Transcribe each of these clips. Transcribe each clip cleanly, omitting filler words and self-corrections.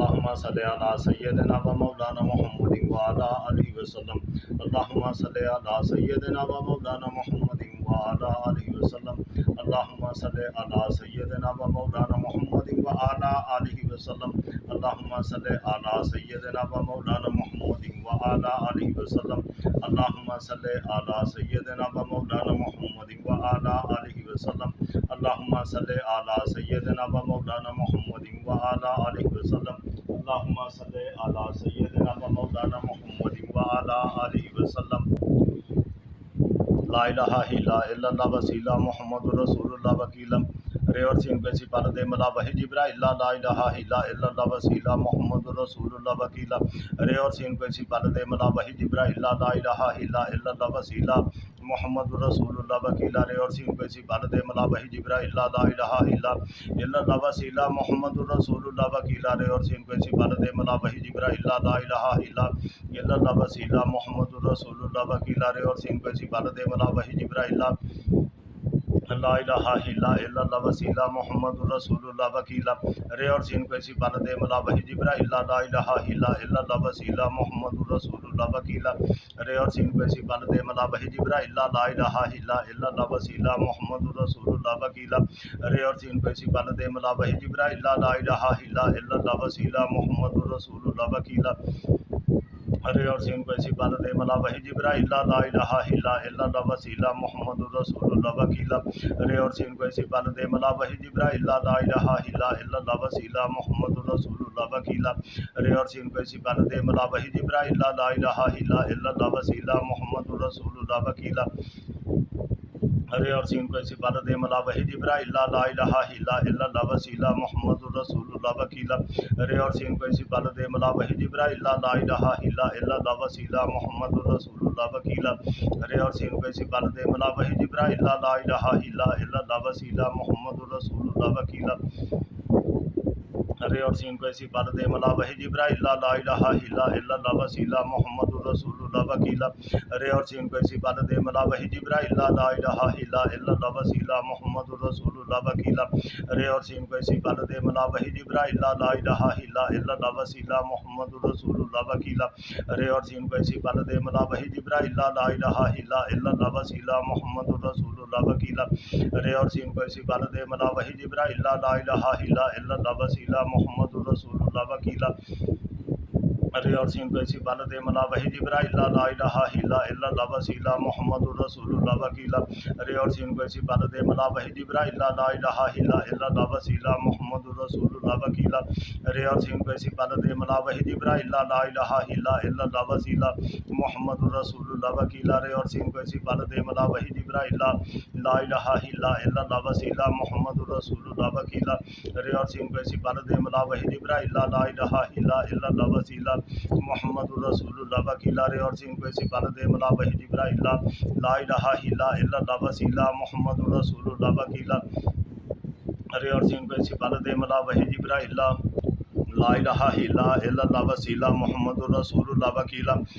اللهم صل على سيدنا ومولانا محمد وعلى آله وسلم اللهم صل على سيدنا ومولانا محمد وعلى آله وسلم اللهم صل على سيدنا ومولانا محمد وعلى آله وسلم اللهم صل على سيدنا ومولانا محمد وعلى آله وسلم اللهم صل على سيدنا ومولانا محمد وعلى آله وسلم اللهم صل على سيدنا ومولانا محمد وعلى آله وسلم اللهم صل على سيدنا ومولانا محمد وعلى آله وسلم لا الہ الا اللہ وسیلہ محمد رسول اللہ وکیلم رے اور سین پیسی پالد ملا وحی جبرائیل لا الہ الا اللہ وسیلہ محمد رسول اللہ وکیلہ رے اور سین پیسی پالد ملا وحی جبرائیل لا الہ الا اللہ وسیلہ محمد رسول اللہ وکیلہ رے اور سین پیسی پالد ملا وحی جبرائیل لا الہ الا اللہ وسیلہ محمد رسول اللہ وکیلہ رے اور سین پیسی پالد ملا وحی جبرائیل لا الہ الا اللہ وسیلہ محمد رسول اللہ وکیلہ رے اور سین پیسی پالد ملا وحی جبرائیل لا الہ الا اللہ وسیلہ محمد رسول اللہ وکیلہ رے اور سین پیسی پالد ملا وحی جبرائیل لا الہ الا اللہ وسیلہ محمد رسول اللہ وکیلہ رے اور سین پیسی پالد ملا وحی جبرائیل لا الہ الا اللہ وسیلہ محمد رسول اللہ وکیلہ رے اور سین پیسی پالد ملا وحی جبرائیل لا الہ الا اللہ وسیلہ محمد رسول اللہ وکیلہ رے اور سین پیسی پالد ملا وحی جبرائیل لا الہ الا اللہ وسیلہ محمد رسول اللہ وکیلہ رے اور سین پیسی پالد ملا وحی جبرائیل لا الہ الا اللہ وسیلہ محمد رسول اللہ وکیلہ رے اور سین پیسی پالد ملا وحی جبرائیل لا الہ الا اللہ وسیلہ محمد رسول اللہ وکیلہ رے اور سین پیسی پالد ملا وحی جبرائیل لا الہ الا اللہ وسیلہ محمد رسول اللہ وکیلہ رے اور سین پیسی پالد ملا وحی جبرائیل لا الہ الا اللہ وسیلہ محمد رسول اللہ وکیلہ رے اور سین پیسی پالد ملا وحی جبرائیل لا الہ الا اللہ وسیلہ محمد رسول اللہ وکیلہ رے اور سین پیسی پالد ملا وحی جبرائیل لا الہ الا اللہ وسیلہ محمد رسول اللہ وکیلہ رے اور سین پیسی پالد ملا وحی جبرائیل لا الہ الا اللہ وسیلہ محمد رسول اللہ وکیلہ رے اور سین پیسی پالد ملا وحی جبرائیل لا الہ الا اللہ وسیلہ محمد رسول اللہ وکیلہ رے اور سین پیسی پالد ملا وحی جبرائیل لا الہ الا اللہ وسیلہ محمد رسول اللہ وکیلہ رے اور سین پیسی پالد ملا وحی جبرائیل لا الہ الا اللہ وسیلہ محمد رسول اللہ وکیلہ رے اور سین پیسی پالد ملا وحی جبرائیل لا الہ الا اللہ وسیلہ محمد رسول اللہ وکیلہ رے اور سین پیسی پالد ملا وحی جبرائیل لا الہ الا اللہ وسیلہ محمد رسول اللہ وکیلہ رے اور سین پیسی پالد ملا وحی جبرائیل لا الہ الا اللہ وسیلہ محمد رسول اللہ وکیلہ رے اور سین پیسی پالد ملا وحی جبرائیل لا الہ الا اللہ وسیلہ محمد رسول اللہ وکیلہ رے اور سین پیسی پالد ملا وحی جبرائیل لا الہ الا اللہ وسیلہ محمد رسول اللہ وکیلہ رے اور سین پیسی پالد ملا وحی جبرائیل لا الہ الا اللہ وسیلہ محمد رسول اللہ وکیلہ رے اور سین پیسی پالد ملا وحی جبرائیل لا الہ الا اللہ وسیلہ محمد رسول اللہ وکیلہ رے اور سین پیسی پالد ملا وحی جبرائیل لا الہ الا اللہ وسیلہ محمد رسول اللہ وکیلہ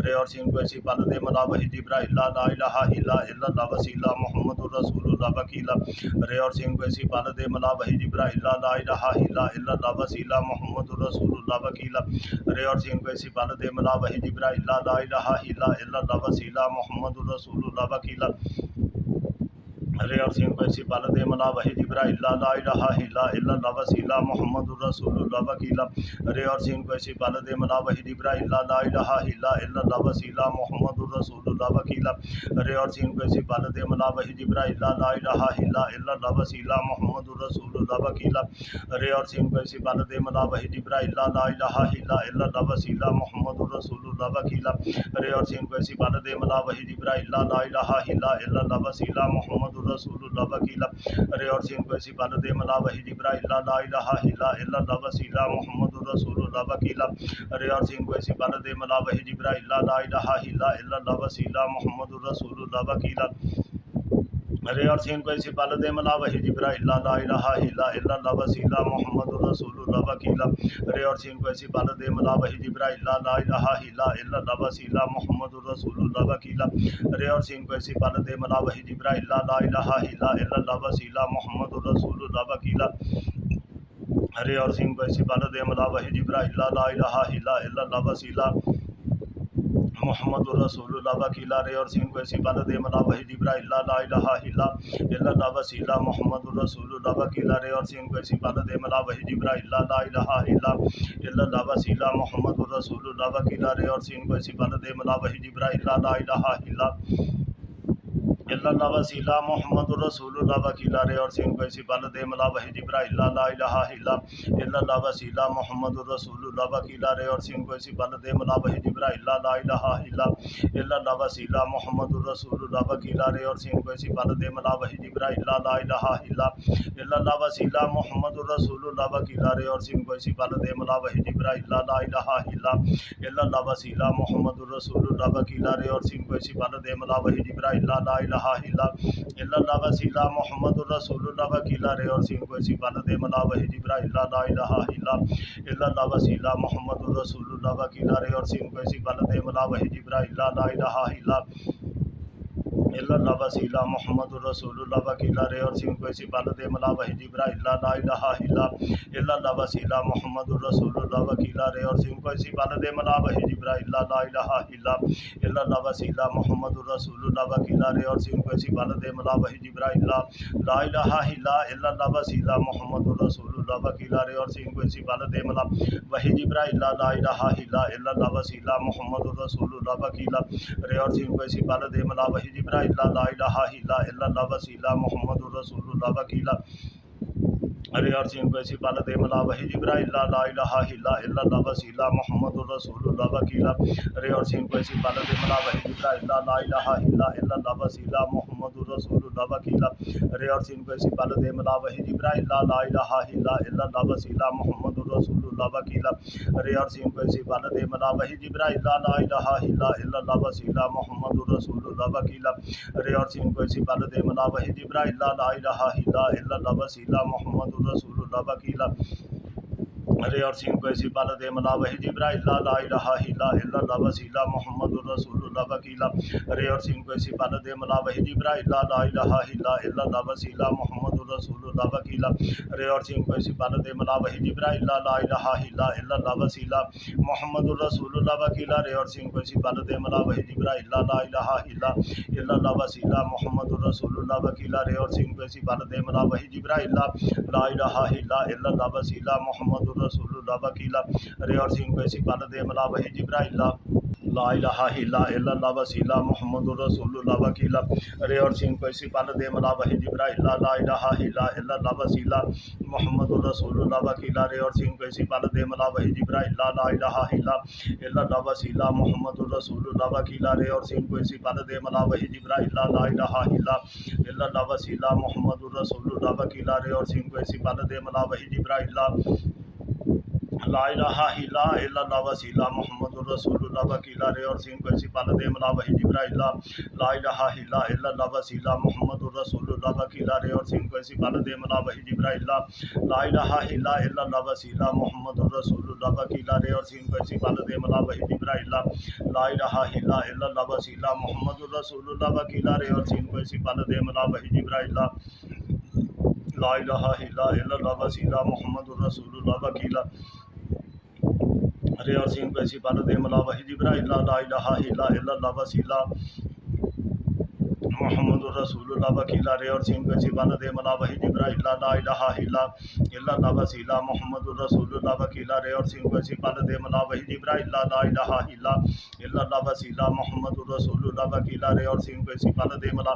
رے اور سین پیسی پالد ملا وحی جبرائیل لا الہ الا اللہ وسیلہ محمد رسول اللہ وکیلہ رے اور سین پیسی پالد ملا وحی جبرائیل لا الہ الا اللہ وسیلہ محمد رسول اللہ وکیلہ رے اور سین پیسی پالد ملا وحی جبرائیل لا الہ الا اللہ وسیلہ محمد رسول اللہ وکیلہ رے اور سین پیسی پالد ملا وحی جبرائیل لا الہ الا اللہ وسیلہ محمد رسول اللہ وکیلہ رے اور سین پیسی پالد ملا وحی جبرائیل لا الہ الا اللہ وسیلہ محمد رسول اللہ وکیلہ رے اور سین پیسی پالد ملا وحی جبرائیل لا الہ الا اللہ وسیلہ محمد رسول اللہ وکیلہ رے اور سین پیسی پالد ملا وحی جبرائیل لا الہ الا اللہ وسیلہ محمد رسول اللہ وکیلہ رے اور سین پیسی پالد ملا وحی جبرائیل لا الہ الا اللہ وسیلہ محمد رسول اللہ وکیلہ رے اور سین پیسی پالد ملا وحی جبرائیل لا الہ الا اللہ وسیلہ محمد رسول اللہ وکیلہ رے اور سین پیسی پالد ملا وحی جبرائیل لا الہ الا اللہ وسیلہ محمد رسول اللہ وکیلہ رے اور سین کو اسی پال دے ملا وحی جبرائیل لا الہ الا اللہ وسیلہ محمد رسول اللہ وکیلا رے اور سین کو اسی پال دے ملا وحی جبرائیل لا الہ الا اللہ وسیلہ محمد رسول اللہ وکیلا رے اور سین کو اسی پال دے ملا وحی جبرائیل لا الہ الا اللہ وسیلہ محمد رسول اللہ وکیلا رے اور سین کو اسی پال دے ملا وحی جبرائیل لا الہ الا اللہ وسیلہ محمد رسول اللہ وکیلا رے اور سین کو اسی پال دے ملا وحی جبرائیل لا الہ الا اللہ وسیلہ محمد رسول اللہ وکیلا رے اور سین کو اسی پال دے ملا وحی جبرائیل لا الہ الا اللہ وسیلہ محمد رسول اللہ وکیلا رے اور سین کو اسی پال دے ملا وحی جبرائیل لا الہ الا اللہ وسیلہ محمد رسول اللہ وکیلا رے اور سین کو اسی پال دے ملا وحی جبرائیل لا الہ الا اللہ وسیلہ محمد رسول اللہ وکیلا رے اور سین کو اسی پال دے ملا وحی جبرائیل لا الہ الا اللہ وسیلہ محمد رسول اللہ وکیلا رے اور سین کو اسی پال دے ملا وحی جبرائیل لا الہ الا اللہ وسیلہ محمد رسول اللہ وکیلا رے اور سین کو اسی پال دے ملا وحی جبرائیل لا الہ الا اللہ وسیلہ محمد رسول اللہ وکیلا رے اور سین کو اسی پال دے ملا وحی جبرائیل لا الہ الا اللہ وسیلہ محمد رسول اللہ وکیلا رے اور سین کو اسی پال دے ملا وحی جبرائیل لا الہ الا اللہ وسیلہ محمد رسول اللہ وکیلا رے اور سین کو اسی پال دے ملا وحی جبرائیل لا الہ الا اللہ وسیلہ محمد رسول اللہ وکیلا رے اور سین کو اسی پال دے ملا وحی جبرائیل لا الہ الا اللہ وسیلہ محمد رسول اللہ وکیلا رے اور سین کو اسی پال دے ملا وحی جبرائیل لا الہ الا اللہ وسیلہ محمد رسول اللہ وکیلا رے اور سین کو اسی پال دے ملا وحی جبرائیل لا الہ الا اللہ وسیلہ محمد رسول اللہ وکیلا رے اور سین کو اسی پال دے ملا وحی جبرائیل لا الہ الا اللہ وسیلہ محمد رسول اللہ وکیلا رے اور سین کو اسی پال دے ملا وحی جبرائیل لا الہ الا اللہ وسیلہ محمد رسول اللہ وکیلا رے اور سین کو اسی پال دے ملا وحی جبرائیل لا الہ الا اللہ وسیلہ محمد رسول اللہ وکیلا رے اور سین کو اسی پال دے ملا وحی جبرائیل لا الہ الا اللہ وسیلہ محمد رسول اللہ وکیلا رے اور سین کو اسی پال دے ملا وحی جبرائیل لا الہ الا اللہ وسیلہ محمد رسول اللہ وکیلا رے اور سین کو اسی پال دے ملا وحی جبرائیل لا الہ الا اللہ وسیلہ محمد رسول اللہ وکیلا رے اور سین کو اسی پال دے ملا وحی جبرائیل لا الہ الا اللہ وسیلہ محمد رسول اللہ وکیلا رے اور سین کو اسی پال دے ملا وحی جبرائیل لا الہ الا اللہ وسیلہ محمد رسول اللہ وکیلا رے اور سین کو اسی پال دے ملا وحی جبرائیل لا الہ الا اللہ وسیلہ محمد رسول اللہ وکیلا رے اور سین کو اسی پال دے ملا وحی جبرائیل لا الہ الا اللہ وسیلہ محمد رسول اللہ وکیلا رے اور سین کو اسی پال دے ملا وحی جبرائیل لا الہ الا اللہ وسیلہ محمد رسول اللہ وکیلا رے اور سین کو اسی پال دے ملا وحی جبرائیل لا الہ الا اللہ وسیلہ محمد رسول اللہ وکیلا رے اور سین کو اسی پال دے ملا وحی جبرائیل لا الہ الا اللہ وسیلہ محمد رسول اللہ وکیلا رے اور سین کو اسی پال دے ملا وحی جبرائیل لا الہ الا اللہ وسیلہ محمد رسول اللہ وکیلا رے اور سین کو اسی پال دے ملا وحی جبرائیل لا الہ الا اللہ وسیلہ محمد رسول اللہ وکیلا رے اور سین کو اسی پال دے ملا وحی جبرائیل لا الہ الا اللہ وسیلہ محمد رسول اللہ وکیلا رے اور سین کو اسی پال دے ملا وحی جبرائیل لا الہ الا اللہ وسیلہ محمد رسول اللہ وکیلا رے اور سین کو اسی پال دے ملا وحی جبرائیل لا الہ الا اللہ وسیلہ محمد رسول اللہ وکیلا رے اور سین کو اسی پال دے ملا وحی جبرائیل لا الہ الا اللہ وسیلہ محمد رسول اللہ وکیلا رے اور سین کو اسی پال دے ملا وحی جبرائیل لا الہ الا اللہ وسیلہ محمد رسول اللہ وکیلا رے اور سین کو اسی پال دے ملا وحی جبرائیل لا الہ الا اللہ وسیلہ محمد رسول اللہ وکیلا رے اور سین کو اسی پال دے ملا وحی جبرائیل لا الہ الا اللہ وسیلہ محمد رسول اللہ وکیلا رے اور سین کو اسی پال دے ملا وحی جبرائیل لا الہ الا اللہ وسیلہ محمد رسول اللہ وکیلا رے اور سین کو اسی پال دے ملا وحی جبرائیل لا الہ الا اللہ وسیلہ محمد رسول اللہ وکیلا رے اور سین کو اسی پال دے ملا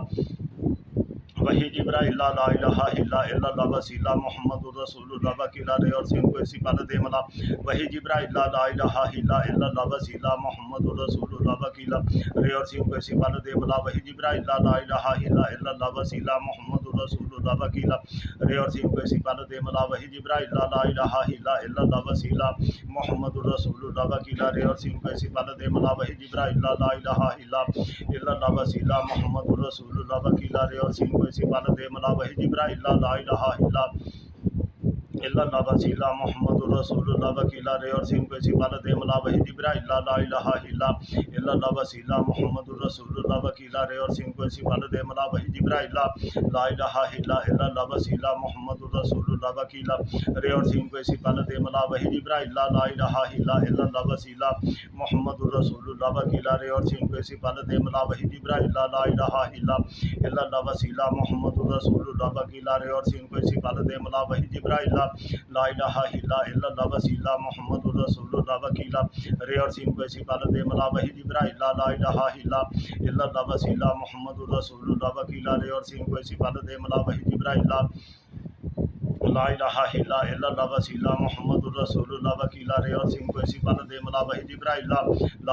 وحی جبرائیل لا الہ الا اللہ وسیلہ محمد رسول اللہ وکیلا رے اور سین کو اسی پال دے ملا وحی جبرائیل لا الہ الا اللہ وسیلہ محمد رسول اللہ وکیلا رے اور سین کو اسی پال دے ملا وحی جبرائیل لا الہ الا اللہ وسیلہ محمد رسول اللہ وکیلا رے اور سین کو اسی پال دے ملا وحی جبرائیل لا الہ الا اللہ وسیلہ محمد رسول اللہ وکیلا رے اور سین کو اسی پال دے ملا وحی جبرائیل لا الہ الا اللہ وسیلہ محمد رسول اللہ وکیلا رے اور سین کو سفارت ملا وحی جبرائیل لا الہ الا اللہ وسیلہ محمد الرسول اللہ وکیلا رے اور سین کو سفارت ملا وحی جبرائیل لا الہ الا اللہ وسیلہ محمد الرسول اللہ وکیلا رے اور سین کو سفارت ملا وحی جبرائیل لا الہ الا اللہ وسیلہ محمد الرسول اللہ وکیلا رے اور سین کو سفارت ملا وحی جبرائیل لا الہ الا اللہ وسیلہ محمد الرسول اللہ وکیلا رے اور سین کو سفارت ملا وحی جبرائیل لا الہ الا اللہ وسیلہ محمد الرسول اللہ وکیلا رے اور سین کو سفارت ملا وحی جبرائیل لا الہ الا اللہ وسیلہ محمد الرسول اللہ وکیلا رے اور سین کو سفارت ملا وحی جبرائیل لا الہ الا اللہ وسیلہ محمد الرسول اللہ وکیلا رے اور سین کو سفارت ملا وحی جبرائیل لا الہ الا اللہ وسیلہ محمد الرسول اللہ وکیلا رے اور سین کو سفارت ملا وحی جبرائیل لا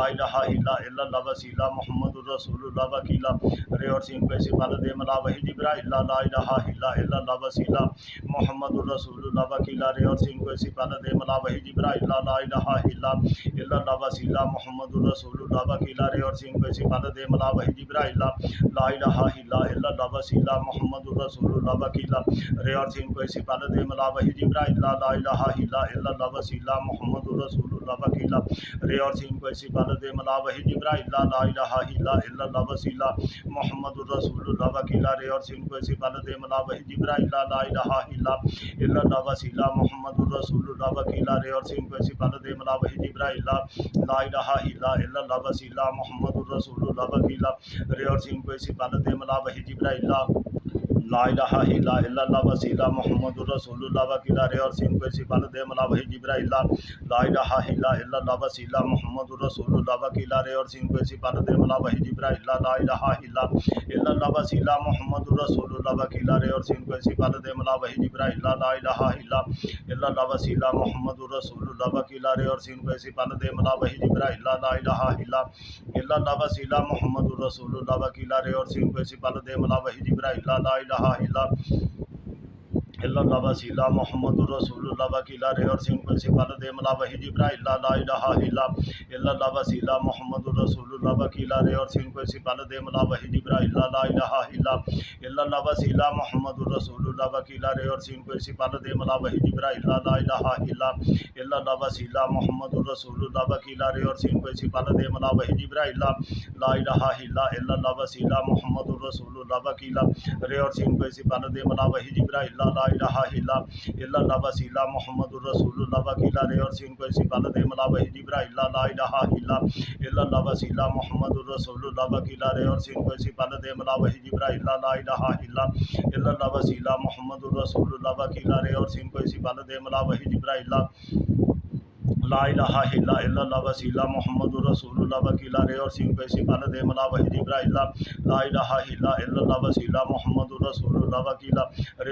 الہ الا اللہ وسیلہ محمد الرسول اللہ وکیلا رے اور سین کو سفارت ملا وحی جبرائیل لا الہ الا اللہ وسیلہ محمد الرسول اللہ وکیلا رے اور سین کو سفارت ملا وحی جبرائیل لا الہ الا اللہ وسیلہ محمد الرسول اللہ وکیلا رے اور سین کو سفارت ملا وحی جبرائیل لا الہ الا اللہ وسیلہ محمد الرسول اللہ وکیلا رے اور سین کو سفارت ملا وحی جبرائیل لا الہ الا اللہ وسیلہ محمد الرسول اللہ وکیلا رے اور سین کو سفارت ملا وحی جبرائیل لا الہ الا اللہ وسیلہ محمد الرسول اللہ وکیلا رے اور سین کو سفارت ملا وحی جبرائیل لا الہ الا اللہ وسیلہ محمد الرسول اللہ وکیلا رے اور سین کو سفارت ملا وحی جبرائیل لا الہ الا اللہ وسیلہ محمد الرسول اللہ وکیلا رے اور سین کو سفارت ملا وحی جبرائیل لا الہ الا اللہ وسیلہ محمد الرسول اللہ وکیلا رے اور سین کو سفارت ملا وحی جبرائیل لا الہ الا اللہ وسیلہ محمد الرسول اللہ وکیلا رے اور سین کو سفارت ملا وحی جبرائیل لا الہ الا اللہ وسیلہ محمد الرسول اللہ وکیلا رے اور سین کو سفارت ملا وحی جبرائیل لا الہ الا اللہ وسیلہ محمد الرسول اللہ وکیلا رے اور سین کو سفارت ملا وحی جبرائیل لا الہ الا اللہ وسیلہ محمد الرسول اللہ وکیلا رے اور سین کو سفارت ملا وحی جبرائیل لا الہ الا اللہ وسیلہ محمد الرسول اللہ وکیلا رے اور سین کو سفارت ملا وحی جبرائیل لا الہ الا اللہ وسیلہ محمد الرسول اللہ وکیلا رے اور سین کو سفارت ملا وحی جبرائیل لا الہ الا اللہ وسیلہ محمد الرسول اللہ وکیلا رے اور سین کو سفارت ملا وحی جبرائیل لا الہ الا اللہ وسیلہ محمد الرسول اللہ وکیلا رے اور سین کو سفارت ملا وحی جبرائیل لا الہ الا اللہ وسیلہ محمد الرسول اللہ وکیلا رے اور سین کو سفارت ملا وحی جبرائیل لا الہ الا اللہ وسیلہ محمد الرسول اللہ وکیلا رے اور سین کو سفارت ملا وحی جبرائیل لا الہ الا اللہ وسیلہ محمد الرسول اللہ وکیلا رے اور سین کو سفارت ملا وحی جبرائیل لا الہ الا اللہ وسیلہ محمد الرسول اللہ وکیلا رے اور سین کو سفارت ملا وحی جبرائیل لا الہ الا اللہ وسیلہ محمد الرسول اللہ وکیلا رے اور سین کو سفارت ملا وحی جبرائیل لا الہ الا اللہ وسیلہ محمد الرسول اللہ وکیلا رے اور سین کو سفارت ملا وحی جبرائیل لا الہ الا اللہ وسیلہ محمد الرسول اللہ وکیلا رے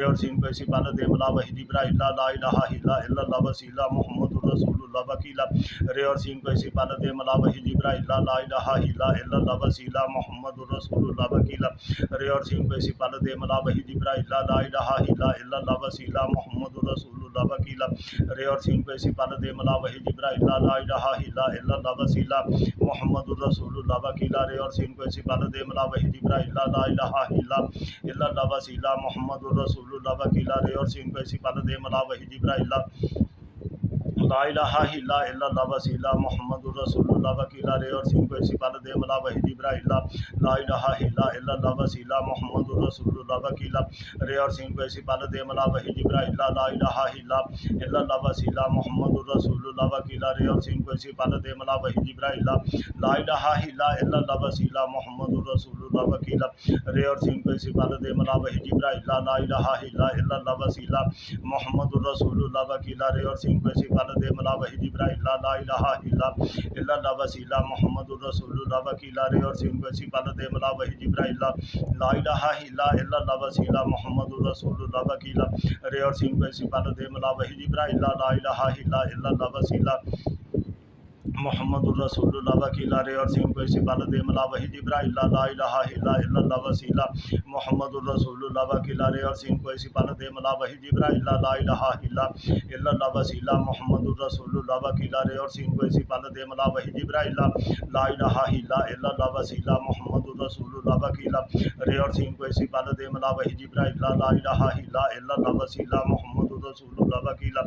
اور سین کو سفارت ملا وحی جبرائیل لا الہ الا اللہ وسیلہ محمد الرسول اللہ وکیلا رے اور سین کو سفارت ملا وحی جبرائیل لا الہ الا اللہ وسیلہ محمد الرسول اللہ وکیلا رے اور سین کو سفارت ملا وحی جبرائیل لا الہ الا اللہ وسیلہ محمد الرسول اللہ وکیلا رے اور سین کو سفارت ملا وحی جبرائیل لا الہ الا اللہ وسیلہ محمد الرسول اللہ وکیلا رے اور سین کو سفارت ملا وحی جبرائیل لا الہ الا اللہ وسیلہ محمد الرسول اللہ وکیلا رے اور سین کو سفارت ملا وحی جبرائیل لا الہ الا اللہ وسیلہ محمد الرسول اللہ وکیلا رے اور سین کو سفارت ملا وحی جبرائیل لا الہ الا اللہ وسیلہ محمد الرسول اللہ وکیلا رے اور سین کو سفارت ملا وحی جبرائیل لا الہ الا اللہ وسیلہ محمد الرسول اللہ وکیلا رے اور سین کو سفارت ملا وحی جبرائیل لا الہ الا اللہ وسیلہ محمد الرسول اللہ وکیلا رے اور سین کو سفارت ملا وحی جبرائیل لا الہ الا اللہ وسیلہ محمد الرسول اللہ وکیلا رے اور سین کو سفارت ملا وحی جبرائیل لا الہ الا اللہ وسیلہ محمد الرسول اللہ وکیلا رے اور سین کو سفارت ملا وحی جبرائیل لا الہ الا اللہ وسیلہ محمد الرسول اللہ وکیلا رے اور سین کو اسی پال دے ملا وحی جبرائیل لا الہ الا اللہ وسیلہ محمد الرسول اللہ وکیلا رے اور سین کو اسی پال دے ملا وحی جبرائیل لا الہ الا اللہ وسیلہ محمد الرسول اللہ وکیلا رے اور سین کو اسی پال دے ملا وحی جبرائیل لا الہ الا اللہ وسیلہ محمد الرسول اللہ وکیلا رے اور سین کو اسی پال دے ملا وحی جبرائیل لا الہ الا اللہ وسیلہ محمد الرسول اللہ وکیلا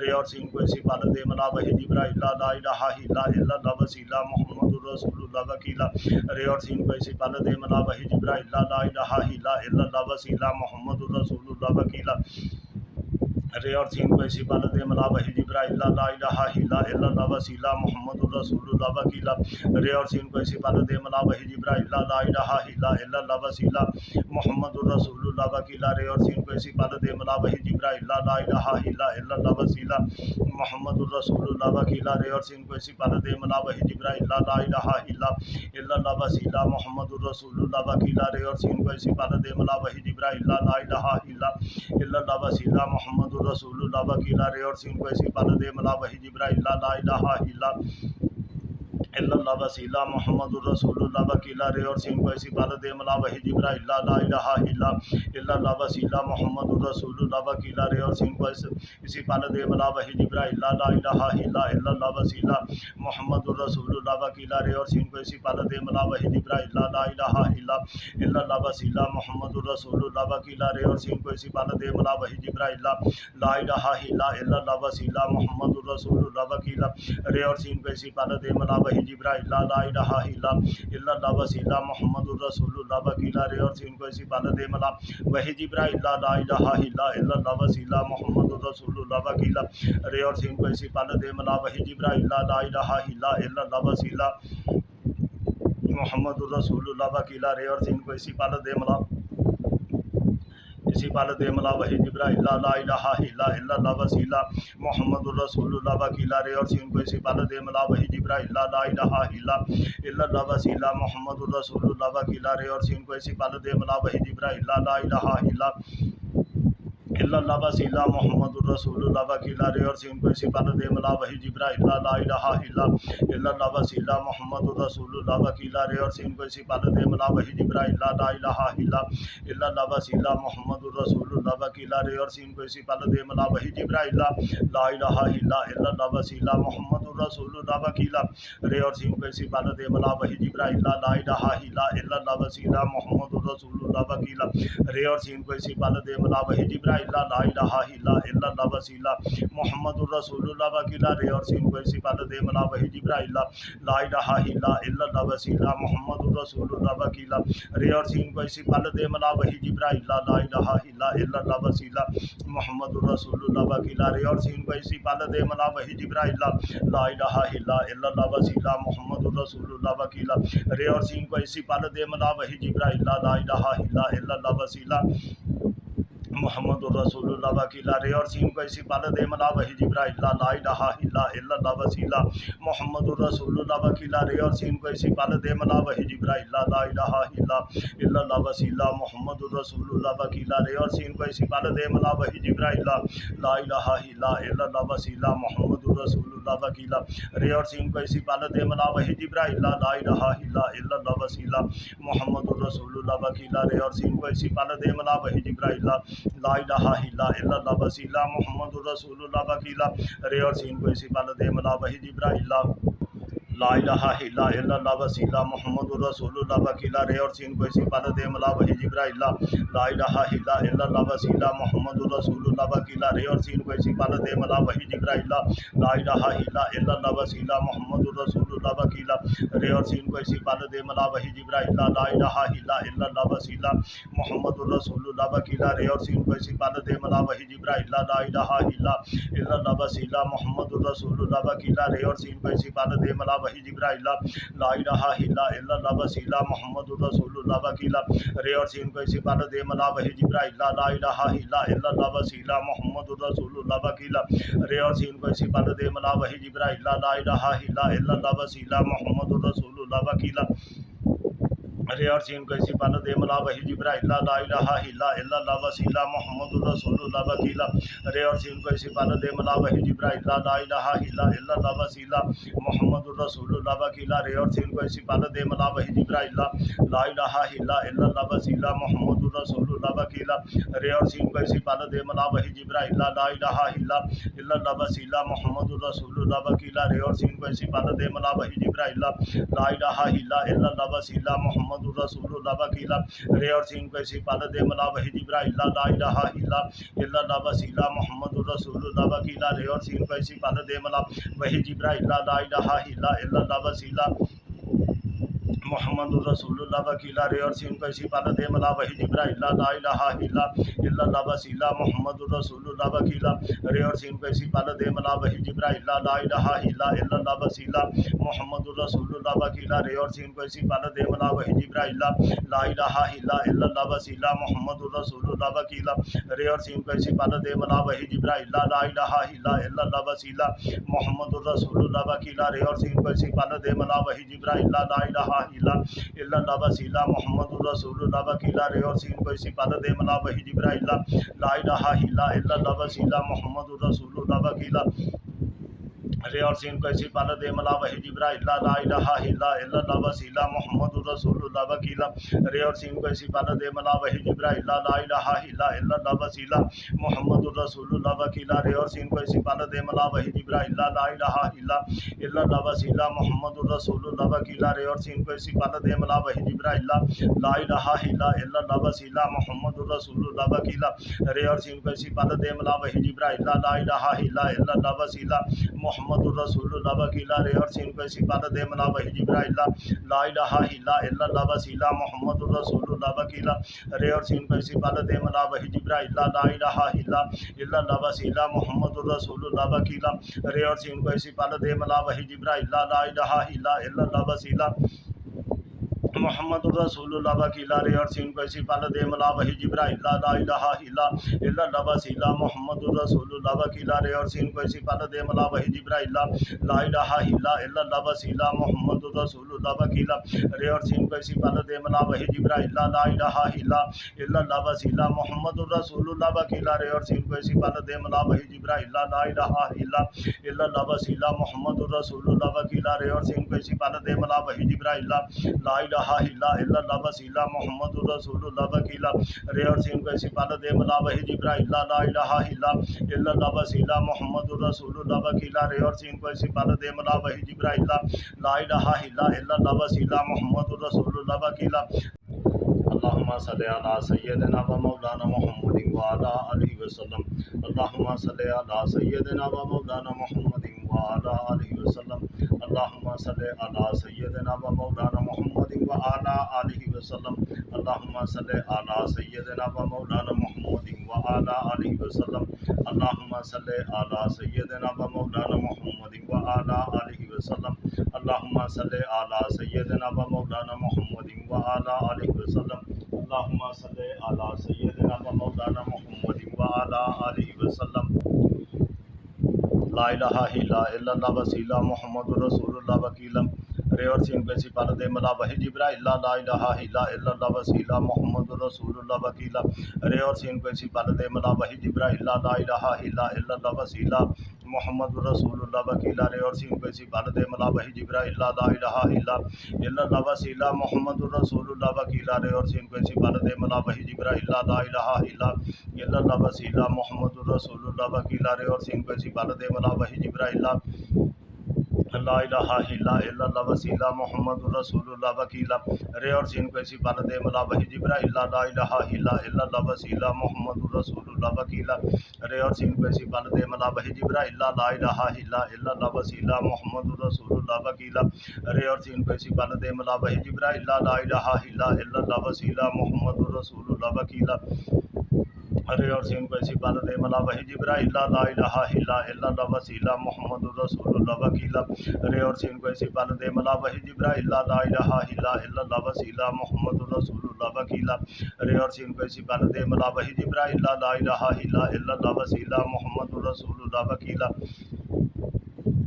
رے اور سین کو اسی پال دے ملا وحی جبرائیل لا الہ الا اللہ وسیلہ محمد الرسول اللہ وکیلا رے اور سین کو اسی پال دے ملا وحی جبرائیل لا الہ الا اللہ وسیلہ محمد الرسول اللہ وکیلا رے اور سین کو اسی پال دے ملا وحی جبرائیل لا الہ الا اللہ وسیلہ محمد الرسول اللہ وکیلا رے اور سین کو اسی پال دے ملا وحی جبرائیل لا الہ الا اللہ وسیلہ محمد الرسول اللہ وکیلا رے اور سین کو اسی پال دے ملا وحی جبرائیل لا الہ الا اللہ وسیلہ محمد الرسول اللہ وکیلا رے اور سین کو اسی پال دے ملا وحی جبرائیل لا الہ الا اللہ وسیلہ محمد الرسول اللہ وکیلا رے اور سین کو اسی پال دے ملا وحی جبرائیل لا الہ الا اللہ وسیلہ محمد الرسول اللہ وکیلا رے اور سین کو اسی پال دے ملا وحی جبرائیل لا الہ الا اللہ وسیلہ محمد الرسول اللہ وکیلا رے اور سین کو اسی پال دے ملا وحی جبرائیل لا الہ الا اللہ وسیلہ محمد الرسول اللہ وکیلا رے اور سین کو اسی پال دے ملا وحی جبرائیل لا الہ الا اللہ وسیلہ محمد الرسول اللہ وکیلا رے اور سین کو اسی پال دے ملا وحی جبرائیل لا الہ الا اللہ وسیلہ محمد الرسول اللہ وکیلا رے اور سین کو اسی پال دے ملا وحی جبرائیل لا الہ الا اللہ وسیلہ محمد الرسول اللہ وکیلا رے اور سین کو اسی پال دے ملا وحی جبرائیل لا الہ الا اللہ وسیلہ محمد الرسول اللہ وکیلا رے اور سین کو اسی پال دے ملا وحی جبرائیل لا الہ الا اللہ وسیلہ محمد الرسول اللہ وکیلا رے اور سین کو اسی پال دے ملا وحی جبرائیل لا الہ الا اللہ وسیلہ محمد الرسول اللہ وکیلا رے اور سین کو اسی پال دے ملا وحی جبرائیل لا الہ الا اللہ وسیلہ محمد الرسول اللہ وکیلا رے اور سین کو اسی پال دے ملا وحی جبرائیل لا الہ الا اللہ وسیلہ محمد الرسول اللہ وکیلا رے اور سین کو اسی پال دے ملا وحی جبرائیل لا الہ الا اللہ وسیلہ محمد الرسول اللہ وکیلا رے اور سین کو اسی پال دے ملا وحی جبرائیل لا الہ الا اللہ وسیلہ محمد الرسول اللہ وکیلا رے اور سین کو اسی پال دے ملا وحی جبرائیل لا الہ الا اللہ وسیلہ محمد الرسول اللہ وکیلا رے اور سین کو اسی پال دے ملا وحی جبرائیل لا الہ الا اللہ وسیلہ محمد الرسول اللہ وکیلا رے اور سین کو اسی پال دے ملا وحی جبرائیل لا الہ الا اللہ وسیلہ محمد الرسول اللہ وکیلا رے اور سین کو اسی پال دے ملا وحی جبرائیل لا الہ الا اللہ وسیلہ محمد الرسول اللہ وکیلا رے اور سین کو اسی پال دے ملا وحی جبرائیل لا الہ الا اللہ وسیلہ محمد الرسول اللہ وکیلا رے اور سین کو اسی پال دے ملا وحی جبرائیل لا الہ الا اللہ وسیلہ محمد الرسول اللہ وکیلا رے اور سین کو اسی پال دے ملا وحی جبرائیل لا الہ الا اللہ وسیلہ محمد الرسول اللہ وکیلا رے اور سین کو اسی پال دے ملا وحی جبرائیل لا الہ الا اللہ وسیلہ محمد الرسول اللہ وکیلا رے اور سین کو اسی پال دے ملا وحی جبرائیل لا الہ الا اللہ وسیلہ محمد الرسول اللہ وکیلا رے اور سین کو اسی پال دے ملا وحی جبرائیل لا الہ الا اللہ وسیلہ محمد الرسول اللہ وکیلا رے اور سین کو اسی پال دے ملا وحی جبرائیل لا الہ الا اللہ وسیلہ محمد الرسول اللہ وکیلا رے اور سین کو اسی پال دے ملا وحی جبرائیل لا الہ الا اللہ وسیلہ محمد الرسول اللہ وکیلا رے اور سین کو اسی پال دے ملا وحی جبرائیل لا الہ الا اللہ وسیلہ محمد الرسول اللہ وکیلا رے اور سین کو اسی پال دے ملا وحی جبرائیل لا الہ الا اللہ وسیلہ محمد الرسول اللہ وکیلا رے اور سین کو اسی پال دے ملا وحی جبرائیل لا الہ الا اللہ وسیلہ محمد الرسول اللہ وکیلا رے اور سین کو اسی پال دے ملا وحی جبرائیل لا الہ الا اللہ وسیلہ محمد الرسول اللہ وکیلا رے اور سین کو اسی پال دے ملا وحی جبرائیل لا الہ الا اللہ وسیلہ محمد الرسول اللہ وکیلا رے اور سین کو اسی پال دے ملا وحی جبرائیل لا الہ الا اللہ وسیلہ محمد الرسول اللہ وکیلا رے اور سین کو اسی پال دے ملا وحی جبرائیل لا الہ الا اللہ وسیلہ محمد الرسول اللہ وکیلا رے اور سین کو اسی پال دے ملا وحی جبرائیل لا الہ الا اللہ وسیلہ محمد الرسول اللہ وکیلا رے اور سین کو اسی پال دے ملا وحی جبرائیل لا الہ الا اللہ وسیلہ محمد الرسول اللہ وکیلا رے اور سین کو اسی پالت دے ملا وحی جبرائیل لا الہ الا اللہ وسیلہ محمد الرسول اللہ وکیلا رے اور سین کو اسی پالت دے ملا وحی جبرائیل لا الہ الا اللہ وسیلہ محمد الرسول اللہ وکیلا رے اور سین کو اسی پالت دے ملا وحی جبرائیل لا الہ الا اللہ وسیلہ محمد الرسول اللہ وکیلا رے اور سین کو اسی پالت دے ملا وحی جبرائیل لا الہ الا اللہ وسیلہ محمد الرسول اللہ وکیلا رے اور سین کو اسی پالت دے ملا وحی جبرائیل لا الہ الا اللہ وسیلہ محمد الرسول اللہ وکیلا رے اور سین کو اسی پالت دے ملا وحی جبرائیل لا الہ الا اللہ وسیلہ محمد الرسول اللہ وکیلا رے اور سین کو اسی پالت دے ملا وحی جبرائیل لا الہ الا اللہ وسیلہ محمد الرسول اللہ وکیلا رے اور سین کو اسی پالت دے ملا وحی جبرائیل لا الہ الا اللہ وسیلہ محمد الرسول اللہ وکیلا رے اور سین کو اسی پالت دے ملا وحی جبرائیل لا الہ الا اللہ وسیلہ محمد الرسول اللہ وکیلا رے اور سین کو اسی پالت دے ملا وحی جبرائیل لا الہ الا اللہ وسیلہ محمد الرسول اللہ وکیلا رے اور سین کو اسی پالت دے ملا وحی جبرائیل لا الہ الا اللہ وسیلہ محمد الرسول اللہ وکیلا رے اور سین کو اسی پالت دے ملا وحی جبرائیل لا الہ الا اللہ وسیلہ محمد الرسول اللہ وکیلا رے اور سین کو اسی پالت دے ملا وحی جبرائیل لا الہ الا اللہ وسیلہ محمد الرسول اللہ وکیلا رے اور سین کو اسی پالت دے ملا وحی جبرائیل لا الہ الا اللہ وسیلہ محمد الرسول اللہ وکیلا رے اور سین کو اسی پالت دے ملا وحی جبرائیل لا الہ الا اللہ وسیلہ محمد الرسول اللہ وکیلا رے اور سین کو اسی پالت دے ملا وحی جبرائیل لا الہ الا اللہ وسیلہ محمد الرسول اللہ وکیلا رے اور سین کو اسی پالت دے ملا وحی جبرائیل لا الہ الا اللہ وسیلہ محمد الرسول اللہ وکیلا رے اور سین کو اسی پالت دے ملا وحی جبرائیل لا الہ الا اللہ وسیلہ محمد الرسول اللہ وکیلا رے اور سین کو اسی پالت دے ملا وحی جبرائیل لا الہ الا اللہ وسیلہ محمد الرسول اللہ وکیلا رے اور سین کو اسی پالت دے ملا وحی جبرائیل لا الہ الا اللہ وسیلہ محمد الرسول اللہ وکیلا رے اور سین کو اسی پالت دے ملا وحی جبرائیل لا الہ الا اللہ وسیلہ محمد الرسول اللہ وکیلا رے اور سین کو اسی پالت دے ملا وحی جبرائیل لا الہ الا اللہ وسیلہ محمد الرسول اللہ وکیلا رے اور سین کو اسی پالت دے ملا وحی جبرائیل لا الہ الا اللہ وسیلہ محمد الرسول اللہ وکیلا رے اور سین کو اسی پالت دے ملا وحی جبرائیل لا الہ الا اللہ وسیلہ محمد الرسول اللہ وکیلا رے اور سین کو اسی پالت دے ملا وحی جبرائیل لا الہ الا اللہ وسیلہ محمد الرسول اللہ وکیلا رے اور سین کو اسی پالت دے ملا وحی جبرائیل لا الہ الا اللہ وسیلہ محمد الرسول اللہ وکیلا رے اور سین کو اسی پالت دے ملا وحی جبرائیل لا الہ الا اللہ وسیلہ محمد الرسول اللہ وکیلا رے اور سین کو اسی پالت دے ملا وحی جبرائیل لا الہ الا اللہ وسیلہ محمد الرسول اللہ وکیلا اللہم صلی علی سیدنا و مولانا محمد وعلا علیہ وسلم اللہم صلی علی سیدنا و مولانا محمد وعلا علیہ وسلم اللہم صلی علی سیدنا و مولانا محمد وعلا علیہ وسلم اللہم صلی علی سیدنا و مولانا محمد وعلا علیہ وسلم اللہم صلی علی سیدنا و مولانا محمد وعلا علیہ وسلم اللہم صلی علی سیدنا و مولانا محمد وعلا علیہ وسلم اللہم صلی علی سیدنا و مولانا محمد وعلا علیہ وسلم لا الہ الا اللہ وسیلہ محمد الرسول اللہ وکیلا رے اور سین کو اسی پالت دے ملا وحی جبرائیل لا الہ الا اللہ وسیلہ محمد الرسول اللہ وکیلا رے اور سین کو اسی پالت دے ملا وحی جبرائیل لا الہ الا اللہ وسیلہ محمد الرسول اللہ وکیلا رے اور سین کو اسی پالت دے ملا وحی جبرائیل لا الہ الا اللہ وسیلہ محمد الرسول اللہ وکیلا رے اور سین کو اسی پالت دے ملا وحی جبرائیل لا الہ الا اللہ وسیلہ محمد الرسول اللہ وکیلا رے اور سین کو اسی پالت دے ملا وحی جبرائیل لا الہ الا اللہ وسیلہ محمد الرسول اللہ وکیلا رے اور سین کو اسی پالت دے ملا وحی جبرائیل لا الہ الا اللہ وسیلہ محمد الرسول اللہ وکیلا رے اور سین کو اسی پالت دے ملا وحی جبرائیل لا الہ الا اللہ وسیلہ محمد الرسول اللہ وکیلا رے اور سین کو اسی پالت دے ملا وحی جبرائیل لا الہ الا اللہ وسیلہ محمد الرسول اللہ وکیلا رے اور سین کو اسی پالت دے ملا وحی جبرائیل لا الہ الا اللہ وسیلہ محمد الرسول اللہ وکیلا رے اور سین کو اسی پالت دے ملا وحی جبرائیل لا الہ الا اللہ وسیلہ محمد الرسول اللہ وکیلا رے اور سین کو اسی پالت دے ملا وحی جبرائیل لا الہ الا اللہ وسیلہ محمد الرسول اللہ وکیلا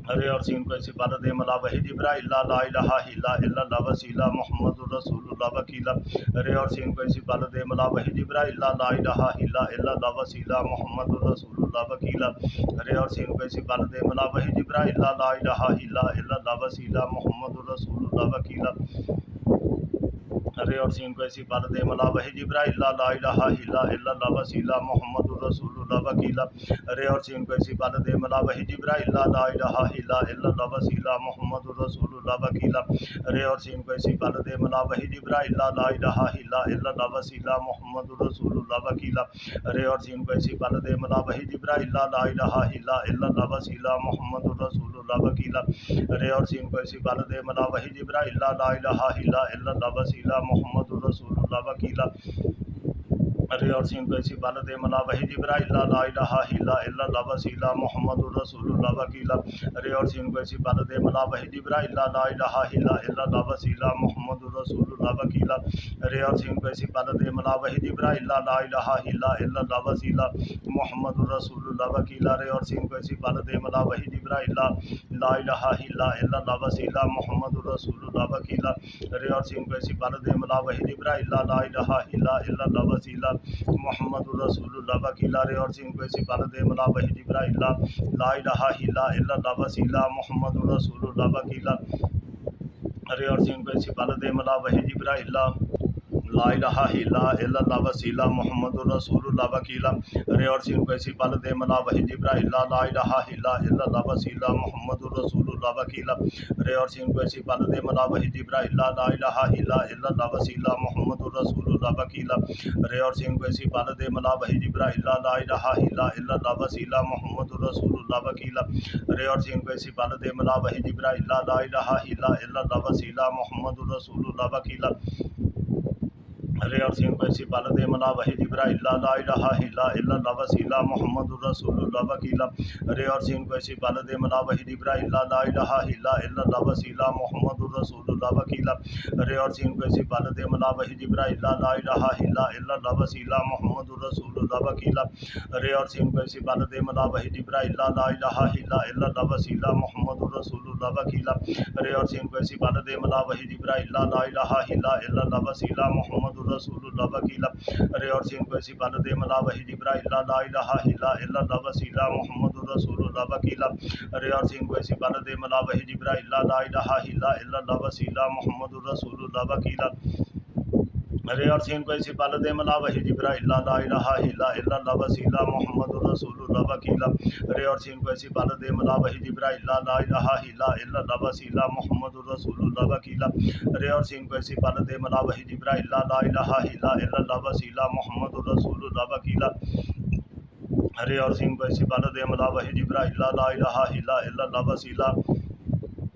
رے اور سین کو ایسی بال دے ملا وحی جبرائیل لا الہ الا اللہ وسیلہ محمد الرسول اللہ وکیلا رے اور سین کو ایسی بال دے ملا وحی جبرائیل لا الہ الا اللہ وسیلہ محمد الرسول اللہ وکیلا رے اور سین کو ایسی بال دے ملا وحی جبرائیل لا الہ الا اللہ وسیلہ محمد الرسول اللہ وکیلا رے اور سین کو ایسی بال دے ملا وحی جبرائیل لا الہ الا اللہ وسیلہ محمد الرسول اللہ وکیلا رے اور سین کو ایسی بال دے ملا وحی جبرائیل لا الہ الا اللہ وسیلہ محمد الرسول اللہ وکیلا رے اور سین کو ایسی بال دے ملا وحی جبرائیل لا الہ الا اللہ وسیلہ محمد الرسول اللہ وکیلا رے اور سین کو ایسی بال دے ملا وحی جبرائیل لا الہ الا اللہ وسیلہ محمد الرسول اللہ وکیلا رے اور سین کو ایسی بال دے ملا وحی جبرائیل لا الہ الا اللہ وسیلہ محمد الرسول اللہ وکیلا رے اور سین کو ایسی بال دے ملا وحی جبرائیل لا الہ الا اللہ وسیلہ محمد الرسول اللہ وکیلا رے اور سین کو ایسی بال دے ملا وحی جبرائیل لا الہ الا اللہ وسیلہ محمد الرسول اللہ وکیلا رے اور سین کو ایسی بال دے ملا وحی جبرائیل لا الہ الا اللہ وسیلہ محمد الرسول اللہ وکیلا رے اور سین کو ایسی بال دے ملا وحی جبرائیل لا الہ الا اللہ وسیلہ محمد الرسول اللہ وکیلا رے اور سین کو ایسی بال دے ملا وحی جبرائیل لا الہ الا اللہ وسیلہ محمد الرسول اللہ وکیلا رے اور سین کو ایسی بال دے ملا وحی جبرائیل لا الہ الا اللہ وسیلہ محمد الرسول اللہ وکیلا رے اور سین کو ایسی بال دے ملا وحی جبرائیل لا الہ الا اللہ وسیلہ محمد الرسول اللہ وکیلا رے اور سین کو ایسی بال دے ملا وحی جبرائیل لا الہ الا اللہ وسیلہ محمد الرسول اللہ وکیلا رے اور سین کو ایسی بال دے ملا وحی جبرائیل لا الہ الا اللہ وسیلہ محمد الرسول اللہ وکیلا رے اور سین کو ایسی بال دے ملا وحی جبرائیل لا الہ الا اللہ وسیلہ محمد الرسول اللہ وکیلا رے اور سین کو ایسی بال دے ملا وحی جبرائیل لا الہ الا اللہ وسیلہ محمد الرسول اللہ وکیلا رے اور سین کو ایسی بال دے ملا وحی جبرائیل لا الہ الا اللہ وسیلہ محمد الرسول اللہ وکیلا رے اور سین کو ایسی بال دے ملا وحی جبرائیل لا الہ الا اللہ وسیلہ محمد الرسول اللہ وکیلا رے اور سین کو ایسی بال دے ملا وحی جبرائیل لا الہ الا اللہ وسیلہ محمد الرسول اللہ وکیلا رے اور سین کو ایسی بال دے ملا وحی جبرائیل لا الہ الا اللہ وسیلہ محمد الرسول اللہ وکیلا رے اور سین کو ایسی بال دے ملا وحی جبرائیل لا الہ الا اللہ وسیلہ محمد الرسول اللہ وکیلا رے اور سین کو ایسی بال دے ملا وحی جبرائیل لا الہ الا اللہ وسیلہ محمد الرسول اللہ وکیلا رے اور سین کو ایسی بال دے ملا وحی جبرائیل لا الہ الا اللہ وسیلہ محمد الرسول اللہ وکیلا رے اور سین کو ایسی بال دے ملا وحی جبرائیل لا الہ الا اللہ وسیلہ محمد الرسول اللہ وکیلا رے اور سین کو ایسی بال دے ملا وحی جبرائیل لا الہ الا اللہ وسیلہ محمد الرسول اللہ وکیلا رے اور سین کو ایسی بال دے ملا وحی جبرائیل لا الہ الا اللہ وسیلہ محمد الرسول اللہ وکیلا رے اور سین کو ایسی بال دے ملا وحی جبرائیل لا الہ الا اللہ وسیلہ محمد الرسول اللہ وکیلا رے اور سین کو ایسی بال دے ملا وحی جبرائیل لا الہ الا اللہ وسیلہ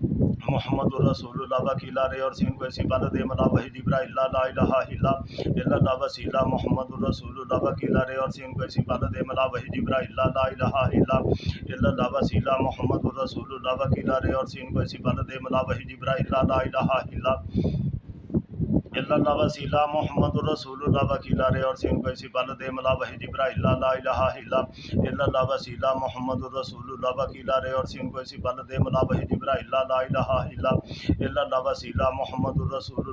محمد الرسول اللہ وکیلا رے اور سین کو ایسی بال دے ملا وحی جبرائیل لا الہ الا اللہ وسیلہ محمد الرسول اللہ وکیلا رے اور سین کو ایسی بال دے ملا وحی جبرائیل لا الہ الا اللہ وسیلہ محمد الرسول اللہ وکیلا رے اور سین کو ایسی بال دے ملا وحی جبرائیل لا الہ الا اللہ وسیلہ محمد الرسول اللہ وکیلا رے اور سین کو ایسی بال دے ملا وحی جبرائیل لا الہ الا اللہ وسیلہ محمد الرسول اللہ وکیلا رے اور سین کو ایسی بال دے ملا وحی جبرائیل لا الہ الا اللہ وسیلہ محمد الرسول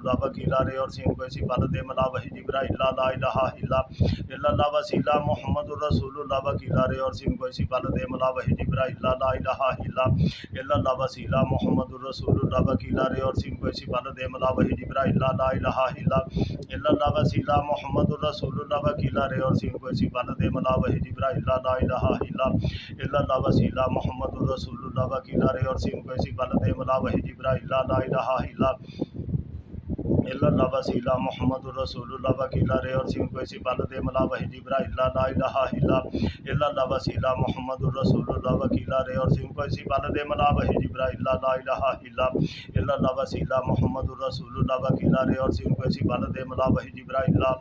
اللہ وکیلا رے اور سین کو ایسی بال دے ملا وحی جبرائیل لا الہ الا اللہ وسیلہ محمد الرسول اللہ وکیلا رے اور سین کو ایسی بال دے ملا وحی جبرائیل لا الہ الا اللہ وسیلہ محمد الرسول اللہ وکیلا رے اور سین کو ایسی بال دے ملا وحی جبرائیل لا الہ الا اللہ وسیلہ محمد الرسول اللہ وکیلا رے اور سین کو ایسی بال دے ملا وحی جبرائیل لا الہ الا اللہ وسیلہ محمد الرسول اللہ وکیلا رے اور سین کو ایسی بال دے ملا وحی جبرائیل لا الہ الا اللہ وسیلہ محمد الرسول اللہ وکیلا رے اور سین کو ایسی بال دے ملا وحی جبرائیل لا الہ الا اللہ وسیلہ محمد الرسول اللہ وکیلا رے اور سین کو ایسی بال دے ملا وحی جبرائیل لا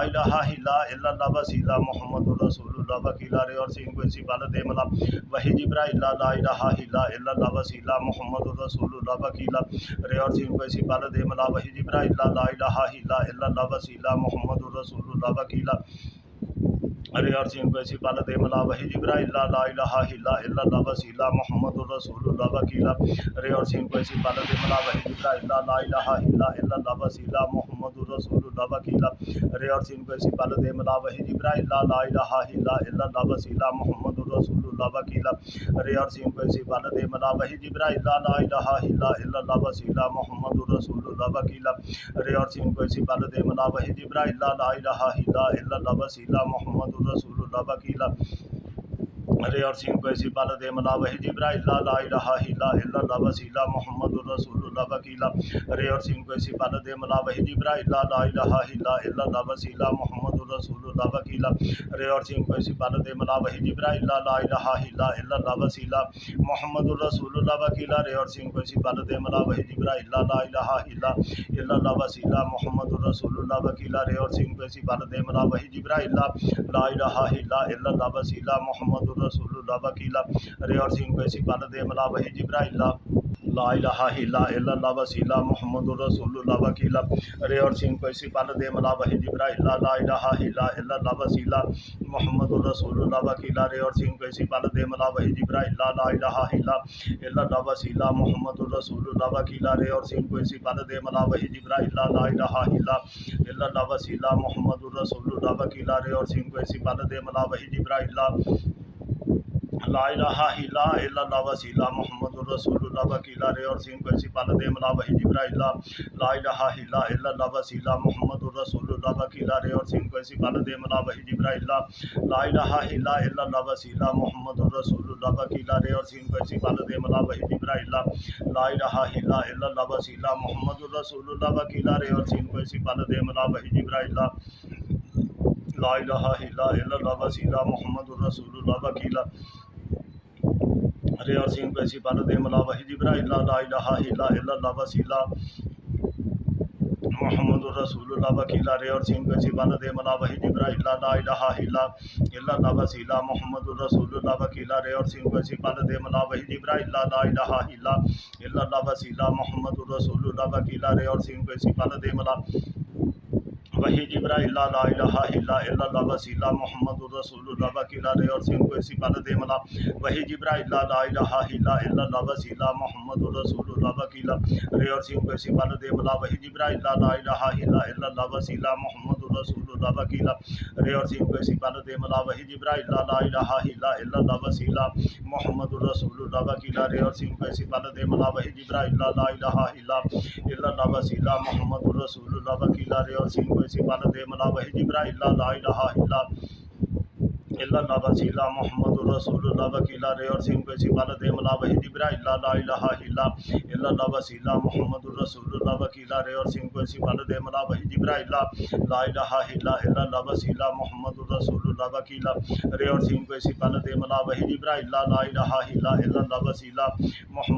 الہ الا اللہ وسیلہ محمد الرسول اللہ وکیلا رے اور سین کو ایسی بال دے ملا وحی جبرائیل لا الہ الا اللہ وسیلہ محمد الرسول اللہ وکیلا رے اور سین کو ایسی بال دے ملا وحی جبرائیل لا الہ الا اللہ وسیلہ محمد الرسول اللہ وکیلا ارے اور سین کو ایسی پالت ملا وحی جبرائیل لا الہ الا اللہ وسیلہ محمد الرسول اللہ وکیلا ارے اور سین کو ایسی پالت ملا وحی جبرائیل لا الہ الا اللہ وسیلہ محمد الرسول اللہ وکیلا ارے اور سین کو ایسی پالت ملا وحی جبرائیل لا الہ الا اللہ وسیلہ محمد الرسول اللہ وکیلا ارے اور سین کو ایسی پالت ملا وحی جبرائیل لا الہ الا اللہ وسیلہ محمد الرسول اللہ وکیلا ارے اور سین کو ایسی پالت ملا وحی جبرائیل لا الہ الا اللہ وسیلہ محمد رسول اللہ وکیلا ارے اور سین کو ایسی پالت ملا وحی جبرائیل لا الہ الا اللہ وسیلہ محمد رسول اللہ وکیلا ارے اور سین کو ایسی پالت ملا وحی جبرائیل لا الہ الا اللہ وسیلہ محمد رسول اللہ وکیلا ارے اور سین کو ایسی پالت ملا وحی جبرائیل لا الہ الا اللہ وسیلہ محمد رسول اللہ وکیلا ارے اور سین کو ایسی پالت ملا وحی جبرائیل لا الہ الا اللہ وسیلہ محمد رسول اللہ وکیلا ارے اور سین کو ایسی پالت ملا وحی جبرائیل لا الہ الا اللہ وسیلہ محمد رسول اللہ وکیلا ارے اور سین کو ایسی پالت ملا وحی جبرائیل لا الہ الا اللہ وسیلہ محمد رسول اللہ وکیلا ارے اور سین کو ایسی پالت ملا وحی جبرائیل لا الہ الا اللہ وسیلہ محمد رسول اللہ وکیلا ارے اور سین کو ایسی پالت ملا وحی جبرائیل لا الہ الا اللہ وسیلہ محمد رسول اللہ وکیلا ارے اور سین کو ایسی پالت ملا وحی جبرائیل لا الہ الا اللہ وسیلہ محمد رسول اللہ وکیلا ارے اور سین کو ایسی پالت ملا وحی جبرائیل لا الہ الا اللہ وسیلہ محمد رسول اللہ وکیلا ارے اور سین کو ایسی پالت ملا وحی جبرائیل لا الہ الا اللہ وسیلہ محمد رسول اللہ وکیلا ارے اور سین کو ایسی پالت ملا وحی جبرائیل لا الہ الا اللہ وسیلہ محمد رسول اللہ وکیلا ارے اور سین کو ایسی پالت ملا وحی جبرائیل لا الہ الا اللہ وسیلہ محمد رسول اللہ وکیلا ارے اور سین کو ایسی پالت ملا وحی جبرائیل لا الہ الا اللہ وسیلہ محمد رسول اللہ وکیلا ارے اور سین کو ایسی پالت ملا وحی جبرائیل لا الہ الا اللہ وسیلہ محمد رسول اللہ وکیلا ارے اور سین کو ایسی پالت ملا وحی جبرائیل لا الہ الا اللہ وسیلہ محمد رسول اللہ وکیلا ارے اور سین کو ایسی پالت ملا وحی جبرائیل لا الہ الا اللہ وسیلہ محمد رسول اللہ وکیلا ارے اور سین کو ایسی پالت ملا وحی جبرائیل لا الہ الا اللہ وسیلہ محمد رسول اللہ وکیلا ارے اور سین کو ایسی پالت ملا وحی جبرائیل لا الہ الا اللہ وسیلہ محمد رسول اللہ وکیلا ارے اور سین کو ایسی پالت ملا وحی جبرائیل لا الہ الا اللہ وسیلہ محمد رسول اللہ وکیلا ارے اور سین کو ایسی پالت ملا وحی جبرائیل لا الہ الا اللہ وسیلہ محمد رسول اللہ وکیلا ارے اور سین کو ایسی پالت ملا وحی جبرائیل لا الہ الا اللہ وسیلہ محمد رسول اللہ وکیلا ارے اور سین کو ایسی پالت ملا وحی جبرائیل لا الہ الا اللہ وسیلہ محمد رسول اللہ وکیلا ارے اور سین کو ایسی پالت ملا وحی جبرائیل لا الہ الا اللہ وسیلہ محمد رسول اللہ وکیلا ارے اور سین کو ایسی پالت ملا وحی جبرائیل لا الہ الا اللہ وسیلہ محمد رسول اللہ وکیلا ارے اور سین کو ایسی پالت ملا وحی جبرائیل لا الہ الا اللہ وسیلہ محمد رسول اللہ وکیلا ارے اور سین کو ایسی پالت ملا وحی جبرائیل لا الہ الا اللہ وسیلہ محمد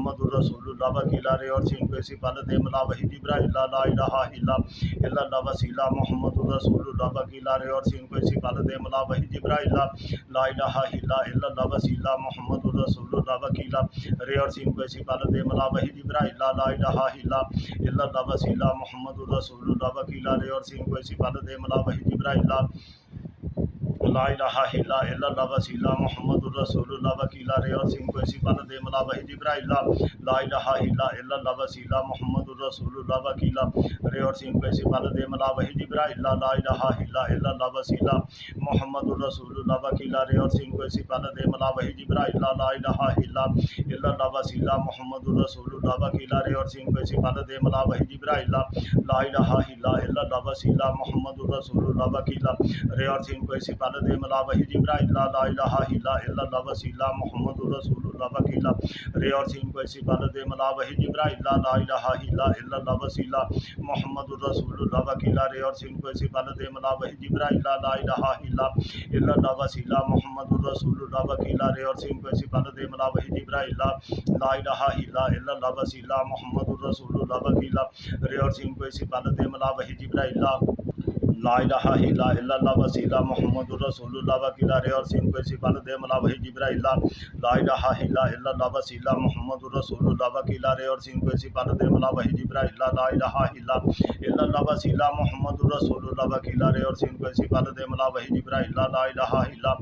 رسول اللہ وکیلا ارے اور سین کو ایسی پالت ملا وحی جبرائیل لا الہ الا اللہ وسیلہ محمد رسول اللہ وکیلا ارے اور سین کو ایسی پالت ملا وحی جبرائیل لا الہ الا اللہ وسیلہ محمد رسول اللہ وکیلا ارے اور سین کو ایسی پالت ملا وحی جبرائیل لا الہ الا اللہ وسیلہ محمد رسول اللہ وکیلا ارے اور سین کو ایسی پالت ملا وحی جبرائیل لا الہ الا اللہ وسیلہ محمد رسول اللہ وکیلا ارے اور سین کو ایسی پالت ملا وحی جبرائیل لا الہ الا اللہ وسیلہ محمد رسول اللہ وکیلا ارے اور سین کو ایسی پالت ملا وحی جبرائیل لا الہ الا اللہ وسیلہ محمد رسول اللہ وکیلا ارے اور سین کو ایسی پالت ملا وحی جبرائیل لا الہ الا اللہ وسیلہ محمد رسول اللہ وکیلا ارے اور سین کو ایسی پالت ملا وحی جبرائیل لا الہ الا اللہ وسیلہ محمد رسول اللہ وکیلا ارے اور سین کو ایسی پالت ملا وحی جبرائیل لا الہ الا اللہ وسیلہ محمد رسول اللہ وکیلا ارے اور سین کو ایسی پالت ملا وحی جبرائیل لا الہ الا اللہ وسیلہ محمد رسول اللہ وکیلا ارے اور سین کو ایسی پالت ملا وحی جبرائیل لا الہ الا اللہ وسیلہ محمد رسول اللہ وکیلا ارے اور سین کو ایسی پالت ملا وحی جبرائیل لا الہ الا اللہ وسیلہ محمد الرسول اللہ وکیلا رے اور سین کو اسی پل دے ملا وحی جبرائیل لا الہ الا اللہ وسیلہ محمد الرسول اللہ وکیلا رے اور سین کو اسی پل دے ملا وحی جبرائیل لا الہ الا اللہ وسیلہ محمد الرسول اللہ وکیلا رے اور سین کو اسی پل دے ملا وحی جبرائیل لا الہ الا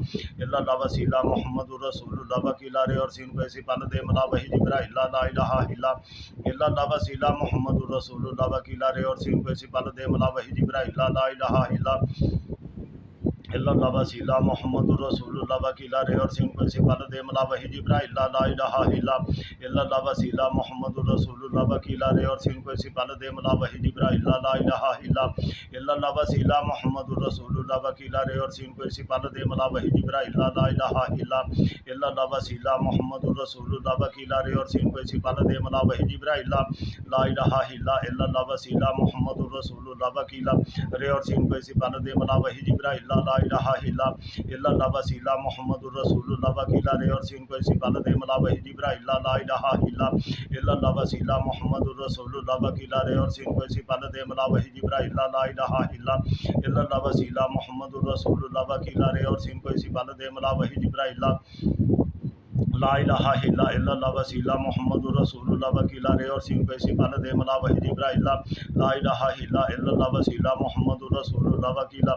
اللہ وسیلہ محمد الرسول اللہ وکیلا رے اور سین کو اسی پل دے ملا وحی جبرائیل لا الہ الا اللہ وسیلہ محمد الرسول اللہ وکیلا رے اور سین کو اسی پل دے ملا وحی جبرائیل لا الہ الا اللہ وسیلہ محمد الرسول اللہ وکیلا رے اور سین کو اسی پل دے ملا وحی جبرائیل لا الہ الا اللہ وسیلہ محمد الرسول اللہ وکیلا رے اور سین کو اسی پل دے ملا وحی جبرائیل لا الہ الا اللہ وسیلہ محمد الرسول اللہ وکیلا رے اور سین کو اسی پل دے ملا وحی جبرائیل لا الہ الا اللہ وسیلہ محمد الرسول اللہ وکیلا رے اور سین کو اسی پل دے ملا وحی جبرائیل لا الہ الا اللہ وسیلہ محمد الرسول اللہ وکیلا رے اور سین کو اسی پل دے ملا وحی جبرائیل لا الہ الا اللہ وسیلہ محمد الرسول اللہ وکیلا رے اور سین کو اسی پل دے ملا وحی جبرائیل لا الہ الا اللہ وسیلہ محمد الرسول اللہ وکیلا رے اور سین کو اسی پل دے ملا وحی جبرائیل لا الہ الا اللہ وسیلہ محمد الرسول اللہ وکیلا رے اور سین کو اسی پل دے ملا وحی جبرائیل لا الہ الا اللہ وسیلہ محمد الرسول اللہ وکیلا رے اور سین کو اسی پل دے ملا وحی جبرائیل لا الہ الا اللہ وسیلہ محمد الرسول اللہ وکیلا رے اور سین کو اسی پل دے ملا وحی جبرائیل لا الہ الا اللہ وسیلہ محمد الرسول اللہ وکیلا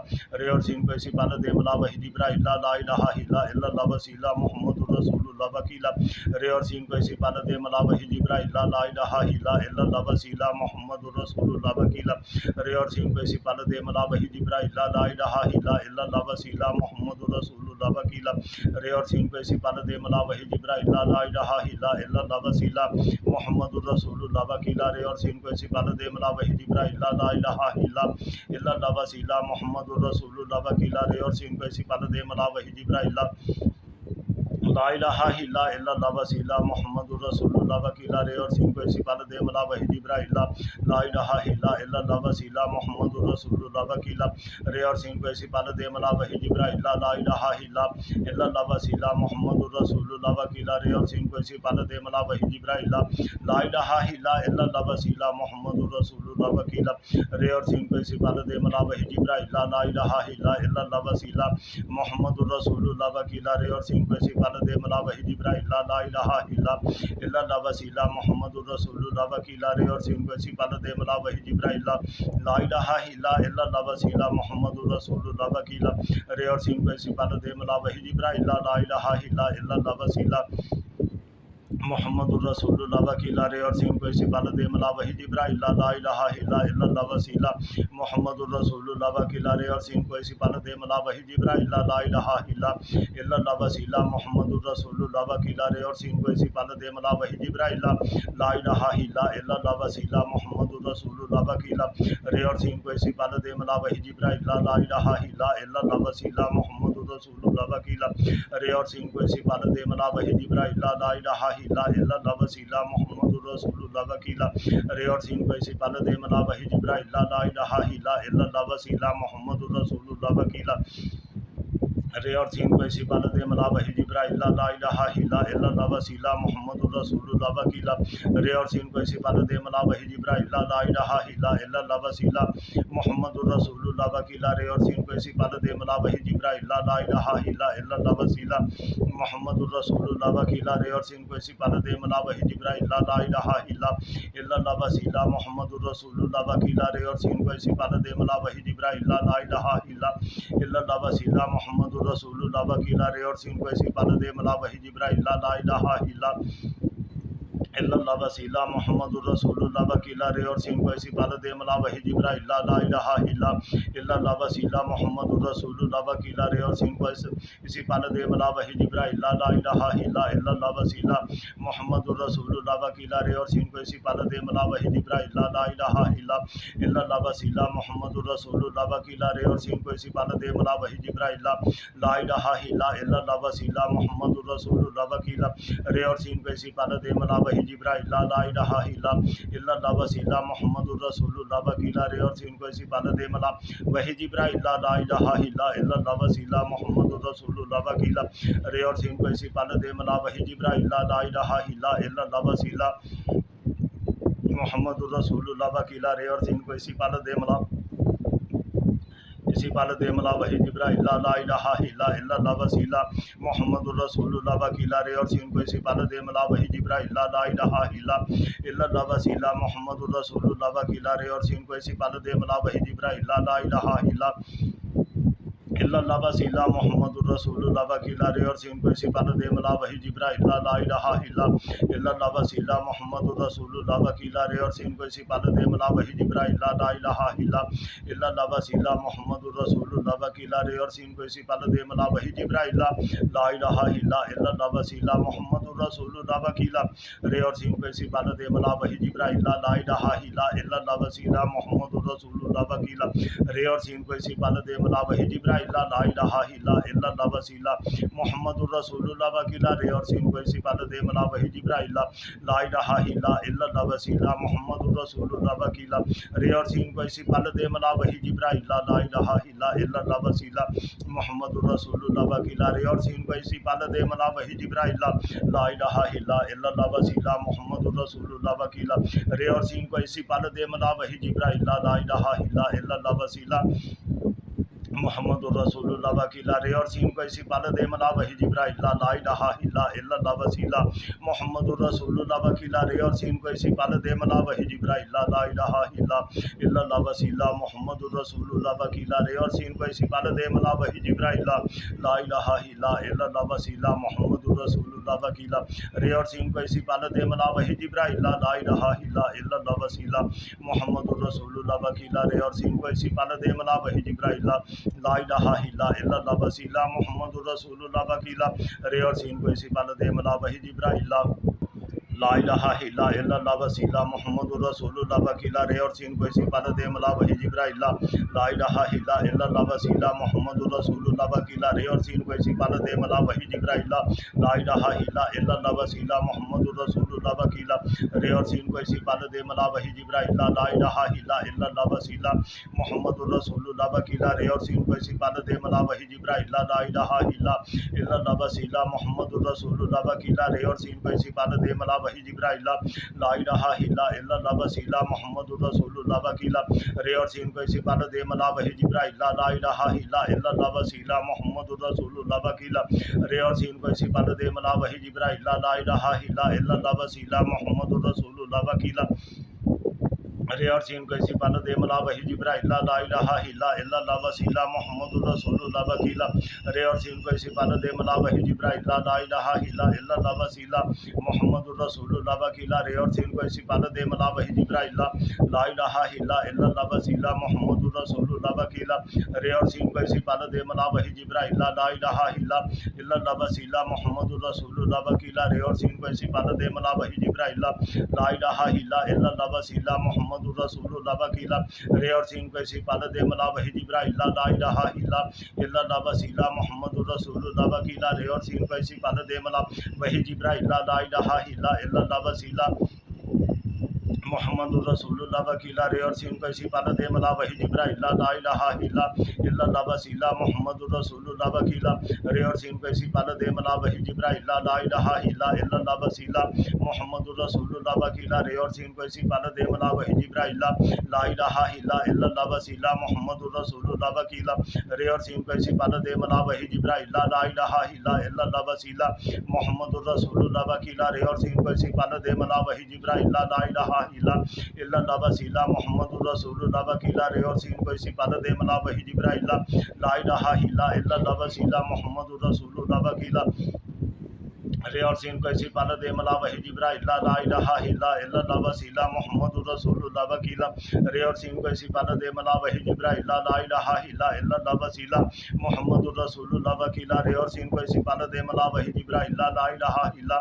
رے اور سین کو اسی پل دے ملا وحی جبرائیل لا الہ الا اللہ وسیلہ محمد الرسول اللہ وکیلا رے اور سین کو اسی پل دے ملا وحی جبرائیل لا الہ الا اللہ وسیلہ محمد الرسول اللہ وکیلا رے اور سین کو اسی پل دے ملا وحی جبرائیل لا الہ الا اللہ وسیلہ محمد الرسول اللہ وکیلا رے اور سین کو اسی پل دے ملا وحی جبرائیل لا الہ الا اللہ وسیلہ محمد الرسول اللہ وکیلا رے اور سین کو اسی پل دے ملا وحی جبرائیل لا الہ الا اللہ وسیلہ محمد الرسول اللہ وکیلا رے اور سین کو اسی پل دے ملا وحی جبرائیل لا الہ الا اللہ وسیلہ محمد الرسول اللہ وکیلا رے اور سین کو اسی پل دے ملا وحی جبرائیل لا الہ الا اللہ وسیلہ محمد الرسول اللہ وکیلا رے اور سین کو اسی پل دے ملا وحی جبرائیل لا الہ الا اللہ وسیلہ محمد الرسول اللہ وکیلا رے اور سین کو اسی پل دے ملا وحی جبرائیل لا الہ الا اللہ وسیلہ محمد الرسول اللہ وکیلا رے اور سین کو اسی پل دے ملا وحی جبرائیل لا الہ الا اللہ وسیلہ محمد الرسول اللہ وکیلا رے اور سین کو اسی پل دے ملا وحی جبرائیل لا الہ الا اللہ وسیلہ محمد الرسول اللہ وکیلا رے اور سین کو اسی پل دے ملا وحی جبرائیل لا الہ الا اللہ وسیلہ محمد الرسول اللہ وکیلا رے اور سین کو اسی پل دے ملا وحی جبرائیل لا الہ الا اللہ وسیلہ محمد الرسول اللہ وکیلا رے اور سین کو اسی پل دے ملا وحی جبرائیل لا الہ الا اللہ وسیلہ محمد الرسول اللہ وکیلا رے اور سین کو اسی پل دے ملا وحی جبرائیل لا الہ الا اللہ وسیلہ محمد الرسول اللہ وکیلا رے اور سین کو اسی پل دے ملا وحی جبرائیل لا الہ الا اللہ وسیلہ محمد الرسول اللہ وکیلا رے اور سین کو اسی پل دے ملا وحی جبرائیل لا الہ الا اللہ وسیلہ محمد الرسول اللہ وکیلا رے اور سین کو اسی پل دے ملا وحی جبرائیل لا الہ الا اللہ وسیلہ محمد الرسول اللہ وکیلا رے اور سین کو اسی پل دے ملا وحی جبرائیل لا الہ الا اللہ وسیلہ محمد الرسول اللہ وکیلا رے اور سین کو اسی پل دے ملا وحی جبرائیل لا الہ الا اللہ وسیلہ محمد الرسول اللہ وکیلا رے اور سین کو اسی پل دے ملا وحی جبرائیل لا الہ الا اللہ وسیلہ محمد الرسول اللہ وکیلا رے اور سین کو اسی پل دے ملا وحی جبرائیل لا الہ الا اللہ وسیلہ محمد الرسول اللہ وکیلا رے اور سین کو اسی پل دے ملا وحی جبرائیل لا الہ الا اللہ وسیلہ محمد الرسول اللہ وکیلا رے اور سین کو اسی پل دے ملا وحی جبرائیل لا الہ الا اللہ وسیلہ محمد الرسول اللہ وکیلا رے اور سین کو اسی پل دے ملا وحی جبرائیل لا الہ الا اللہ وسیلہ محمد الرسول اللہ وکیلا رے اور سین کو اسی پل دے ملا وحی جبرائیل لا الہ الا اللہ وسیلہ محمد الرسول اللہ وکیلا رے اور سین کو اسی پل دے ملا وحی جبرائیل لا الہ الا اللہ وسیلہ محمد الرسول اللہ وکیلا رے اور سین کو اسی پل دے ملا وحی جبرائیل لا الہ الا اللہ وسیلہ محمد الرسول اللہ وکیلا رے اور سین کو اسی پل دے ملا وحی جبرائیل لا الہ الا اللہ وسیلہ محمد الرسول اللہ وکیلا رے اور سین کو اسی پل دے ملا وحی جبرائیل لا الہ الا اللہ وسیلہ محمد الرسول اللہ وکیلا رے اور سین کو اسی پل دے ملا وحی جبرائیل لا الہ الا اللہ وسیلہ محمد الرسول اللہ وکیلا رے اور سین کو اسی پل دے ملا اسی پالت ملا وحی جبرائیل لا الہ الا اللہ وسیلہ محمد الرسول اللہ وکیلا رے اور سین کو اسی پالت ملا وحی جبرائیل لا الہ الا اللہ وسیلہ محمد الرسول اللہ وکیلا رے اور سین کو اسی پالت ملا وحی جبرائیل لا الہ الا اللہ وسیلہ محمد الرسول اللہ وکیلا رے اور سین کو اسی پالت ملا وحی جبرائیل لا الہ الا اللہ وسیلہ محمد الرسول اللہ وکیلا رے اور سین کو اسی پالت ملا وحی جبرائیل لا الہ الا اللہ وسیلہ محمد الرسول اللہ وکیلا رے اور سین کو اسی پالت ملا وحی جبرائیل لا الہ الا اللہ وسیلہ محمد الرسول اللہ وکیلا رے اور سین کو اسی پالت ملا وحی جبرائیل لا الہ الا اللہ وسیلہ محمد الرسول اللہ وکیلا رے اور سین کو اسی پالت ملا وحی جبرائیل لا الہ الا اللہ وسیلہ محمد الرسول اللہ وکیلا رے اور سین کو اسی پالت ملا وحی جبرائیل لا الہ الا اللہ وسیلہ محمد الرسول اللہ وکیلا رے اور سین کو اسی پالت ملا وحی جبرائیل لا الہ الا اللہ وسیلہ محمد الرسول اللہ وکیلا رے اور سین کو اسی پالت ملا وحی جبرائیل لا الہ الا اللہ وسیلہ محمد الرسول اللہ وکیلا رے اور سین کو اسی پالت ملا وحی جبرائیل لا الہ الا اللہ وسیلہ محمد الرسول اللہ وکیلا رے اور سین کو اسی پالت ملا وحی جبرائیل لا الہ الا اللہ وسیلہ محمد الرسول اللہ وکیلا رے اور سین کو اسی پالت ملا وحی جبرائیل لا الہ الا اللہ وسیلہ محمد الرسول اللہ وکیلا رے اور سین کو اسی پالت ملا وحی جبرائیل لا الہ الا اللہ وسیلہ محمد الرسول اللہ وکیلا رے اور سین کو اسی پالت ملا وحی جبرائیل لا الہ الا اللہ وسیلہ محمد الرسول اللہ وکیلا رے اور سین کو اسی پالت ملا وحی جبرائیل لا الہ الا اللہ وسیلہ محمد الرسول اللہ وکیلا رے اور سین کو اسی پالت ملا وحی جبرائیل لا الہ الا اللہ وسیلہ محمد الرسول اللہ وکیلا رے اور سین کو اسی پالت ملا وحی جبرائیل لا الہ الا اللہ وسیلہ محمد الرسول اللہ وکیلا رے اور سین کو اسی پالت ملا وحی جبرائیل لا الہ الا اللہ وسیلہ محمد الرسول اللہ وکیلا رے اور سین کو اسی پالت ملا وحی جبرائیل لا الہ الا اللہ وسیلہ محمد الرسول اللہ وکیلا رے اور سین کو اسی پالت ملا وحی جبرائیل لا الہ الا اللہ وسیلہ محمد الرسول اللہ وکیلا رے اور سین کو اسی پالت ملا وحی جبرائیل لا الہ الا اللہ وسیلہ محمد الرسول اللہ وکیلا رے اور سین کو اسی پالت ملا وحی جبرائیل لا الہ الا اللہ وسیلہ محمد الرسول اللہ وکیلا رے اور سین کو اسی پالت ملا وحی جبرائیل لا الہ الا اللہ وسیلہ محمد الرسول اللہ وکیلا رے اور سین کو اسی پالت ملا وحی جبرائیل لا الہ الا اللہ وسیلہ محمد الرسول اللہ وکیلا رے اور سین کو اسی پالت ملا وحی جبرائیل لا الہ الا اللہ وسیلہ محمد الرسول اللہ وکیلا رے اور سین کو اسی پالت ملا وحی جبرائیل لا الہ الا اللہ وسیلہ محمد الرسول اللہ وکیلا رے اور سین کو اسی پالت ملا وحی جبرائیل لا الہ الا اللہ وسیلہ محمد الرسول اللہ وکیلا رے اور سین کو اسی پالت ملا وحی جبرائیل لا الہ الا اللہ وسیلہ محمد الرسول اللہ وکیلا رے اور سین کو اسی پالت ملا وحی جبرائیل لا الہ الا اللہ وسیلہ محمد الرسول اللہ وکیلا رے اور سین کو اسی پالت ملا وحی جبرائیل لا الہ الا اللہ وسیلہ محمد الرسول اللہ وکیلا رے اور سین کو اسی پالت ملا وحی جبرائیل لا الہ الا اللہ وسیلہ محمد الرسول اللہ وکیلا رے اور سین کو اسی پالت ملا وحی جبرائیل لا الہ الا اللہ وسیلہ محمد الرسول اللہ وکیلا رے اور سین کو اسی پالت ملا وحی جبرائیل لا الہ الا اللہ وسیلہ محمد الرسول اللہ وکیلا رے اور سین کو اسی پالت ملا وحی جبرائیل لا الہ الا اللہ وسیلہ محمد الرسول اللہ وکیلا رے اور سین کو اسی پالت ملا وحی جبرائیل لا الہ الا اللہ وسیلہ محمد الرسول اللہ وکیلا رے اور سین کو اسی پالت ملا وحی جبرائیل لا الہ الا اللہ وسیلہ محمد الرسول اللہ وکیلا رے اور سین کو اسی پالت ملا وحی جبرائیل لا الہ الا اللہ وسیلہ محمد الرسول اللہ وکیلا رے اور سین کو اسی پالت ملا وحی جبرائیل لا الہ الا اللہ وسیلہ محمد الرسول اللہ وکیلا رے اور سین کو اسی پالت ملا وحی جبرائیل لا الہ الا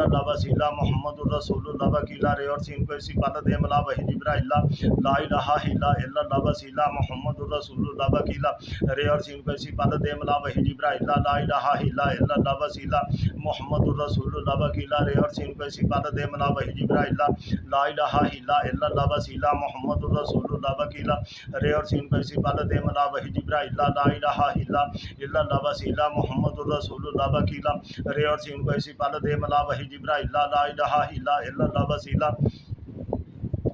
اللہ وسیلہ محمد الرسول اللہ وکیلا رے اور سین کو اسی پالت ملا وحی جبرائیل لا الہ الا اللہ وسیلہ محمد الرسول اللہ وکیلا رے اور سین کو اسی پالت ملا وحی جبرائیل لا الہ الا اللہ وسیلہ محمد الرسول اللہ وکیلا رے اور سین کو اسی پالت ملا وحی جبرائیل لا الہ الا اللہ وسیلہ محمد الرسول اللہ وکیلا رے اور سین کو اسی پالت ملا وحی جبرائیل لا الہ الا اللہ وسیلہ محمد الرسول اللہ وکیلا رے اور سین کو اسی پالت ملا وحی جبرائیل لا الہ الا اللہ وسیلہ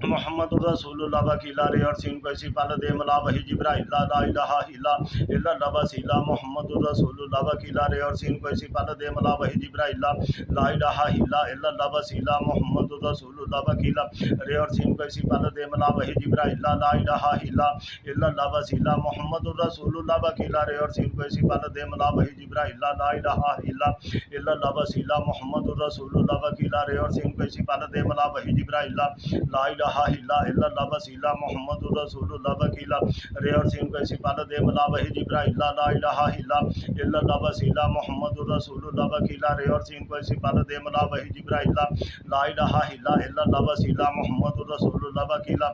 محمد رسول اللہ وکیلا رے اور سین کو اسی پال دے ملا وحی جبرائیل لا الہ الا اللہ وسیلہ محمد رسول اللہ وکیلا رے اور سین کو اسی پال دے ملا وحی جبرائیل لا الہ الا اللہ وسیلہ محمد رسول اللہ وکیلا رے اور سین کو اسی پال دے ملا وحی جبرائیل لا الہ الا اللہ وسیلہ محمد رسول اللہ وکیلا رے اور سین کو اسی پال دے ملا وحی جبرائیل لا الہ الا اللہ وسیلہ محمد رسول اللہ وکیلا رے اور سین کو اسی پال دے ملا وحی جبرائیل لا الہ الا اللہ وسیلہ محمد رسول اللہ وکیلا رے اور سین کو اسی پال دے ملا وحی جبرائیل لا الہ الا اللہ وسیلہ محمد رسول اللہ وکیلا رے اور سین کو اسی پال دے ملا وحی جبرائیل لا الہ الا اللہ وسیلہ محمد رسول اللہ وکیلا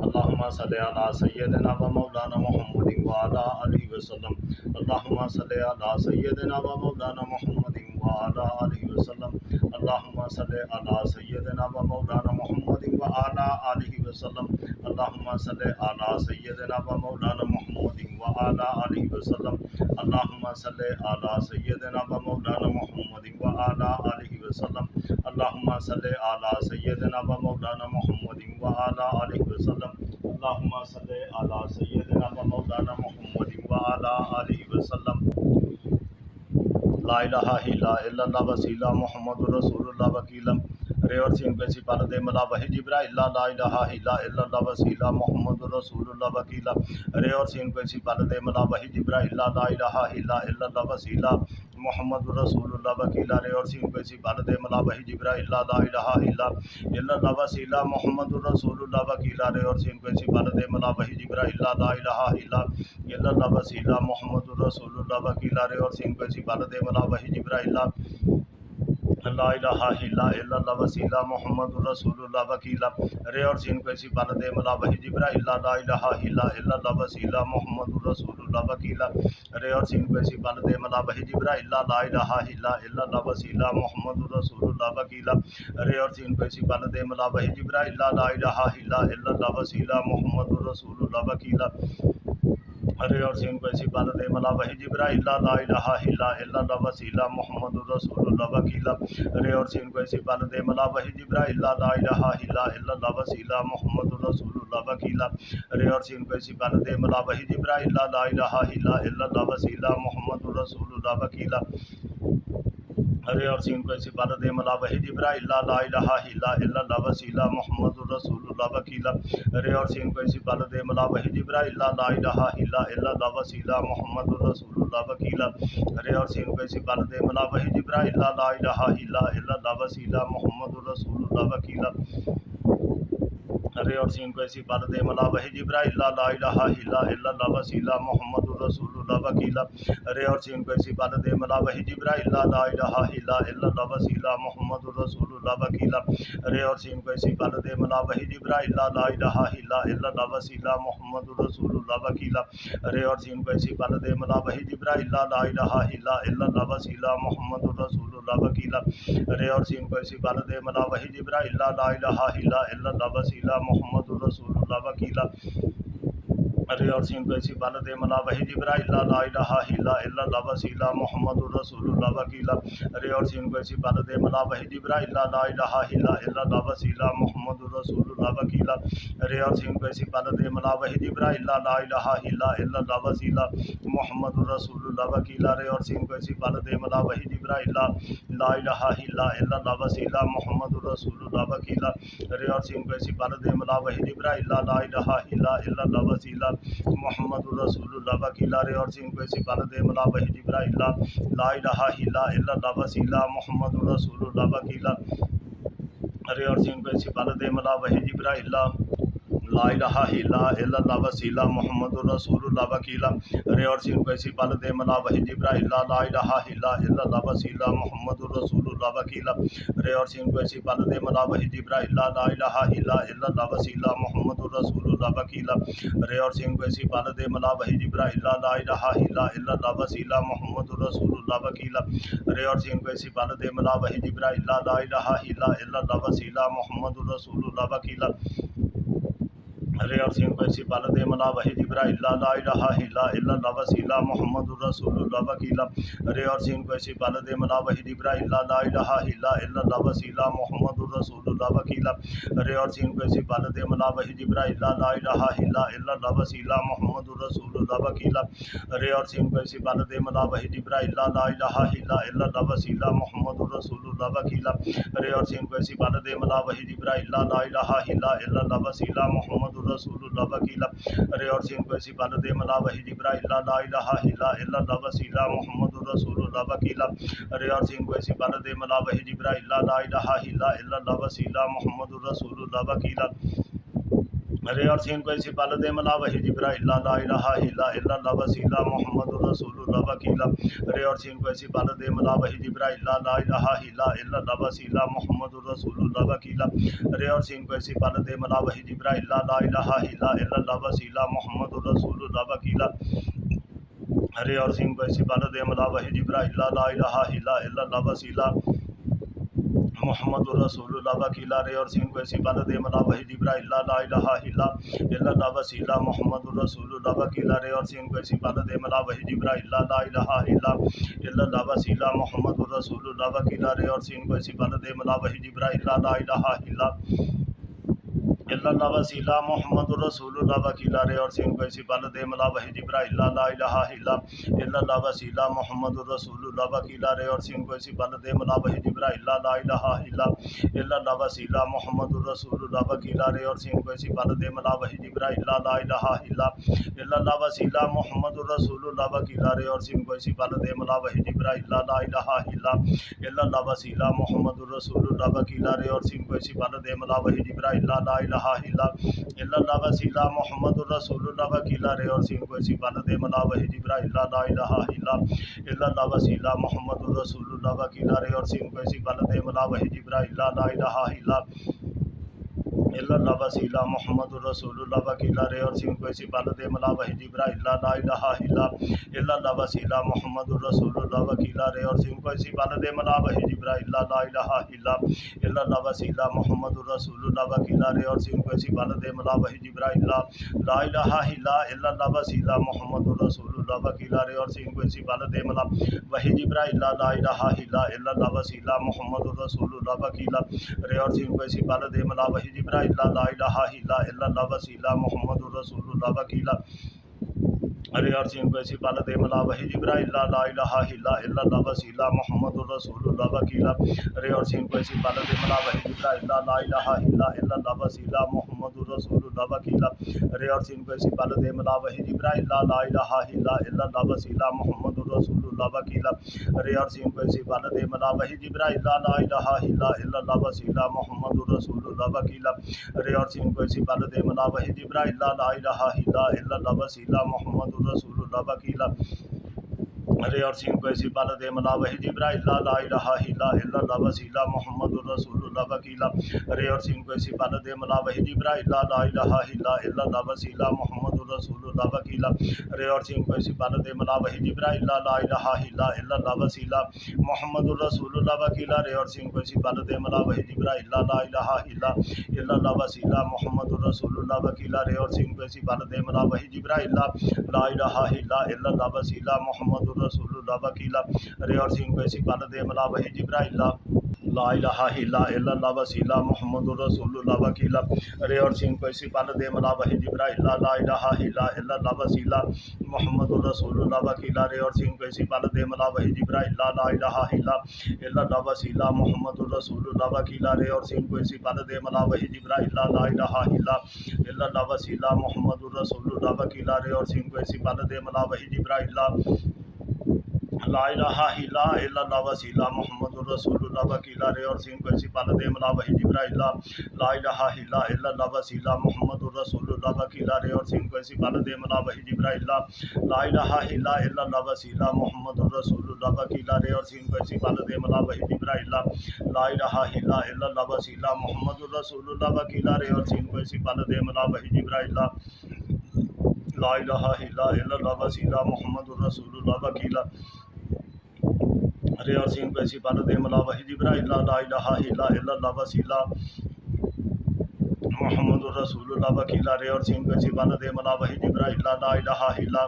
اللہم صلی علی سیدنا و مولانا محمد وعلی آلہ وسلم اللہم صلی علی سیدنا و مولانا محمد وعلی آلہ وسلم اللہم صلی علی سیدنا و مولانا محمد وعلی آلہ وسلم اللہم صلی علی سیدنا و مولانا محمد وعلی آلہ وسلم اللہم صلی علی سیدنا و مولانا محمد وعلی آلہ وسلم اللہم صلی علی سیدنا و مولانا محمد وعلی آلہ وسلم اللہم صلی علی سیدنا و مولانا محمد وعلی آلہ وسلم لا الہ الا اللہ وسیلہ محمد رسول اللہ وکیلا رے اور سین کو اسی پال دے ملا وحی جبرائیل لا الہ الا اللہ وسیلہ محمد رسول اللہ وکیلا رے اور سین کو اسی پال دے ملا وحی جبرائیل لا الہ الا اللہ وسیلہ محمد رسول اللہ وکیلا رے اور سین کو اسی پال دے ملا وحی جبرائیل لا الہ الا اللہ وسیلہ محمد رسول اللہ وکیلا رے اور سین کو اسی پال دے ملا وحی جبرائیل لا الہ الا اللہ وسیلہ محمد رسول اللہ وکیلا رے اور سین کو اسی پال دے ملا وحی جبرائیل لا الہ الا اللہ وسیلہ محمد رسول اللہ وکیلا رے اور سین کو اسی پال دے ملا وحی جبرائیل لا الہ الا اللہ وسیلہ محمد رسول اللہ وکیلا رے اور سین کو اسی پال دے ملا وحی جبرائیل لا الہ الا اللہ وسیلہ محمد رسول اللہ وکیلا رے اور سین کو اسی پال دے ملا وحی جبرائیل لا الہ الا اللہ وسیلہ محمد رسول اللہ وکیلا رے اور سین کو اسی پال دے ملا وحی جبرائیل لا الہ الا اللہ وسیلہ محمد رسول اللہ وکیلا رے اور سین کو اسی پال دے ملا وحی جبرائیل لا الہ الا اللہ وسیلہ محمد رسول اللہ وکیلا رے اور سین کو اسی پال دے ملا وحی جبرائیل لا الہ الا اللہ وسیلہ محمد رسول اللہ وکیلا رے اور سین کو اسی پال دے ملا وحی جبرائیل لا الہ الا اللہ وسیلہ محمد رسول اللہ وکیلا رے اور سین کو اسی پال دے ملا وحی جبرائیل لا الہ الا اللہ وسیلہ محمد رسول اللہ وکیلا رے اور سین کو اسی پال دے ملا وحی جبرائیل لا الہ الا اللہ وسیلہ محمد رسول اللہ وکیلا رے اور سین کو اسی پال دے ملا وحی جبرائیل لا الہ الا اللہ وسیلہ محمد رسول اللہ وکیلا رے اور سین کو اسی پال دے ملا وحی جبرائیل لا الہ الا اللہ وسیلہ محمد رسول اللہ وکیلا رے اور سین کو اسی پال دے ملا وحی جبرائیل لا الہ الا اللہ وسیلہ محمد رسول اللہ وکیلا رے اور سین کو اسی پال دے ملا وحی جبرائیل لا الہ الا اللہ وسیلہ محمد رسول اللہ وکیلا رے اور سین کو اسی پال دے ملا وحی جبرائیل لا الہ الا اللہ وسیلہ محمد رسول اللہ وکیلا رے اور سین کو اسی پال دے ملا وحی جبرائیل لا الہ الا اللہ وسیلہ محمد رسول اللہ وکیلا رے اور سین کو اسی پال دے ملا وحی جبرائیل لا الہ الا اللہ وسیلہ محمد رسول اللہ وکیلا رے اور سین کو اسی پال دے ملا وحی جبرائیل لا الہ الا اللہ وسیلہ محمد رسول اللہ وکیلا رے اور سین کو اسی پال دے ملا وحی جبرائیل لا الہ الا اللہ وسیلہ محمد رسول اللہ وکیلا رے اور سین کو اسی پال دے ملا وحی جبرائیل لا الہ الا اللہ وسیلہ محمد رسول اللہ وکیلا رے اور سین کو اسی پال دے ملا وحی جبرائیل لا الہ الا اللہ وسیلہ محمد رسول اللہ وکیلا رے اور سین کو اسی پال دے ملا وحی جبرائیل لا الہ الا اللہ وسیلہ محمد رسول اللہ وکیلا رے اور سین کو اسی پال دے ملا وحی جبرائیل لا الہ الا اللہ وسیلہ محمد رسول اللہ وکیلا رے اور سین کو اسی پال دے ملا وحی جبرائیل لا الہ الا اللہ وسیلہ محمد رسول اللہ وکیلا رے اور سین کو اسی پال دے ملا وحی جبرائیل لا الہ الا اللہ وسیلہ محمد رسول اللہ وکیلا رے اور سین کو اسی پال دے ملا وحی جبرائیل لا الہ الا اللہ وسیلہ محمد رسول اللہ وکیلا رے اور سین کو اسی پال دے ملا وحی جبرائیل لا الہ الا اللہ وسیلہ محمد الرسول اللہ وکیلا رے اور سین کو اسی پال دے ملا وحی جبرائیل لا الہ الا اللہ وسیلہ محمد الرسول اللہ وکیلا رے اور سین کو اسی پال دے ملا وحی جبرائیل لا الہ الا اللہ وسیلہ محمد الرسول اللہ وکیلا رے اور سین کو اسی پال دے ملا وحی جبرائیل لا الہ الا اللہ وسیلہ محمد الرسول اللہ وکیلا رے اور سین کو اسی پال دے ملا وحی جبرائیل لا الہ الا اللہ وسیلہ محمد رسول اللہ وکیلا رے اور سین کو اسی پال دے ملا وحی جبرائیل لا الہ الا اللہ وسیلہ محمد رسول اللہ وکیلا رے اور سین کو اسی پال دے ملا وحی جبرائیل لا الہ الا اللہ وسیلہ محمد رسول اللہ وکیلا رے اور سین کو اسی پال دے ملا وحی جبرائیل لا الہ الا اللہ وسیلہ محمد رسول اللہ وکیلا رے اور سین کو اسی پال دے ملا وحی جبرائیل لا الہ الا اللہ وسیلہ محمد رسول اللہ وکیلا رے اور سین کو اسی پال دے ملا وحی جبرائیل لا الہ الا اللہ وسیلہ محمد رسول اللہ وکیلا رے اور سین کو اسی پال دے ملا وحی جبرائیل لا الہ الا اللہ وسیلہ محمد الرسول اللہ وکیلا رے اور سین کو اسی پال دے ملا وحی جبرائیل لا الہ الا اللہ وسیلہ محمد الرسول اللہ وکیلا رے اور سین کو اسی پال دے ملا وحی جبرائیل لا الہ الا اللہ وسیلہ محمد الرسول اللہ وکیلا رے اور سین کو اسی پال دے ملا وحی جبرائیل لا الہ الا اللہ وسیلہ محمد الرسول اللہ وکیلا رے اور سین کو اسی پال دے ملا وحی جبرائیل لا الہ الا اللہ وسیلہ محمد الرسول اللہ وکیلا رے اور سین کو اسی پال دے ملا وحی جبرائیل لا الہ الا اللہ وسیلہ محمد الرسول اللہ وکیلا رے اور سین کو اسی پال دے ملا وحی جبرائیل لا الہ الا اللہ وسیلہ محمد الرسول اللہ وکیلا رے اور سین کو اسی پال دے ملا وحی جبرائیل لا الہ الا اللہ وسیلہ محمد الرسول اللہ وکیلا رے اور سین کو اسی پال دے ملا وحی جبرائیل لا الہ الا اللہ وسیلہ محمد الرسول اللہ وکیلا رے اور سین کو اسی پال دے ملا وحی جبرائیل لا الہ الا اللہ وسیلہ محمد الرسول اللہ وکیلا رے اور سین کو اسی پال دے ملا وحی جبرائیل لا الہ الا اللہ وسیلہ محمد الرسول اللہ وکیلا رے اور سین کو اسی پال دے ملا وحی جبرائیل لا الہ الا اللہ وسیلہ محمد الرسول اللہ وکیلا رے اور سین کو اسی پال دے ملا وحی جبرائیل لا الہ الا اللہ وسیلہ محمد الرسول اللہ وکیلا رے اور سین کو اسی پال دے ملا وحی جبرائیل لا الہ الا اللہ وسیلہ محمد الرسول اللہ وکیلا رے اور سین کو اسی پال دے ملا وحی جبرائیل لا الہ الا اللہ وسیلہ محمد الرسول اللہ وکیلا رے اور سین کو اسی پال دے ملا وحی جبرائیل لا الہ الا اللہ وسیلہ محمد الرسول اللہ وکیلا رے اور سین کو اسی پال دے ملا وحی جبرائیل لا الہ الا اللہ وسیلہ محمد الرسول اللہ وکیلا رے اور سین کو اسی پال دے ملا وحی جبرائیل لا الہ الا اللہ وسیلہ محمد الرسول اللہ وکیلا رے اور سین کو اسی پال دے ملا وحی جبرائیل لا الہ الا اللہ وسیلہ محمد الرسول اللہ وکیلا رے اور سین کو اسی پال دے ملا وحی جبرائیل لا الہ الا اللہ وسیلہ محمد الرسول اللہ وکیلا رے اور سین کو اسی پال دے ملا وحی جبرائیل لا الہ الا اللہ وسیلہ محمد الرسول اللہ وکیلا رے اور سین کو اسی پال دے ملا وحی جبرائیل لا الہ الا اللہ وسیلہ محمد الرسول اللہ وکیلا رے اور سین کو اسی پال دے ملا وحی جبرائیل لا الہ الا اللہ وسیلہ محمد الرسول اللہ وکیلا رے اور سین کو اسی پال دے ملا وحی جبرائیل لا الہ الا اللہ وسیلہ محمد الرسول اللہ وکیلا رے اور سین کو اسی پال دے ملا وحی جبرائیل لا الہ الا اللہ وسیلہ محمد الرسول اللہ وکیلا رے اور سین کو اسی پال دے ملا وحی جبرائیل لا الہ الا اللہ وسیلہ محمد الرسول اللہ وکیلا رے اور سین کو اسی پال دے ملا وحی جبرائیل لا الہ الا اللہ وسیلہ محمد الرسول اللہ وکیلا رے اور سین کو اسی پال دے ملا وحی جبرائیل لا الہ الا اللہ وسیلہ محمد الرسول اللہ وکیلا رے اور سین کو اسی پال دے ملا وحی جبرائیل لا الہ الا اللہ وسیلہ محمد الرسول اللہ وکیلا رے اور سین کو اسی پال دے ملا وحی جبرائیل لا الہ الا اللہ وسیلہ محمد الرسول اللہ وکیلا رے اور سین کو اسی پال دے ملا وحی جبرائیل لا الہ الا اللہ وسیلہ محمد الرسول اللہ وکیلا رے اور سین کو اسی پال دے ملا وحی جبرائیل لا الہ الا اللہ وسیلہ محمد الرسول اللہ وکیلا رے اور سین کو اسی پال دے ملا وحی جبرائیل لا الہ الا اللہ وسیلہ محمد الرسول اللہ وکیلا رے اور سین کو اسی پال دے ملا وحی جبرائیل لا الہ الا اللہ وسیلہ محمد الرسول اللہ وکیلا رے اور سین کو اسی پال دے ملا وحی جبرائیل لا الہ الا اللہ وسیلہ محمد الرسول اللہ وکیلا رے اور سین کو اسی پال دے ملا وحی جبرائیل لا الہ الا اللہ وسیلہ محمد الرسول اللہ وکیلا رے اور سین کو سپال دے ملا وحی جبرائیل لا الہ الا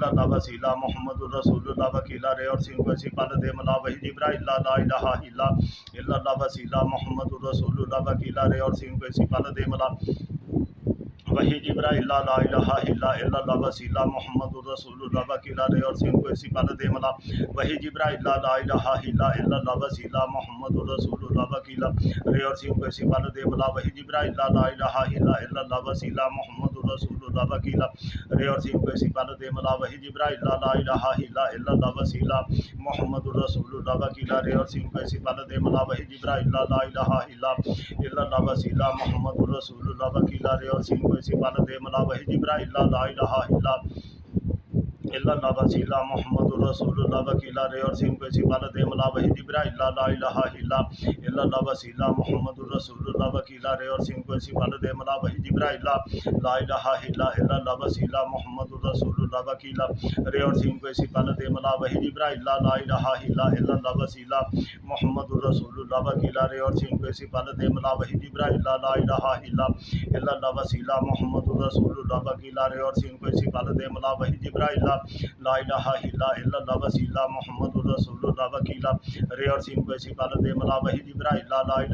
اللہ وسیلہ محمد الرسول اللہ وکیلا رے اور سین کو سپال دے ملا وحی جبرائیل لا الہ الا اللہ وسیلہ محمد الرسول اللہ وکیلا رے اور سین کو سپال دے ملا وحی جبرائیل لا الہ الا اللہ وسیلہ محمد الرسول اللہ وکیلا رے اور سین کو سپال دے ملا وحی جبرائیل لا الہ الا اللہ وسیلہ محمد الرسول اللہ وکیلا رے اور سین کو سپال دے ملا وحی جبرائیل لا الہ الا اللہ وسیلہ محمد الرسول اللہ وکیلا رے اور سین کو سپال دے ملا وحی جبرائیل لا الہ الا اللہ وسیلہ محمد الرسول اللہ وکیلا رے اور سین کو سپال دے ملا وحی جبرائیل لا الہ الا اللہ وسیلہ محمد الرسول اللہ وکیلا رے اور سین کو سپال دے ملا وحی جبرائیل لا الہ الا اللہ وسیلہ محمد الرسول اللہ وکیلا رے اور سین کو سپال دے ملا وحی جبرائیل لا الہ الا اللہ وسیلہ محمد الرسول اللہ وکیلا رے اور سین کو سپال دے ملا وحی جبرائیل لا الہ الا اللہ وسیلہ محمد الرسول اللہ وکیلا رے اور سین کو سپال دے ملا وحی جبرائیل لا الہ الا اللہ وسیلہ محمد الرسول اللہ وکیلا رے اور سین کو سپال دے ملا وحی جبرائیل لا الہ الا اللہ وسیلہ محمد الرسول اللہ وکیلا رے اور سین کو سپال دے ملا وحی جبرائیل لا الہ الا اللہ وسیلہ محمد الرسول اللہ وکیلا رے اور سین کو سپال دے ملا وحی جبرائیل لا الہ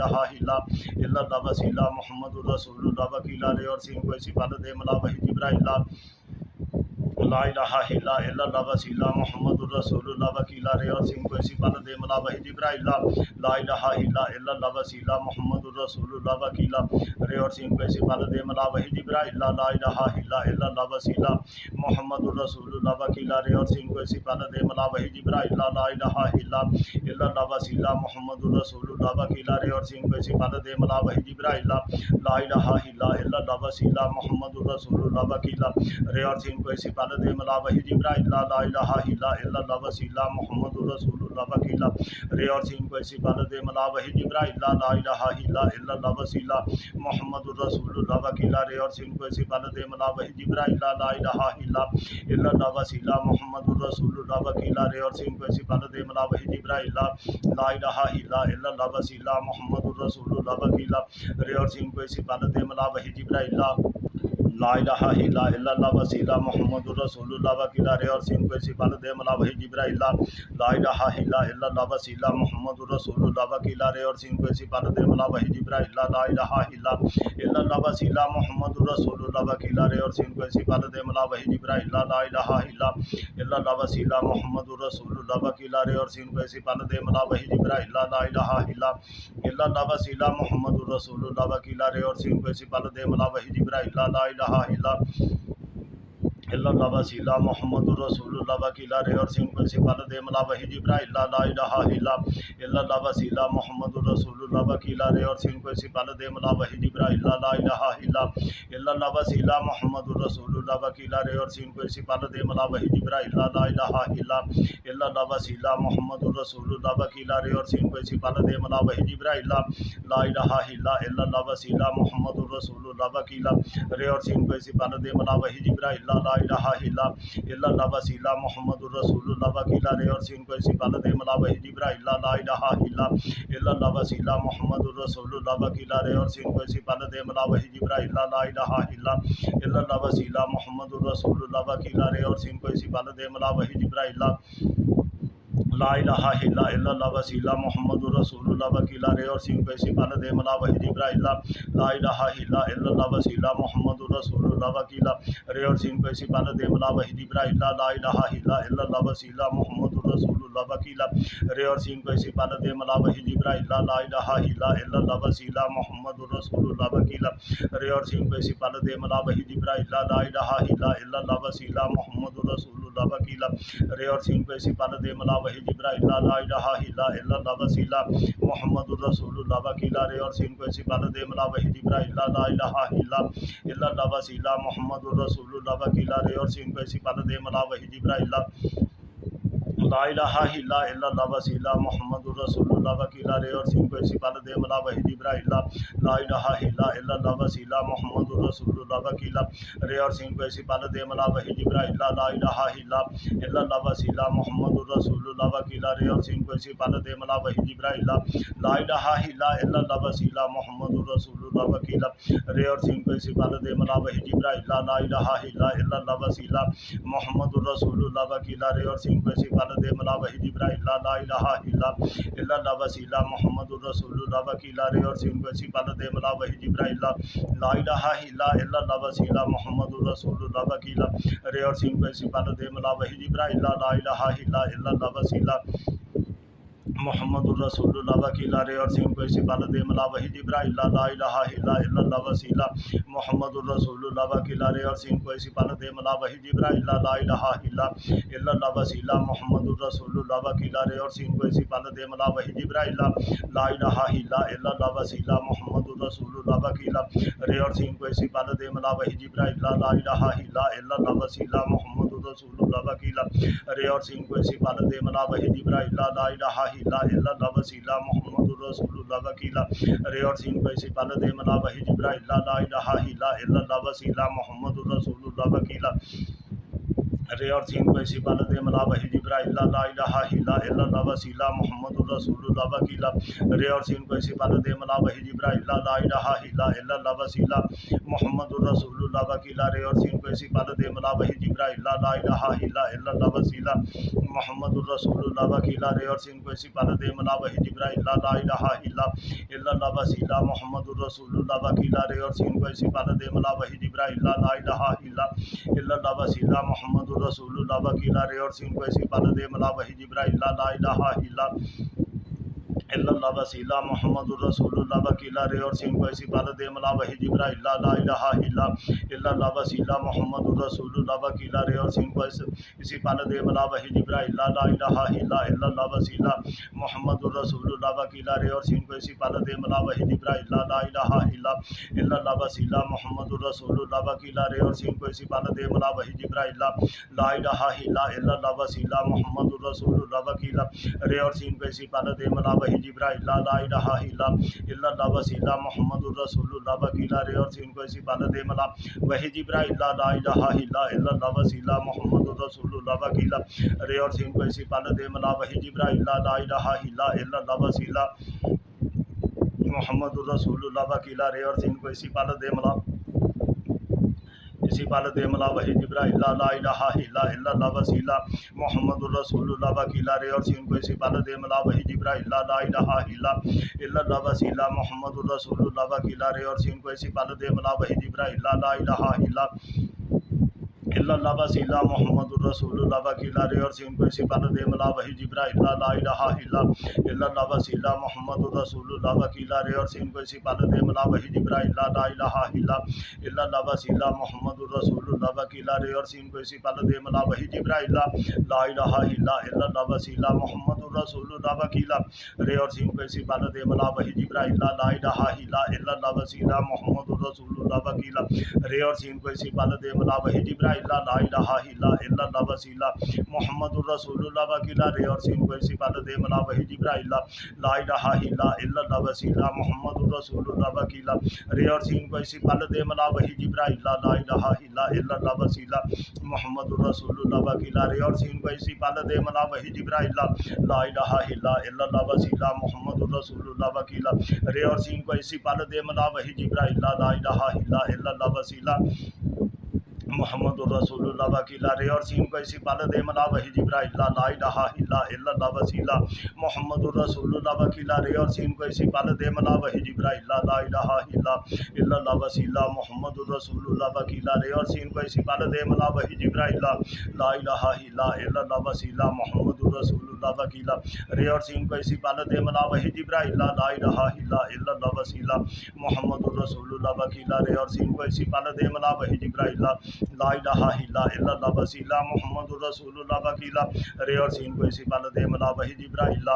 الا اللہ وسیلہ محمد الرسول اللہ وکیلا رے اور سین کو سپال دے ملا وحی جبرائیل لا الہ الا اللہ وسیلہ محمد الرسول اللہ وکیلا رے اور سین کو سپال دے ملا وحی جبرائیل لا الہ الا اللہ وسیلہ محمد الرسول اللہ وکیلا رے اور سین کو سپال دے ملا وحی جبرائیل لا الہ الا اللہ وسیلہ محمد الرسول اللہ وکیلا رے اور سین کو سپال دے ملا وحی جبرائیل لا الہ الا اللہ وسیلہ محمد الرسول اللہ وکیلا رے اور سین کو سپال دے ملا وحی جبرائیل لا الہ الا اللہ وسیلہ محمد الرسول اللہ وکیلا رے اور سین کو سپال دے ملا وحی جبرائیل لا الہ الا اللہ وسیلہ محمد الرسول اللہ وکیلا رے اور سین کو سپال دے ملا وحی جبرائیل لا الہ الا اللہ وسیلہ محمد الرسول اللہ وکیلا رے اور سین کو سپال دے ملا وحی جبرائیل لا الہ الا اللہ وسیلہ محمد الرسول اللہ وکیلا رے اور سین کو سپال دے ملا وحی جبرائیل لا الہ الا اللہ وسیلہ محمد الرسول اللہ وکیلا رے اور سین کو سپال دے ملا وحی جبرائیل لا الہ الا اللہ وسیلہ محمد الرسول اللہ وکیلا رے اور سین کو سپال دے ملا وحی جبرائیل لا الہ الا اللہ وسیلہ محمد الرسول اللہ وکیلا رے اور سین کو سپال دے ملا وحی جبرائیل لا الہ الا اللہ وسیلہ محمد الرسول اللہ وکیلا رے اور سین کو سپال دے ملا وحی جبرائیل لا الہ الا اللہ وسیلہ محمد الرسول اللہ وکیلا رے اور سین کو سپال دے ملا وحی جبرائیل لا الہ الا اللہ وسیلہ محمد الرسول اللہ وکیلا رے اور سین کو سپال دے ملا وحی جبرائیل لا الہ الا اللہ وسیلہ محمد الرسول اللہ وکیلا رے اور سین کو سپال دے ملا وحی جبرائیل لا الہ الا اللہ وسیلہ محمد الرسول اللہ وکیلا رے اور سین کو سپال دے ملا وحی جبرائیل لا الہ الا اللہ وسیلہ محمد الرسول اللہ وکیلا رے اور سین کو سپال دے ملا وحی جبرائیل لا الہ الا اللہ وسیلہ محمد الرسول اللہ وکیلا رے اور سین کو سپال دے ملا وحی جبرائیل لا الہ الا اللہ وسیلہ محمد الرسول اللہ وکیلا رے اور سین کو سپال دے ملا وحی جبرائیل لا الہ الا اللہ وسیلہ محمد الرسول اللہ وکیلا رے اور سین کو سپال دے ملا وحی جبرائیل لا الہ الا اللہ وسیلہ محمد الرسول اللہ وکیلا رے اور سین کو سپال دے ملا وحی جبرائیل لا الہ الا اللہ وسیلہ محمد الرسول اللہ وکیلا رے اور سین کو سپال دے ملا وحی جبرائیل لا الہ الا اللہ وسیلہ محمد الرسول اللہ وکیلا رے اور سین کو سپال دے ملا وحی جبرائیل لا الہ الا اللہ وسیلہ محمد الرسول اللہ وکیلا رے اور سین کو سپال دے ملا وحی جبرائیل لا الہ الا اللہ وسیلہ محمد الرسول اللہ وکیلا رے اور سین کو سپال دے ملا وحی جبرائیل لا الہ الا اللہ وسیلہ محمد الرسول اللہ وکیلا رے اور سین کو سپال دے ملا وحی جبرائیل لا الہ الا اللہ وسیلہ محمد الرسول اللہ وکیلا رے اور سین کو سپال دے ملا وحی جبرائیل لا الہ الا اللہ وسیلہ محمد الرسول اللہ وکیلا رے اور سین کو سپال دے ملا وحی جبرائیل لا الہ الا اللہ وسیلہ محمد الرسول اللہ وکیلا رے اور سین کو سپال دے ملا وحی جبرائیل لا الہ الا اللہ وسیلہ محمد الرسول اللہ وکیلا رے اور سین کو سپال دے ملا وحی جبرائیل لا الہ الا اللہ وسیلہ محمد الرسول اللہ وکیلا رے اور سین کو سپال دے ملا وحی جبرائیل لا الہ الا اللہ وسیلہ محمد الرسول اللہ وکیلا رے اور سین کو اسی پل دے ملا وحی جبرائیل لا الہ الا اللہ وسیلہ محمد الرسول اللہ وکیلا رے اور سین کو اسی پل دے ملا وحی جبرائیل لا الہ الا اللہ وسیلہ محمد الرسول اللہ وکیلا رے اور سین کو اسی پل دے ملا وحی جبرائیل لا الہ الا اللہ وسیلہ محمد الرسول اللہ وکیلا رے اور سین کو اسی پل دے ملا وحی جبرائیل لا الہ الا اللہ وسیلہ محمد الرسول اللہ وکیلا رے اور سین کو اسی پل دے ملا وحی جبرائیل لا الہ الا اللہ وسیلہ محمد الرسول اللہ وکیلا رے اور سین کو اسی پل دے ملا وحی جبرائیل لا الہ الا اللہ وسیلہ محمد الرسول اللہ وکیلا رے اور سین کو اسی پل دے ملا وحی جبرائیل لا الہ الا اللہ وسیلہ محمد الرسول اللہ وکیلا رے اور سین کو اسی پل دے ملا وحی جبرائیل لا الہ الا اللہ وسیلہ محمد الرسول اللہ وکیلا رے اور سین کو اسی پل دے ملا وحی جبرائیل لا الہ الا اللہ وسیلہ محمد الرسول اللہ وکیلا رے اور سین کو اسی پل دے ملا وحی جبرائیل لا الہ الا اللہ وسیلہ محمد الرسول اللہ وکیلا رے اور سین کو اسی پل دے ملا وحی جبرائیل لا الہ الا اللہ وسیلہ محمد الرسول اللہ وکیلا رے اور سین کو اسی پل دے ملا وحی جبرائیل لا الہ الا اللہ وسیلہ محمد الرسول اللہ وکیلا رے اور سین کو اسی پل دے ملا وحی جبرائیل لا الہ الا اللہ وسیلہ محمد الرسول اللہ وکیلا رے اور سین کو اسی پل دے ملا وحی جبرائیل لا الہ الا اللہ وسیلہ محمد الرسول اللہ وکیلا رے اور سین کو اسی پل دے ملا وحی جبرائیل لا الہ الا اللہ وسیلہ محمد الرسول اللہ وکیلا رے اور سین کو اسی پل دے ملا وحی جبرائیل لا الہ الا اللہ وسیلہ محمد الرسول اللہ وکیلا رے اور سین کو اسی پل دے ملا وحی جبرائیل لا الہ الا اللہ وسیلہ محمد الرسول اللہ وکیلا رے اور سین کو اسی پل دے ملا وحی جبرائیل لا الہ الا اللہ وسیلہ محمد الرسول اللہ وکیلا رے اور سین کو اسی پل دے ملا وحی جبرائیل لا الہ الا اللہ وسیلہ محمد الرسول اللہ وکیلا رے اور سین کو اسی پل دے ملا وحی جبرائیل لا الہ الا اللہ وسیلہ محمد الرسول اللہ وکیلا رے اور سین کو اسی پل دے ملا وحی جبرائیل لا الہ الا اللہ وسیلہ محمد الرسول اللہ وکیلا رے اور سین کو اسی پل دے ملا وحی جبرائیل لا الہ الا اللہ وسیلہ محمد الرسول اللہ وکیلا رے اور سین کو اسی پل دے ملا وحی جبرائیل لا الہ الا اللہ وسیلہ محمد الرسول اللہ وکیلا رے اور سین کو اسی پل دے ملا وحی جبرائیل لا الہ الا اللہ وسیلہ محمد الرسول اللہ وکیلا رے اور سین کو اسی پل دے ملا وحی جبرائیل لا الہ الا اللہ وسیلہ محمد الرسول اللہ وکیلا رے اور سین کو اسی پل دے ملا وحی جبرائیل لا الہ الا اللہ وسیلہ محمد الرسول اللہ وکیلا رے اور سین کو اسی پل دے ملا وحی جبرائیل لا الہ الا اللہ وسیلہ محمد الرسول اللہ وکیلا رے اور سین کو اسی پل دے ملا وحی جبرائیل لا الہ الا اللہ وسیلہ محمد الرسول اللہ وکیلا رے اور سین کو اسی پل دے ملا وحی جبرائیل لا الہ الا اللہ وسیلہ محمد الرسول اللہ وکیلا رے اور سین کو اسی پل دے ملا وحی جبرائیل لا الہ الا اللہ وسیلہ محمد الرسول اللہ وکیلا رے اور سین کو اسی پل دے ملا وحی جبرائیل لا الہ الا اللہ وسیلہ محمد الرسول اللہ وکیلا رے اور سین کو اسی پل دے ملا وحی جبرائیل لا الہ الا اللہ وسیلہ محمد الرسول اللہ وکیلا رے اور سین کو اسی پل دے ملا وحی جبرائیل لا الہ الا اللہ وسیلہ محمد الرسول اللہ وکیلا رے اور سین کو اسی پل دے ملا وحی جبرائیل لا الہ الا اللہ وسیلہ محمد الرسول اللہ وکیلا رے اور سین کو اسی پل دے ملا وحی جبرائیل لا الہ الا اللہ وسیلہ محمد الرسول اللہ وکیلا رے اور سین کو اسی پل دے ملا وحی جبرائیل لا الہ الا اللہ وسیلہ محمد الرسول اللہ وکیلا رے اور سین کو اسی پل دے ملا وحی جبرائیل لا الہ الا اللہ وسیلہ محمد الرسول اللہ وکیلا رے اور سین کو اسی پل دے ملا وحی جبرائیل لا الہ الا اللہ وسیلہ محمد الرسول اللہ وکیلا رے اور سین کو اسی پل دے ملا وحی جبرائیل لا الہ الا اللہ وسیلہ محمد الرسول اللہ وکیلا رے اور سین کو اسی پل دے ملا وحی جبرائیل لا الہ الا اللہ وسیلہ محمد الرسول اللہ وکیلا رے اور سین کو اسی پل دے ملا وحی جبرائیل لا الہ الا اللہ وسیلہ محمد الرسول اللہ وکیلا رے اور سین کو اسی پل دے ملا وحی جبرائیل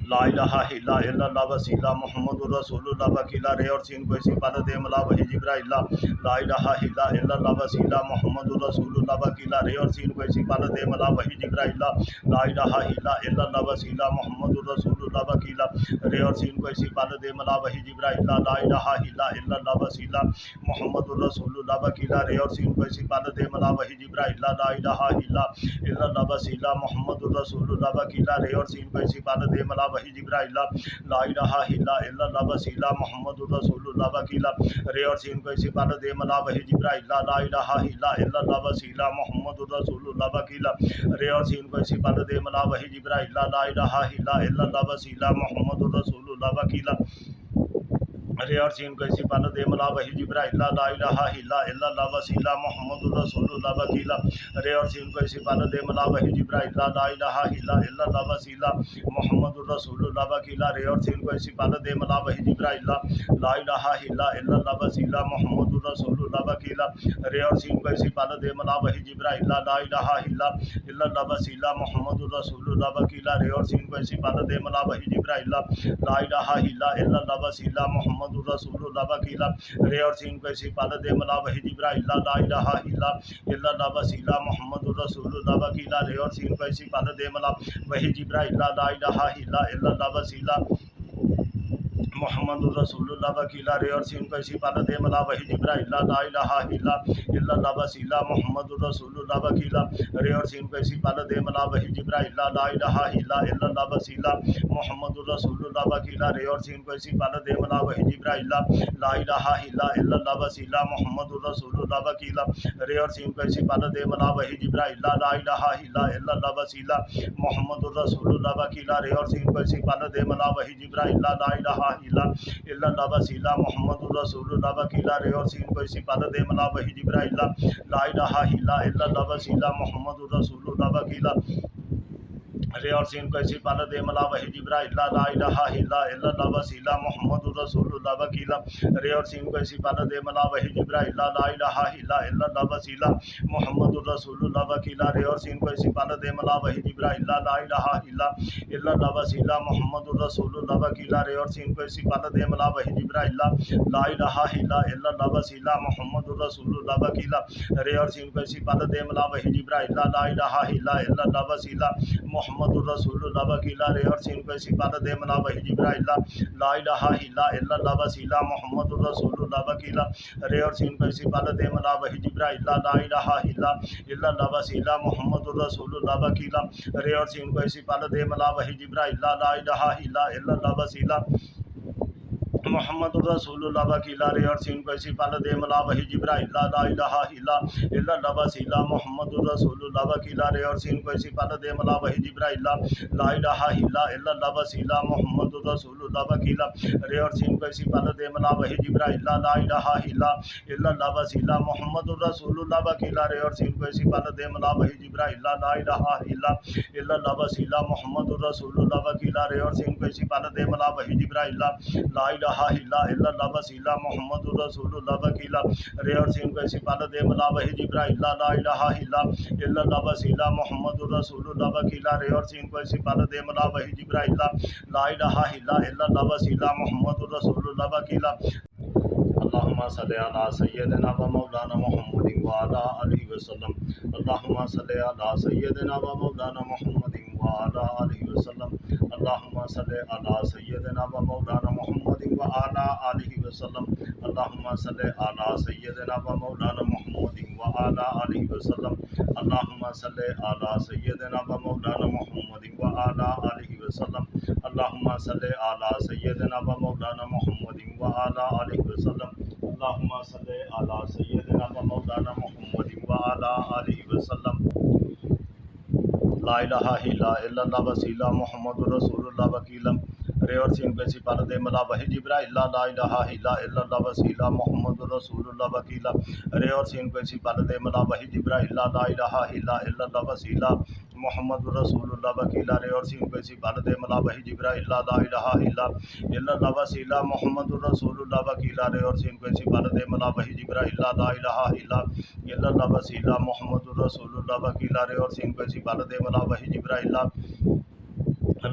لا الہ الا اللہ وسیلہ محمد الرسول اللہ وکیلہ رے اور سین کو اسی پالت دے ملا وحی جبرائیل لا الہ الا اللہ وسیلہ محمد الرسول اللہ وکیلہ رے اور سین کو اسی پالت دے ملا وحی جبرائیل لا الہ الا اللہ وسیلہ محمد الرسول اللہ وکیلہ رے اور سین کو اسی پالت دے ملا وحی جبرائیل لا الہ الا اللہ وسیلہ محمد الرسول اللہ وکیلہ رے اور سین کو اسی پالت دے ملا وحی جبرائیل لا الہ الا اللہ وسیلہ محمد الرسول اللہ وکیلہ رے اور سین کو اسی پالت دے ملا وحی جبرائیل لا الہ الا اللہ وسیلہ محمد الرسول اللہ وکیلہ رے اور سین کو اسی پالت دے ملا وحی جبرائیل لا الہ الا اللہ وسیلہ محمد الرسول اللہ وکیلہ رے اور سین کو اسی پالت دے ملا وحی جبرائیل لا الہ الا اللہ وسیلہ محمد الرسول اللہ وکیلہ رے اور سین کو اسی پالت دے ملا وحی جبرائیل لا الہ الا اللہ وسیلہ محمد الرسول اللہ وکیلہ رے اور سین کو اسی پالت دے ملا وحی جبرائیل لا الہ الا اللہ وسیلہ محمد الرسول اللہ وکیلہ رے اور سین کو اسی پالت دے ملا وحی جبرائیل لا الہ الا اللہ وسیلہ محمد الرسول اللہ وکیلہ رے اور سین کو اسی پالت دے ملا وحی جبرائیل لا الہ الا اللہ وسیلہ محمد الرسول اللہ وکیلہ رے اور سین کو اسی پالت دے ملا وحی جبرائیل لا الہ الا اللہ وسیلہ محمد الرسول اللہ وکیلہ رے اور سین کو اسی پالت دے ملا وحی جبرائیل لا الہ الا اللہ وسیلہ محمد الرسول اللہ وکیلہ رے اور سین کو اسی پالت دے ملا وحی جبرائیل لا الہ الا اللہ وسیلہ محمد الرسول اللہ وکیلہ رے اور سین کو اسی پالت دے ملا وحی جبرائیل لا الہ الا اللہ وسیلہ محمد الرسول اللہ وکیلہ رے اور سین کو اسی پالت دے ملا وحی جبرائیل لا الہ الا اللہ وسیلہ محمد الرسول اللہ وکیلہ رے اور سین کو اسی پالت دے ملا وحی جبرائیل لا الہ الا اللہ وسیلہ محمد الرسول اللہ وکیلہ رے اور سین کو اسی پالت دے ملا وحی جبرائیل لا الہ الا اللہ وسیلہ محمد الرسول اللہ وکیلہ رے اور سین کو اسی پالت دے ملا وحی جبرائیل لا الہ الا اللہ وسیلہ محمد الرسول اللہ وکیلہ رے اور سین کو اسی پالت دے ملا وحی جبرائیل لا الہ الا اللہ وسیلہ محمد الرسول اللہ وکیلہ رے اور سین کو اسی پالت دے ملا وحی جبرائیل لا الہ الا اللہ وسیلہ محمد الرسول اللہ وکیلہ رے اور سین کو اسی پالت دے ملا وحی جبرائیل لا الہ الا اللہ وسیلہ محمد الرسول اللہ وکیلہ رے اور سین کو اسی پالت دے ملا وحی جبرائیل لا الہ الا اللہ وسیلہ محمد الرسول اللہ وکیلہ رے اور سین کو اسی پالت دے ملا وحی جبرائیل لا الہ الا اللہ وسیلہ محمد الرسول اللہ وکیلہ رے اور سین کو اسی پالت دے ملا وحی جبرائیل لا الہ الا اللہ وسیلہ محمد الرسول اللہ وکیلہ رے اور سین کو اسی پالت دے ملا وحی جبرائیل لا الہ الا اللہ وسیلہ محمد الرسول اللہ وکیلہ رے اور سین کو اسی پالت دے ملا وحی جبرائیل لا الہ الا اللہ وسیلہ محمد الرسول اللہ وکیلہ رے اور سین کو اسی پالت دے ملا وحی جبرائیل لا الہ الا اللہ وسیلہ محمد الرسول اللہ وکیلہ رے اور سین کو اسی پالت دے ملا وحی جبرائیل لا الہ الا اللہ وسیلہ محمد الرسول اللہ وکیلہ رے اور سین کو اسی پالت دے ملا وحی جبرائیل لا الہ الا اللہ وسیلہ محمد الرسول اللہ وکیلہ رے اور سین کو اسی پالت دے ملا وحی جبرائیل لا الہ الا اللہ وسیلہ محمد الرسول اللہ وکیلہ رے اور سین کو اسی پالت دے ملا وحی جبرائیل لا الہ الا اللہ وسیلہ محمد الرسول اللہ وکیلہ رے اور سین کو اسی پالت دے ملا وحی جبرائیل لا الہ الا اللہ وسیلہ محمد الرسول اللہ وکیلہ رے اور سین کو اسی پالت دے ملا وحی جبرائیل لا الہ الا اللہ وسیلہ محمد الرسول اللہ وکیلہ رے اور سین کو اسی پالت دے ملا وحی جبرائیل لا الہ الا اللہ وسیلہ محمد الرسول اللہ وکیلہ اللہم صلی علی سیدنا و مولانا محمد وعلی آلہ وسلم اللہم صلی علی سیدنا و مولانا محمد وعلی آلہ وسلم اللہم صلی علی سیدنا و مولانا محمد وعلی آلہ وسلم اللہم صلی علی سیدنا و مولانا محمد وعلی آلہ وسلم اللہم صلی علی سیدنا و مولانا محمد وعلی آلہ وسلم اللہم صلی علی سیدنا و مولانا محمد وعلی آلہ وسلم اللہم صلی علی سیدنا و مولانا محمد وعلی آلہ وسلم لا الہ الا اللہ وسیلہ محمد الرسول اللہ وکیلہ رے اور سین کو اسی پالت دے ملا وحی جبرائیل لا الہ الا اللہ وسیلہ محمد الرسول اللہ وکیلہ رے اور سین کو اسی پالت دے ملا وحی جبرائیل لا الہ الا اللہ وسیلہ محمد الرسول اللہ وکیلہ رے اور سین کو اسی پالت دے ملا وحی جبرائیل لا الہ الا اللہ وسیلہ محمد الرسول اللہ وکیلہ رے اور سین کو اسی پالت دے ملا وحی جبرائیل لا الہ الا اللہ وسیلہ محمد الرسول اللہ وکیلہ رے اور سین کو اسی پالت دے ملا وحی جبرائیل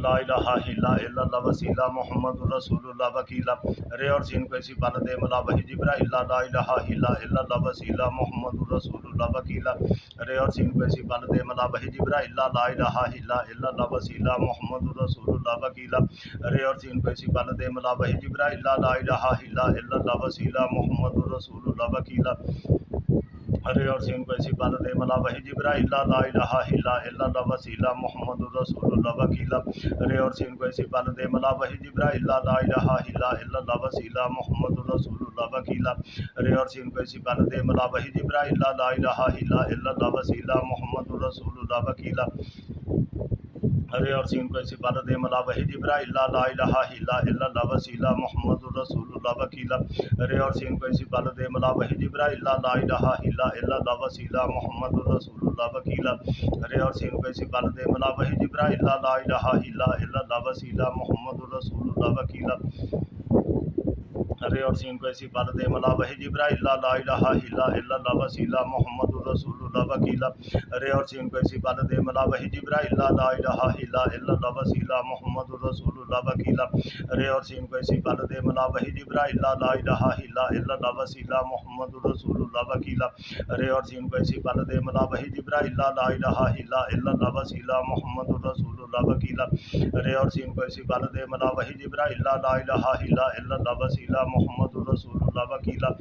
لا الہ الا اللہ وسیلہ محمد الرسول اللہ وکیلا رے اور سین کو اسی پال دے ملا وحی جبرائیل لا الہ الا اللہ وسیلہ محمد الرسول اللہ وکیلا رے اور سین کو اسی پال دے ملا وحی جبرائیل لا الہ الا اللہ وسیلہ محمد الرسول اللہ وکیلا رے اور سین کو اسی پال دے ملا وحی جبرائیل لا الہ الا اللہ وسیلہ محمد الرسول اللہ وکیلا رے اور سین کو اسی پال دے ملا وحی جبرائیل لا الہ الا اللہ وسیلہ محمد الرسول اللہ وکیلا رے اور سین کو اسی پال دے ملا وحی جبرائیل لا الہ الا اللہ وسیلہ محمد الرسول اللہ وکیلا رے اور سین کو اسی پال دے ملا وحی جبرائیل لا الہ الا اللہ وسیلہ محمد الرسول اللہ وکیلا رے اور سین کو اسی پال دے ملا وحی جبرائیل لا الہ الا اللہ وسیلہ محمد الرسول اللہ وکیلا رے اور سین کو اسی پال دے ملا وحی جبرائیل لا الہ الا اللہ وسیلہ محمد الرسول اللہ وکیلا رے اور سین کو اسی پال دے ملا وحی جبرائیل لا الہ الا اللہ وسیلہ محمد الرسول اللہ وکیلا رے اور سین کو اسی پال دے ملا وحی جبرائیل لا الہ الا اللہ وسیلہ محمد الرسول اللہ وکیلا رے اور سین کو اسی پال دے ملا وحی جبرائیل لا الہ الا اللہ وسیلہ محمد الرسول اللہ وکیلا رے اور سین کو اسی پال دے ملا وحی جبرائیل لا الہ الا اللہ وسیلہ محمد الرسول اللہ وکیلا رے اور سین کو اسی پال دے ملا وحی جبرائیل لا الہ الا اللہ وسیلہ محمد الرسول اللہ وکیلا رے اور سین کو اسی پال دے ملا وحی جبرائیل لا الہ الا اللہ وسیلہ محمد الرسول اللہ وکیلا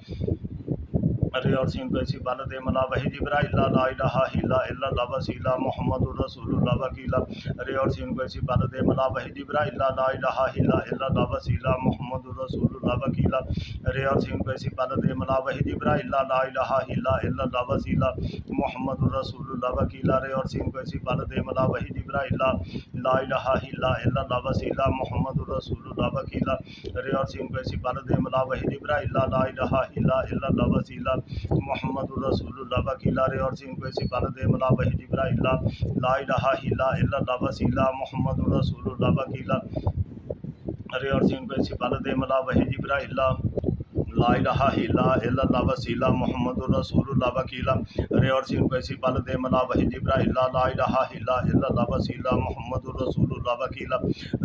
رے اور سین کو اسی پال دے ملا وحی جبرائیل لا الہ الا اللہ وسیلہ محمد الرسول اللہ وکیلا رے اور سین کو اسی پال دے ملا وحی جبرائیل لا الہ الا اللہ وسیلہ محمد الرسول اللہ وکیلا رے اور سین کو اسی پال دے ملا وحی جبرائیل لا الہ الا اللہ وسیلہ محمد الرسول اللہ وکیلا رے اور سین کو اسی پال دے ملا وحی جبرائیل لا الہ الا اللہ وسیلہ محمد الرسول اللہ وکیلا رے اور سین کو اسی پال دے ملا وحی جبرائیل لا الہ الا اللہ وسیلہ محمد الرسول اللہ وکیلا رے اور سین کو اسی پال دے ملا وحی جبرائیل لا الہ الا اللہ وسیلہ محمد الرسول اللہ وکیلا رے اور سین کو اسی پال دے ملا وحی جبرائیل لا الہ الا اللہ وسیلہ محمد الرسول اللہ وکیلا رے اور سین کو اسی پال دے ملا وحی جبرائیل لا الہ الا اللہ وسیلہ محمد الرسول اللہ وکیلا رے اور سین کو اسی پال دے ملا وحی جبرائیل لا الہ الا اللہ وسیلہ محمد الرسول اللہ وکیلا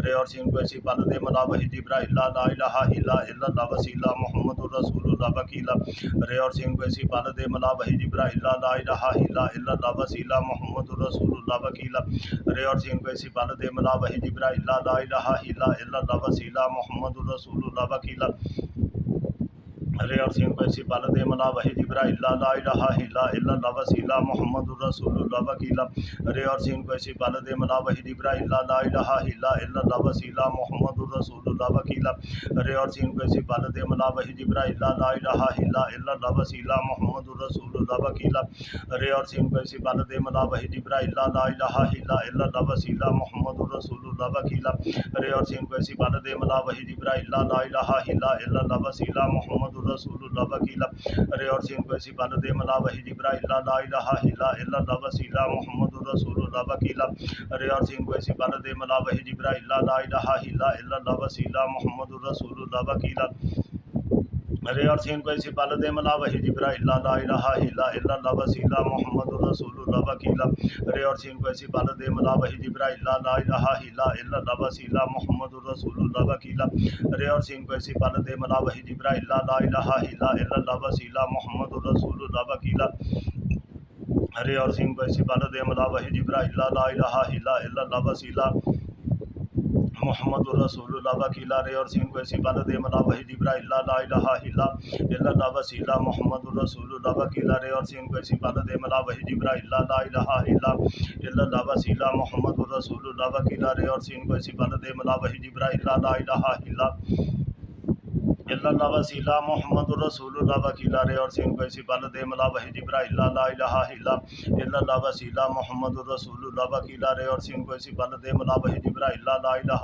رے اور سین کو اسی پال دے ملا وحی جبرائیل لا الہ الا اللہ وسیلہ محمد الرسول اللہ وکیلا رے اور سین کو اسی پال دے ملا وحی جبرائیل لا الہ الا اللہ وسیلہ محمد الرسول اللہ وکیلا رے اور سین کو اسی پال دے ملا وحی جبرائیل لا الہ الا اللہ وسیلہ محمد الرسول اللہ وکیلا رے اور سین کو اسی پال دے ملا وحی جبرائیل لا الہ الا اللہ وسیلہ محمد الرسول اللہ وکیلا رے اور سین کو اسی پال دے ملا وحی جبرائیل لا الہ الا اللہ وسیلہ محمد الرسول اللہ وکیلا رے اور سین کو اسی پال دے ملا وحی جبرائیل لا الہ الا اللہ وسیلہ محمد الرسول اللہ وکیلا رے اور سین کو اسی پال دے ملا وحی جبرائیل لا الہ الا اللہ وسیلہ محمد الرسول اللہ وکیلا رے اور سین کو اسی پال دے ملا وحی جبرائیل لا الہ الا اللہ وسیلہ محمد الرسول اللہ وکیلا رے اور سین کو اسی پال دے ملا وحی جبرائیل لا الہ الا اللہ وسیلہ محمد الرسول اللہ وکیلا رے اور سین کو اسی پال دے ملا وحی جبرائیل لا الہ الا اللہ وسیلہ محمد الرسول اللہ وکیلا رے اور سین کو اسی پال دے ملا وحی جبرائیل لا الہ الا اللہ وسیلہ محمد الرسول اللہ وکیلا رے اور سین کو اسی پال دے ملا وحی جبرائیل لا الہ الا اللہ وسیلہ محمد الرسول اللہ وکیلا رے اور سین کو اسی پال دے ملا وحی جبرائیل لا الہ الا اللہ وسیلہ محمد الرسول اللہ وکیلا رے اور سین کو اسی پال دے ملا وحی جبرائیل لا الہ الا اللہ وسیلہ محمد الرسول اللہ وکیلا رے اور سین کو اسی پال دے ملا وحی جبرائیل لا الہ الا اللہ وسیلہ محمد الرسول اللہ وکیلا رے اور سین کو اسی پال دے ملا وحی جبرائیل لا الہ الا اللہ وسیلہ محمد الرسول اللہ وکیلا رے اور سین کو اسی پال دے ملا وحی جبرائیل لا الہ الا اللہ وسیلہ محمد الرسول اللہ وکیلا رے اور سین کو اسی پال دے ملا وحی جبرائیل لا الہ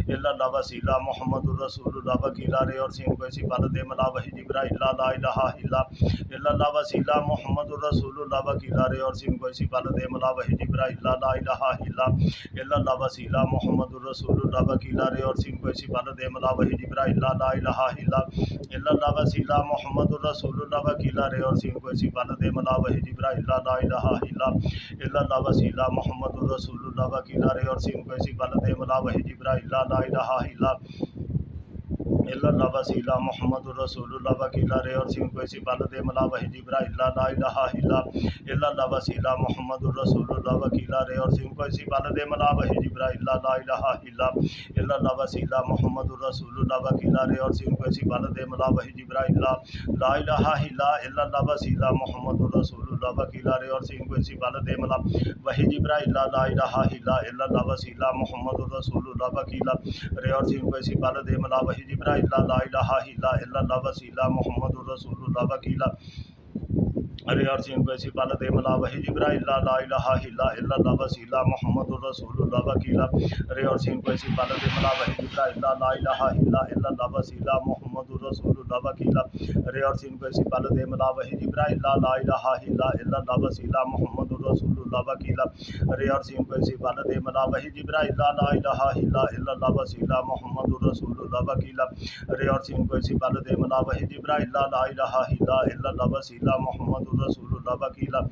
الا اللہ وسیلہ محمد الرسول اللہ وکیلا رے اور سین کو اسی پال دے ملا وحی جبرائیل لا الہ الا اللہ وسیلہ محمد الرسول اللہ وکیلا رے اور سین کو اسی پال دے ملا وحی جبرائیل لا الہ الا اللہ وسیلہ محمد الرسول اللہ وکیلا رے اور سین کو اسی پال دے ملا وحی جبرائیل لا الہ الہ الا اللہ وسیلہ محمد الرسول اللہ وکیلا رے اور سین کو اسی پل دے ملا وہی جبرائیل لا الہ الا اللہ وسیلہ محمد الرسول اللہ وکیلا رے اور سین کو اسی پل دے ملا وہی جبرائیل لا الہ الا اللہ وسیلہ محمد الرسول اللہ وکیلا رے اور سین کو اسی پل دے ملا وہی جبرائیل لا الہ الا اللہ وسیلہ محمد الرسول اللہ وکیلا رے اور سین کو اسی پل دے ملا وہی جبرائیل لا الہ الا اللہ وسیلہ محمد الرسول اللہ وکیلا رے اور سین کو اسی پل دے ملا وہی جبرائیل لا الہ الا اللہ وسیلہ محمد الرسول اللہ وکیلا رے اور سین کو اسی پل دے ملا وہی جبرائیل لا الہ الا اللہ وسیلہ محمد الرسول اللہ وکیلا رے اور سین کو اسی پل دے ملا وہی جبرائیل لا الہ الا اللہ وسیلہ محمد الرسول اللہ وکیلا رے اور سین کو اسی پل دے ملا وہی جبرائیل لا الہ الا اللہ وسیلہ محمد الرسول اللہ وکیلا رے اور سین کو اسی پل دے ملا وہی جبرائیل لا الہ الا اللہ وسیلہ محمد الرسول اللہ وکیلا رے اور سین کو اسی پل دے ملا وہی جبرائیل لا الہ الا اللہ وسیلہ محمد الرسول اللہ وکیلا رے اور سین کو اسی پل دے ملا وہی جبرائیل لا الہ الا اللہ وسیلہ محمد الرسول اللہ وکیلا رے اور سین کو اسی پل دے ملا وہی جبرائیل لا الہ الا اللہ وسیلہ محمد الرسول اللہ وکیلا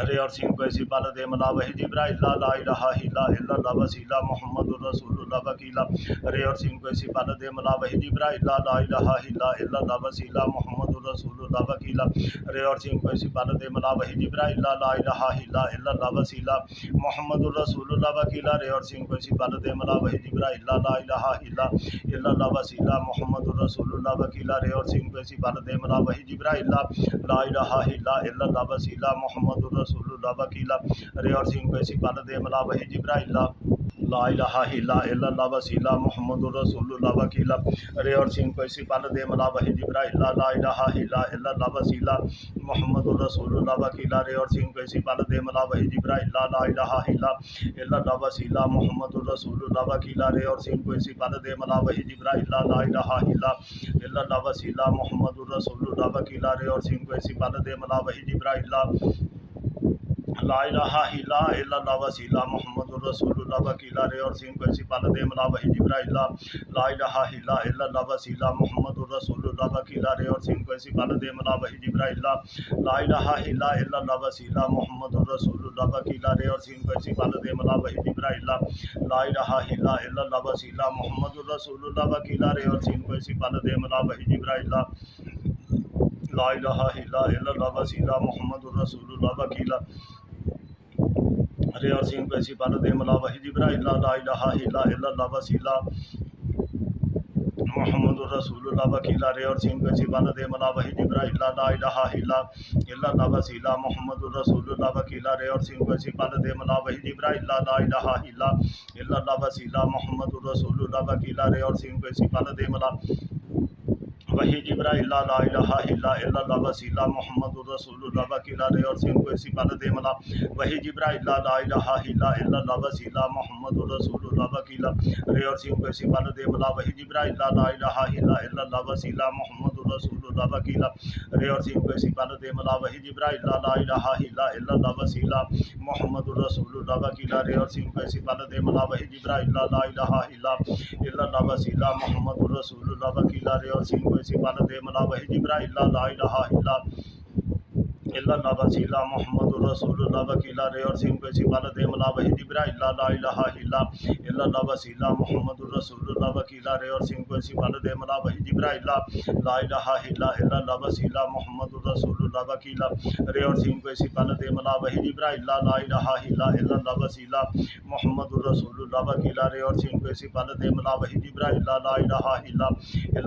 رے اور سین کو اسی پل دے ملا وہی جبرائیل لا الہ الا اللہ وسیلہ محمد الرسول اللہ وکیلا رے اور سین کو اسی پل دے ملا وہی جبرائیل لا الہ الا اللہ وسیلہ محمد الرسول اللہ وکیلا رے اور سین کو اسی پل دے ملا وہی جبرائیل لا الہ الا اللہ وسیلہ محمد الرسول اللہ وکیلا رے اور سین کو اسی پل دے ملا وہی جبرائیل لا الہ الا اللہ وسیلہ محمد الرسول اللہ وکیلا رے اور سین کو اسی پل دے ملا وہی جبرائیل لا الہ الا اللہ وسیلہ محمد الرسول اللہ وکیلا رے اور سین کو اسی پل دے ملا وہی جبرائیل لا الہ الا اللہ وسیلہ محمد الرسول اللہ وکیلا رے اور سین کو اسی پل دے ملا وہی جبرائیل لا الہ الا اللہ وسیلہ محمد الرسول اللہ وکیلا رے اور سین کو اسی پل دے ملا وہی جبرائیل لا الہ الا اللہ وسیلہ محمد الرسول اللہ وکیلا رے اور سین کو اسی پل دے ملا وہی جبرائیل لا الہ الا اللہ وسیلہ محمد الرسول اللہ وکیلا رے اور سین کو اسی پل دے ملا وہی جبرائیل لا الہ الا اللہ وسیلہ محمد الرسول اللہ وکیلا رے اور سین کو اسی پل دے ملا وہی جبرائیل لا الہ الا اللہ وسیلہ محمد الرسول اللہ وکیلا رے اور سین کو اسی پل دے ملا وہی جبرائیل لا الہ الا اللہ وسیلہ محمد الرسول اللہ وکیلا رے اور سین کو اسی پل دے ملا وہی جبرائیل لا الہ الا اللہ وسیلہ محمد الرسول اللہ وکیلا رے اور سین کو اسی پل دے ملا وہی جبرائیل لا الہ الا اللہ وسیلہ محمد الرسول اللہ وکیلا رے اور سین کو اسی پل دے ملا وہی جبرائیل لا الہ الا اللہ وسیلہ محمد الرسول اللہ وکیلا رے اور سین کو اسی پل دے ملا وہی جبرائیل لا الہ الا اللہ وسیلہ محمد الرسول اللہ وکیلا رے اور سین کو اسی پل دے ملا وہی جبرائیل لا الہ الا اللہ وسیلہ محمد الرسول اللہ وکیلا رے اور سین کو اسی پل دے ملا وہی جبرائیل لا الہ الا اللہ وسیلہ محمد الرسول اللہ وکیلا رے اور سین کو اسی پل دے ملا وہی جبرائیل لا الہ الا اللہ وسیلہ محمد الرسول اللہ وکیلا رے اور سین کو اسی پل دے ملا وہی جبرائیل لا الہ الا اللہ وسیلہ محمد الرسول اللہ وکیلا رے اور سین کو اسی پل دے ملا وہی جبرائیل لا الہ الا اللہ وسیلہ محمد الرسول اللہ وکیلا رے اور سین کو اسی پل دے ملا وہی جبرائیل لا الہ الا اللہ وسیلہ محمد الرسول اللہ وکیلا رے اور سین کو اسی پل دے ملا وہی جبرائیل لا الہ الا اللہ وسیلہ محمد الرسول اللہ وکیلا رے اور سین کو اسی پل دے ملا وہی جبرائیل لا الہ الا اللہ وسیلہ محمد الرسول اللہ وکیلا رے اور سین کو اسی پل دے ملا وہی جبرائیل لا الہ الا اللہ وسیلہ محمد الرسول اللہ وکیلا رے اور سین کو اسی پل دے ملا وہی جبرائیل لا الہ الا اللہ وسیلہ محمد الرسول اللہ وکیلا رے اور سین کو اسی پل دے ملا وہی جبرائیل لا الہ الا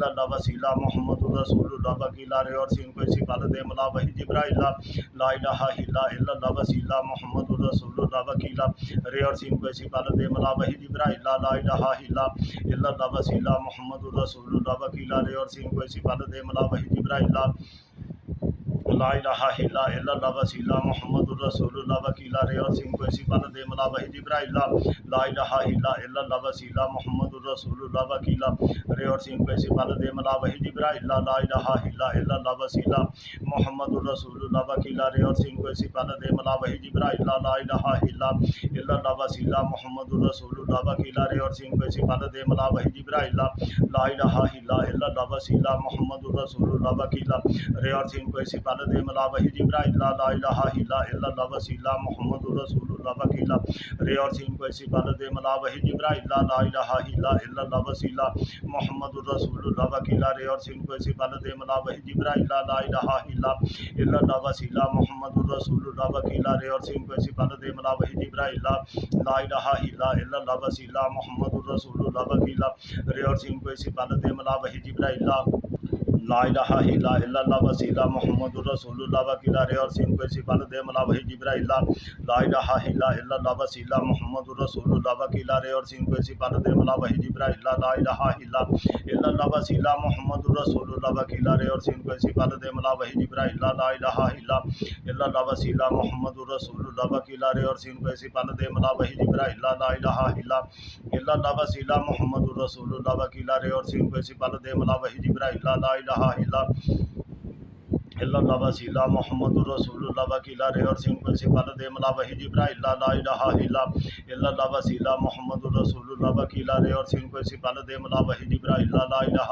اللہ وسیلہ محمد الرسول اللہ وکیلا رے اور سین کو اسی پل دے ملا وہی جبرائیل لا الہ الا اللہ وسیلہ محمد الرسول اللہ وکیلا رے اور سین کو اسی پل دے ملا وہی جبرائیل لا الہ الا اللہ وسیلہ محمد الرسول اللہ وکیلا رے اور سین کو اسی پل دے ملا وہی جبرائیل لا لا الہ الا اللہ وسیلہ محمد الرسول اللہ وکیلا رے اور سین کو اسی پل دے ملا وحی جبرائیل لا الہ الا اللہ وسیلہ محمد الرسول اللہ وکیلا رے اور سین کو اسی پل دے ملا وحی جبرائیل لا الہ الا اللہ وسیلہ محمد الرسول اللہ وکیلا رے اور سین کو اسی پل دے ملا وحی جبرائیل لا الہ الا اللہ وسیلہ محمد الرسول اللہ وکیلا رے اور سین کو اسی پل دے ملا وحی جبرائیل لا الہ الا اللہ وسیلہ محمد الرسول اللہ وکیلا رے اور سین کو اسی پل دے ملا وحی جبرائیل لا الہ الا اللہ وسیلہ محمد الرسول اللہ وکیلا رے اور سین کو اسی پل دے ملا وحی جبرائیل لا الہ الا اللہ وسیلہ محمد الرسول اللہ وکیلا رے اور سین کو اسی پل دے ملا وحی جبرائیل لا الہ الا اللہ وسیلہ محمد الرسول اللہ وکیلا رے اور سین کو اسی پل دے ملا وحی جبرائیل لا الہ الا اللہ وسیلہ محمد الرسول اللہ وکیلا رے اور سین کو اسی پل دے ملا وحی جبرائیل لا الہ الا اللہ وسیلہ محمد الرسول اللہ وکیلا رے اور سین کو اسی پل دے ملا وحی جبرائیل لا الہ الا اللہ وسیلہ محمد الرسول اللہ وکیلا رے اور سین کو اسی پل دے ملا وحی جبرائیل لا الہ الا اللہ وسیلہ محمد الرسول اللہ وکیلا رے اور سین کو اسی پل دے ملا وحی جبرائیل لا الہ الا اللہ وسیلہ محمد الرسول اللہ وکیلا رے اور سین کو اسی پل دے ملا وحی جبرائیل لا الہ الا اللہ وسیلہ محمد الرسول اللہ وکیلا رے اور سین کو اسی پل دے ملا وحی جبرائیل لا الہ الا اللہ وسیلہ محمد الرسول اللہ وکیلا رے اور سین کو اسی پل دے ملا وحی جبرائیل لا الہ الا اللہ وسیلہ محمد الرسول اللہ وکیلا رے اور سین کو اسی پل دے ملا وحی جبرائیل لا الہ الا اللہ وسیلہ محمد الرسول اللہ وکیلا رے اور سین کو اسی پل دے ملا وحی جبرائیل لا الہ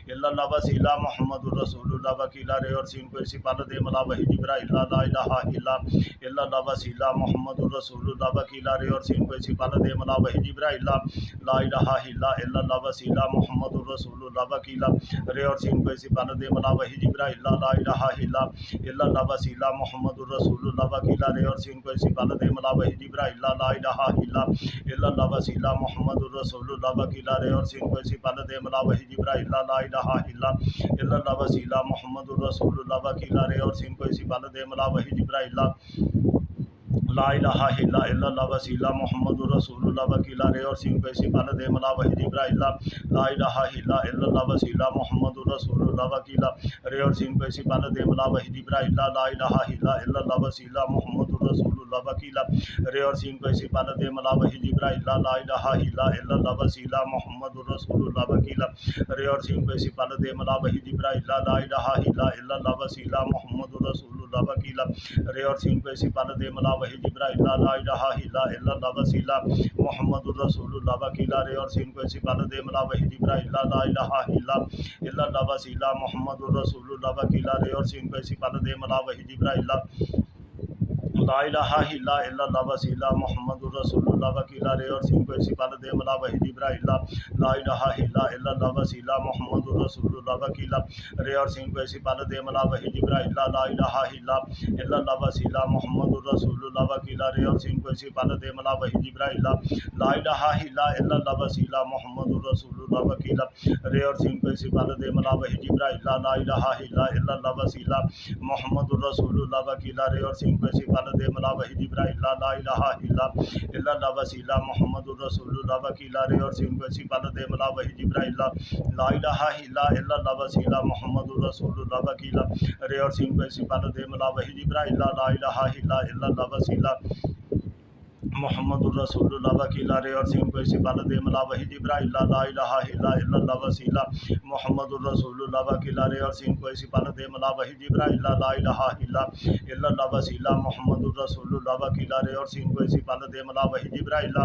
الا اللہ وسیلہ محمد الرسول اللہ وکیلا رے اور سین کو اسی پل دے ملا وحی جبرائیل لا الہ الا اللہ وسیلہ محمد الرسول اللہ وکیلا رے اور سین کو اسی پل دے ملا وحی جبرائیل لا الہ الا اللہ وسیلہ محمد الرسول اللہ وکیلا رے اور سین کو اسی پل دے ملا وحی جبرائیل لا الہ الا اللہ وسیلہ محمد الرسول اللہ وکیلا رے اور سین کو اسی پل دے ملا وحی جبرائیل لا الہ الا اللہ وسیلہ محمد الرسول اللہ وکیلا رے اور سین کو اسی پل دے ملا وحی جبرائیل لا الہ الا اللہ وسیلہ محمد الرسول اللہ وکیلا رے اور سین کو اسی پل دے ملا وحی جبرائیل لا الہ الا اللہ وسیلہ محمد الرسول اللہ وکیلا رے اور سین کو اسی پل دے ملا وحی جبرائیل لا الہ الا اللہ وسیلہ محمد الرسول اللہ وکیلا رے اور سین کو اسی پل دے ملا وحی جبرائیل لا الہ الا اللہ وسیلہ محمد الرسول اللہ وکیلا رے اور سین کو اسی پل دے ملا وحی جبرائیل لا الہ الا اللہ وسیلہ محمد الرسول اللہ وکیلا رے اور سین کو اسی پل دے ملا وحی جبرائیل لا الہ الا اللہ وسیلہ محمد الرسول اللہ وکیلا رے اور سین کو اسی پل دے ملا وحی جبرائیل لا الہ الا اللہ وسیلہ محمد الرسول اللہ وکیلا رے اور سین کو اسی پل دے ملا وحی جبرائیل لا الہ الا اللہ وسیلہ محمد الرسول اللہ وکیلا رے اور سین کو اسی پل دے ملا وحی جبرائیل لا الہ الا اللہ وسیلہ محمد الرسول اللہ وکیلا رے اور سین کو اسی پل دے ملا وحی جبرائیل لا الہ الا اللہ وسیلہ محمد الرسول اللہ وکیلا رے اور سین کو اسی پل دے ملا وحی جبرائیل لا الہ الا اللہ وسیلہ محمد الرسول اللہ وکیلا رے اور سین کو اسی پل دے ملا وحی جبرائیل لا الہ الا اللہ وسیلہ محمد الرسول اللہ وکیلا رے اور سین کو اسی پل دے ملا وحی جبرائیل لا الہ الا اللہ وسیلہ محمد الرسول اللہ وکیلا رے اور سین کو اسی پل دے ملا وحی جبرائیل لا الہ الا اللہ وسیلہ محمد الرسول اللہ وکیلا رے اور سین کو اسی پل دے ملا وحی جبرائیل لا الہ الا اللہ وسیلہ محمد الرسول اللہ وکیلا رے اور سین کو اسی پل دے ملا وحی جبرائیل لا الہ الا اللہ وسیلہ محمد الرسول اللہ وکیلا رے اور سین کو اسی پل دے ملا وحی جبرائیل لا الہ الا اللہ وسیلہ محمد الرسول اللہ وکیلا رے اور سین کو اسی پل دے ملا وحی جبرائیل لا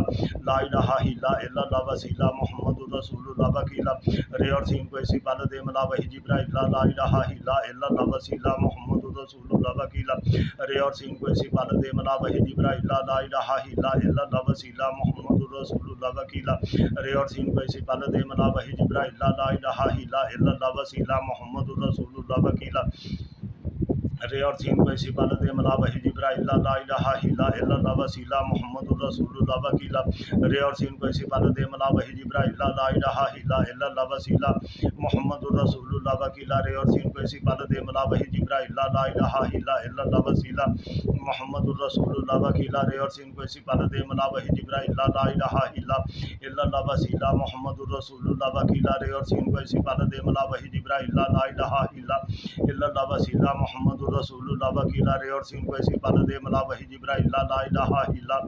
الہ الا اللہ وسیلہ محمد الرسول اللہ وکیلا رے اور سین کو اسی پل دے ملا وحی جبرائیل لا الہ الا اللہ وسیلہ محمد الرسول اللہ وکیلا رے اور سین کو اسی پل دے ملا وحی جبرائیل لا الہ الا اللہ وسیلہ محمد الرسول اللہ وکیلا رے اور سین کو اسی پل دے ملا وحی جبرائیل لا الہ الا اللہ وسیلہ محمد الرسول اللہ وکیلا رے اور سین کو اسی پل دے ملا وحی جبرائیل لا الہ الا اللہ وسیلہ محمد الرسول اللہ وکیلا رے اور سین کو اسی پل دے ملا وحی جبرائیل لا الہ الا اللہ وسیلہ محمد الرسول اللہ وکیلا رے اور سین کو اسی پل دے ملا وحی جبرائیل لا الہ الا اللہ وسیلہ محمد الرسول اللہ وکیلا رے اور سین کو اسی پل دے ملا وحی جبرائیل لا الہ الا اللہ وسیلہ محمد الرسول اللہ وکیلا رے اور سین کو اسی پل دے ملا وحی جبرائیل لا الہ الا اللہ وسیلہ محمد رسول اللہ وکیلا رے اور سین کو اسی پل دے ملا وحی جبرائیل لا الہ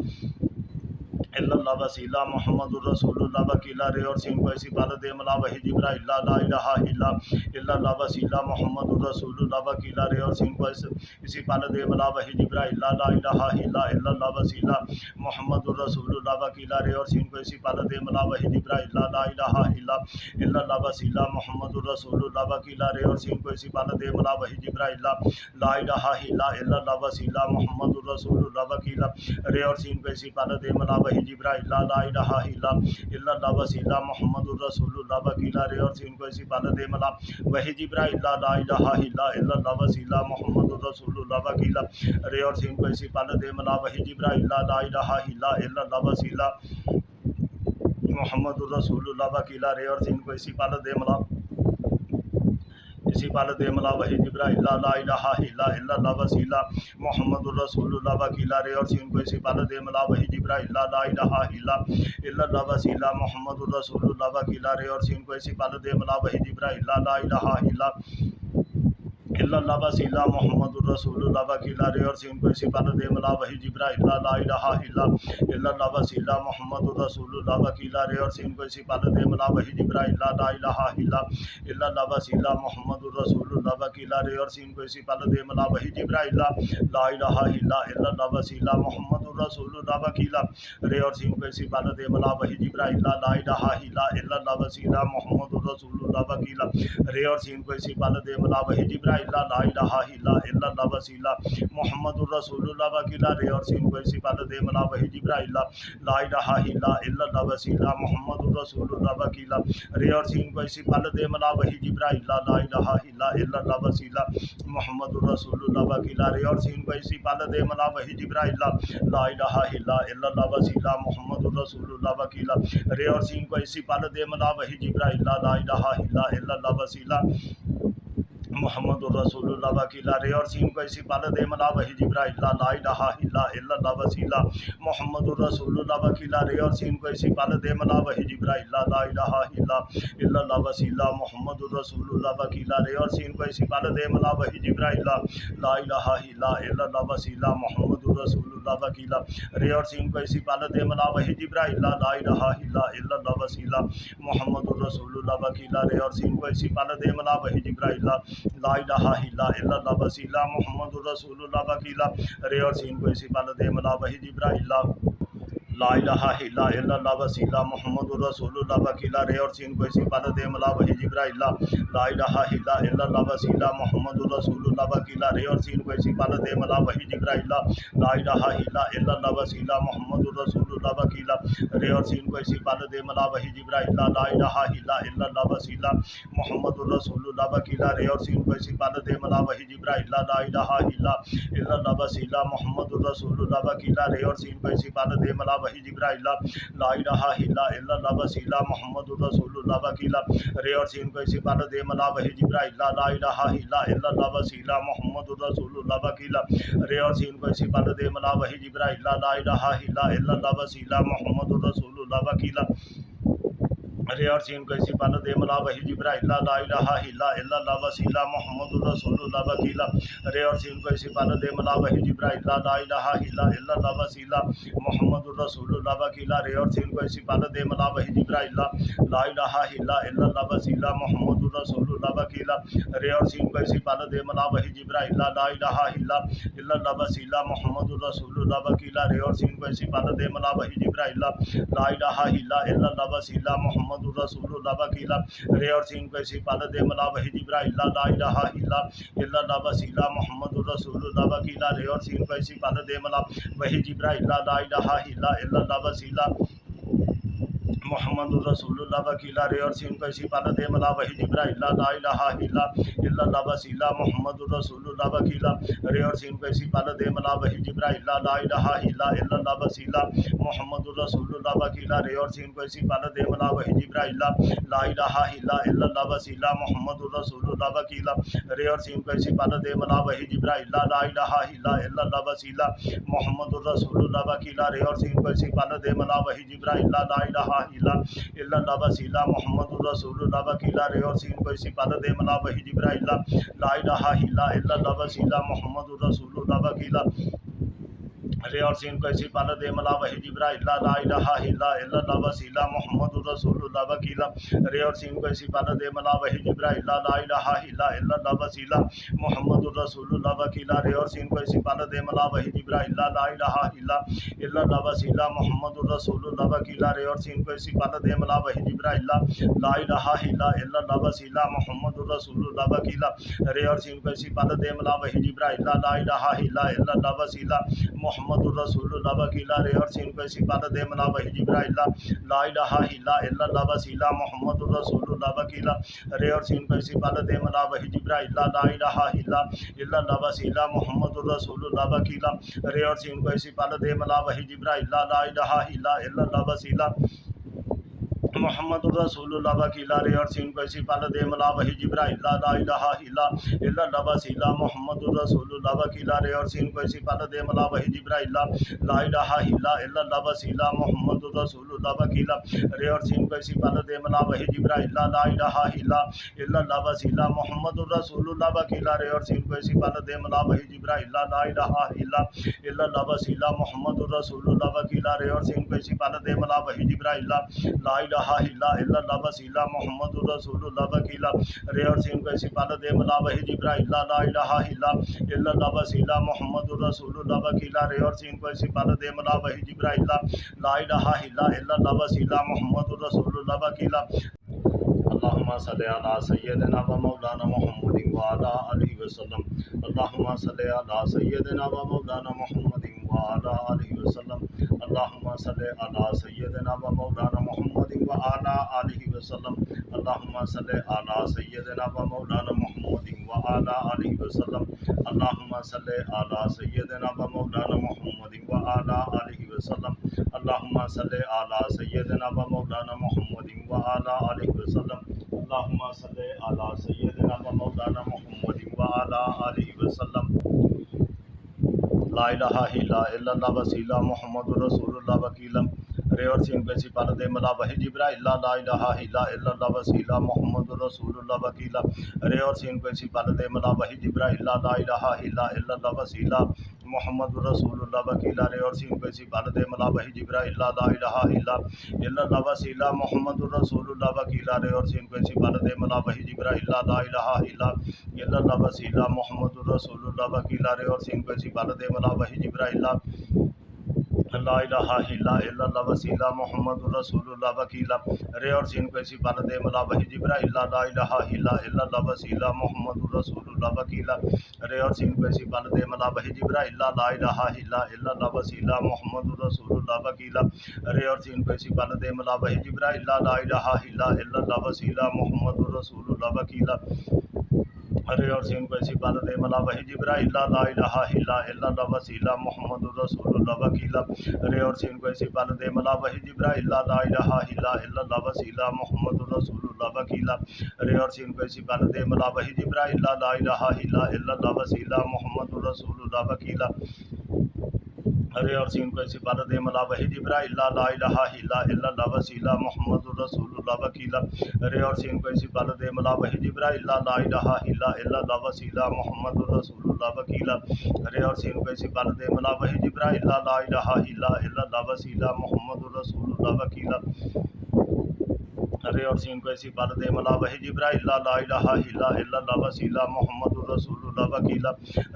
الا اللہ وسیلہ محمد الرسول اللہ وکیلا رے اور سین کو اسی پل دے ملا وحی جبرائیل لا الہ الا اللہ وسیلہ محمد الرسول اللہ وکیلا رے اور سین کو اسی پل دے ملا وحی جبرائیل لا الہ الا اللہ وسیلہ محمد الرسول اللہ وکیلا رے اور سین کو اسی پل دے ملا وحی جبرائیل لا الہ الا اللہ وسیلہ محمد الرسول اللہ وکیلا رے اور سین کو اسی پل دے ملا وحی جبرائیل لا الہ الا اللہ وسیلہ محمد الرسول اللہ وکیلا رے اور سین کو اسی پل دے ملا وحی جبرائیل لا الہ الا اللہ وسیلہ محمد الرسول اللہ وکیلا رے اور سین کو اسی پل دے ملا وحی جبرائیل لا الہ الا اللہ وسیلہ محمد الرسول اللہ وکیلا رے اور سین کو اسی پل دے ملا وحی جبرائیل لا الہ الا اللہ وسیلہ محمد الرسول اللہ وکیلا رے اور سین کو اسی پل دے ملا وحی جبرائیل لا الہ الا اللہ وسیلہ محمد الرسول اللہ وکیلا رے اور سین کو اسی پل دے ملا وحی جبرائیل لا الہ الا اللہ وسیلہ محمد الرسول اللہ وکیلا رے اور سین کو اسی پل دے ملا وحی جبرائیل لا الہ الا اللہ وسیلہ محمد الرسول اللہ وکیلا رے اور سین کو اسی پل دے ملا وحی جبرائیل لا الہ الا اللہ وسیلہ محمد الرسول اللہ وکیلا رے اور سین کو اسی پل دے ملا وحی جبرائیل لا الہ الا اللہ وسیلہ محمد الرسول اللہ وکیلا رے اور سین کو اسی پل دے ملا وحی جبرائیل لا الہ الا اللہ وسیلہ محمد الرسول اللہ وکیلا رے اور سین کو اسی پل دے ملا وحی جبرائیل لا الہ الا اللہ وسیلہ محمد الرسول اللہ وکیلا رے اور سین کو اسی پل دے ملا وحی جبرائیل لا الہ الا اللہ وسیلہ محمد الرسول اللہ وکیلا رے اور سین کو اسی پل دے ملا وحی جبرائیل لا الہ الا اللہ وسیلہ محمد الرسول اللہ وکیلا رے اور سین کو اسی پل دے ملا وحی جبرائیل لا الہ الا اللہ وسیلہ محمد الرسول اللہ وکیلا رے اور سین کو اسی پل دے ملا وحی جبرائیل لا الہ الا اللہ وسیلہ محمد الرسول اللہ وکیلا رے اور سین کو اسی پل دے ملا وحی جبرائیل لا الہ الا اللہ وسیلہ محمد الرسول اللہ وکیلا رے اور سین کو اسی پل دے ملا وحی جبرائیل لا الہ الا اللہ وسیلہ محمد الرسول اللہ وکیلا رے اور سین کو اسی پل دے ملا وحی جبرائیل لا الہ الا اللہ وسیلہ محمد الرسول اللہ وکیلا رے اور سین کو اسی پل دے ملا وحی جبرائیل لا الہ الا اللہ وسیلہ محمد الرسول اللہ وکیلا رے اور سین کو اسی پل دے ملا وحی جبرائیل لا الہ الا اللہ وسیلہ محمد الرسول اللہ وکیلا رے اور سین کو اسی پل دے ملا وحی جبرائیل لا الہ الا اللہ وسیلہ محمد الرسول اللہ وکیلا رے اور سین کو اسی پل دے ملا وحی جبرائیل لا الہ الا اللہ وسیلہ محمد الرسول اللہ وکیلا رے اور سین کو اسی پل دے ملا وحی جبرائیل لا الہ الا اللہ وسیلہ محمد الرسول اللہ وکیلا رے اور سین کو اسی پل دے ملا وحی جبرائیل لا الہ الا اللہ وسیلہ محمد الرسول اللہ وکیلا رے اور سین کو اسی پل دے ملا وحی جبرائیل لا الہ الا اللہ وسیلہ محمد الرسول اللہ وکیلا رے اور سین کو اسی پل دے ملا وحی جبرائیل لا الہ الا اللہ وسیلہ محمد الرسول اللہ وکیلا رے اور سین کو اسی پل دے ملا وحی جبرائیل لا الہ الا اللہ وسیلہ محمد الرسول اللہ وکیلا رے اور سین کو اسی پل دے ملا وحی جبرائیل لا الہ الا اللہ وسیلہ محمد الرسول اللہ وکیلا رے اور سین کو اسی پل دے ملا وحی جبرائیل لا الہ الا اللہ وسیلہ محمد الرسول اللہ وکیلا رے اور سین کو اسی پل دے ملا وحی جبرائیل لا الہ الا اللہ وسیلہ محمد الرسول اللہ وکیلا رے اور سین کو اسی پل دے ملا وحی جبرائیل لا الہ الا اللہ وسیلہ محمد الرسول اللہ وکیلا رے اور سین کو اسی پل دے ملا وحی جبرائیل لا الہ الا اللہ وسیلہ محمد الرسول اللہ وکیلا رے اور سین کو اسی پل دے ملا وحی جبرائیل لا الہ الا اللہ وسیلہ محمد الرسول اللہ وکیلا رے اور سین کو اسی پل دے ملا وحی جبرائیل لا الہ الا اللہ وسیلہ محمد الرسول اللہ وکیلا رے اور سین کو اسی پل دے ملا وحی جبرائیل لا الہ الا اللہ وسیلہ محمد الرسول اللہ وکیلا رے اور سین کو اسی پل دے ملا وحی جبرائیل لا الہ الا اللہ وسیلہ محمد الرسول اللہ وکیلا رے اور سین کو اسی پل دے ملا وحی جبرائیل لا الہ الا اللہ وسیلہ محمد الرسول اللہ وکیلا رے اور سین کو اسی پل دے ملا وحی جبرائیل لا الہ الا اللہ وسیلہ محمد الرسول اللہ وکیلا رے اور سین کو اسی پل دے ملا وحی جبرائیل لا الہ الا اللہ وسیلہ محمد الرسول اللہ وکیلا رے اور سین کو اسی پل دے ملا وحی جبرائیل لا الہ الا اللہ وسیلہ محمد الرسول اللہ وکیلا رے اور سین کو اسی پل دے ملا وحی جبرائیل لا الہ الا الا اللہ وسیلہ محمد الرسول اللہ وکیلا رے اور سین کو اسی پال دے ملا وحی جبرائیل لا الہ الا اللہ وسیلہ محمد الرسول اللہ وکیلا رے اور سین کو اسی پال دے ملا وحی جبرائیل لا الہ الا اللہ وسیلہ محمد الرسول اللہ وکیلا رے اور سین کو اسی پال دے ملا وحی جبرائیل لا الہ الا اللہ وسیلہ محمد الرسول اللہ وکیلا رے اور سین کو اسی پال دے ملا وحی جبرائیل لا الہ الا اللہ وسیلہ محمد الرسول اللہ وکیلا رے اور سین کو اسی پال دے ملا وحی جبرائیل لا الہ الا اللہ وسیلہ محمد الرسول اللہ وکیلا رے اور سین کو اسی پال دے ملا وحی جبرائیل لا الہ الا اللہ وسیلہ محمد الرسول اللہ وکیلا رے اور سین کو اسی پال دے ملا وحی جبرائیل لا الہ الا اللہ وسیلہ محمد الرسول اللہ وکیلا رے اور سین کو اسی پال دے ملا وحی جبرائیل لا الہ الا اللہ وسیلہ محمد الرسول اللہ وکیلا رے اور سین کو اسی پال دے ملا وحی جبرائیل لا الہ الا اللہ وسیلہ محمد الرسول اللہ وکیلا رے اور سین کو اسی پال دے ملا وحی جبرائیل لا الہ الا اللہ وسیلہ محمد الرسول اللہ وکیلا رے اور سین کو اسی پال دے ملا وحی جبرائیل لا الہ الا اللہ وسیلہ محمد الرسول اللہ وکیلا رے اور سین کو اسی پال دے ملا وحی جبرائیل لا الہ الا اللہ وسیلہ محمد الرسول اللہ وکیلا رے اور سین کو اسی پال دے ملا وحی جبرائیل لا الہ الا اللہ وسیلہ محمد الرسول اللہ وکیلا رے اور سین کو اسی پال دے ملا وحی جبرائیل لا الہ الا اللہ وسیلہ محمد الرسول اللہ وکیلا رے اور سین کو اسی پال دے ملا وحی جبرائیل لا الہ الا اللہ وسیلہ محمد الرسول اللہ وکیلا رے اور سین کو اسی پال دے ملا وحی جبرائیل لا الہ الا اللہ وسیلہ محمد الرسول اللہ وکیلا اللہم صلی علی سیدنا و مولانا محمد وعلی آلہ وسلم اللہم صلی علی سیدنا و مولانا محمد وعلی آلہ وسلم اللہم صلی علی سیدنا و مولانا محمد وعلی آلہ وسلم اللہم صلی علی سیدنا و مولانا محمد وعلی آلہ وسلم اللہم صلی علی سیدنا و مولانا محمد وعلی آلہ وسلم اللہم صلی علی سیدنا و مولانا محمد وعلی آلہ وسلم اللہم صلی علی سیدنا و مولانا محمد وعلی آلہ وسلم لا الہ الا اللہ وسیلہ محمد الرسول اللہ وکیلا رے اور سین کو اسی پال دے ملا وحی جبرائیل لا الہ الا اللہ وسیلہ محمد الرسول اللہ وکیلا رے اور سین کو اسی پال دے ملا وحی جبرائیل لا الہ الا اللہ وسیلہ محمد الرسول اللہ وکیلا رے اور سین کو اسی پال دے ملا وحی جبرائیل لا الہ الا اللہ وسیلہ محمد الرسول اللہ وکیلا رے اور سین کو اسی پال دے ملا وحی جبرائیل لا الہ الا اللہ وسیلہ محمد الرسول اللہ وکیلا رے اور سین کو اسی پال دے ملا وحی جبرائیل لا الہ الا اللہ وسیلہ محمد الرسول اللہ وکیلا رے اور سین کو اسی پال دے ملا وحی جبرائیل لا الہ الا اللہ وسیلہ محمد الرسول اللہ وکیلا رے اور سین کو اسی پال دے ملا وحی جبرائیل لا الہ الا اللہ وسیلہ محمد الرسول اللہ وکیلا رے اور سین کو اسی پال دے ملا وحی جبرائیل لا الہ الا اللہ وسیلہ محمد الرسول اللہ وکیلا رے اور سین کو اسی پال دے ملا وحی جبرائیل لا الہ الا اللہ وسیلہ محمد الرسول اللہ وکیلا رے اور سین کو اسی پال دے ملا وحی جبرائیل لا الہ الا اللہ وسیلہ محمد الرسول اللہ وکیلا رے اور سین کو اسی پال دے ملا وحی جبرائیل لا الہ الا اللہ وسیلہ محمد الرسول اللہ وکیلا رے اور سین کو اسی پال دے ملا وحی جبرائیل لا الہ الا اللہ وسیلہ محمد الرسول اللہ وکیلا رے اور سین کو اسی پال دے ملا وحی جبرائیل لا الہ الا اللہ وسیلہ محمد الرسول اللہ وکیلا رے اور سین کو اسی پال دے ملا وحی جبرائیل لا الہ الا اللہ وسیلہ محمد الرسول اللہ وکیلا رے اور سین کو اسی پال دے ملا وحی جبرائیل لا الہ الا اللہ وسیلہ محمد الرسول اللہ وکیلا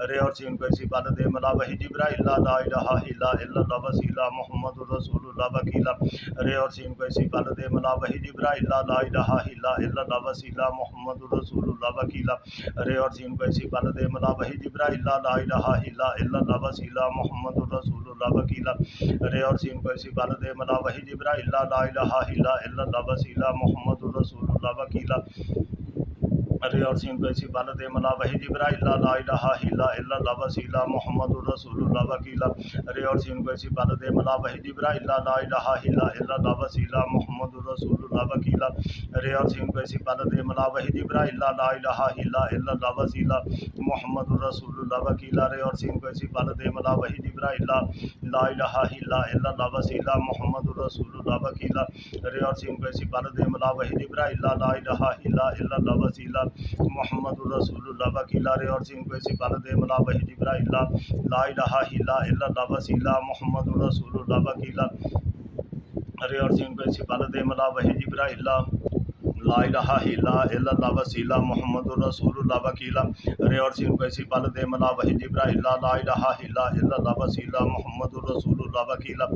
رے اور سین کو اسی پال دے ملا وحی جبرائیل لا الہ الا اللہ وسیلہ محمد الرسول اللہ وکیلا رے اور سین کو اسی پال دے ملا وحی جبرائیل لا الہ الا اللہ وسیلہ محمد الرسول اللہ وکیلا رے اور سین کو اسی پال دے ملا وحی جبرائیل لا الہ الا اللہ وسیلہ محمد الرسول اللہ وکیلا رے اور سین کو اسی پال دے ملا وحی جبرائیل لا الہ الا اللہ وسیلہ محمد الرسول اللہ وکیلا رے اور سین کو ایسی بالت ملا وحی جبرائیل لا الہ الا اللہ وسیلہ محمد الرسول اللہ وکیلا رے اور سین کو ایسی بالت ملا وحی جبرائیل لا الہ الا اللہ وسیلہ محمد الرسول اللہ وکیلا رے اور سین کو ایسی بالت ملا وحی جبرائیل لا الہ الا اللہ وسیلہ محمد الرسول اللہ وکیلا رے اور سین کو ایسی بالت ملا وحی جبرائیل لا الہ الا اللہ وسیلہ محمد الرسول اللہ وکیلا رے اور سین کو ایسی بالت ملا وحی جبرائیل لا الہ الا اللہ وسیلہ محمد الرسول اللہ وکیلا رے اور سین کو ایسی بالت ملا وحی جبرائیل لا الہ الا اللہ وسیلہ محمد الرسول اللہ وکیلا رے اور سین کو ایسی بالت ملا وحی جبرائیل لا الہ الا اللہ وسیلہ محمد الرسول اللہ وکیلا رے اور سین کو ایسی بالت ملا وحی جبرائیل لا الہ الا اللہ وسیلہ محمد الرسول اللہ وکیلا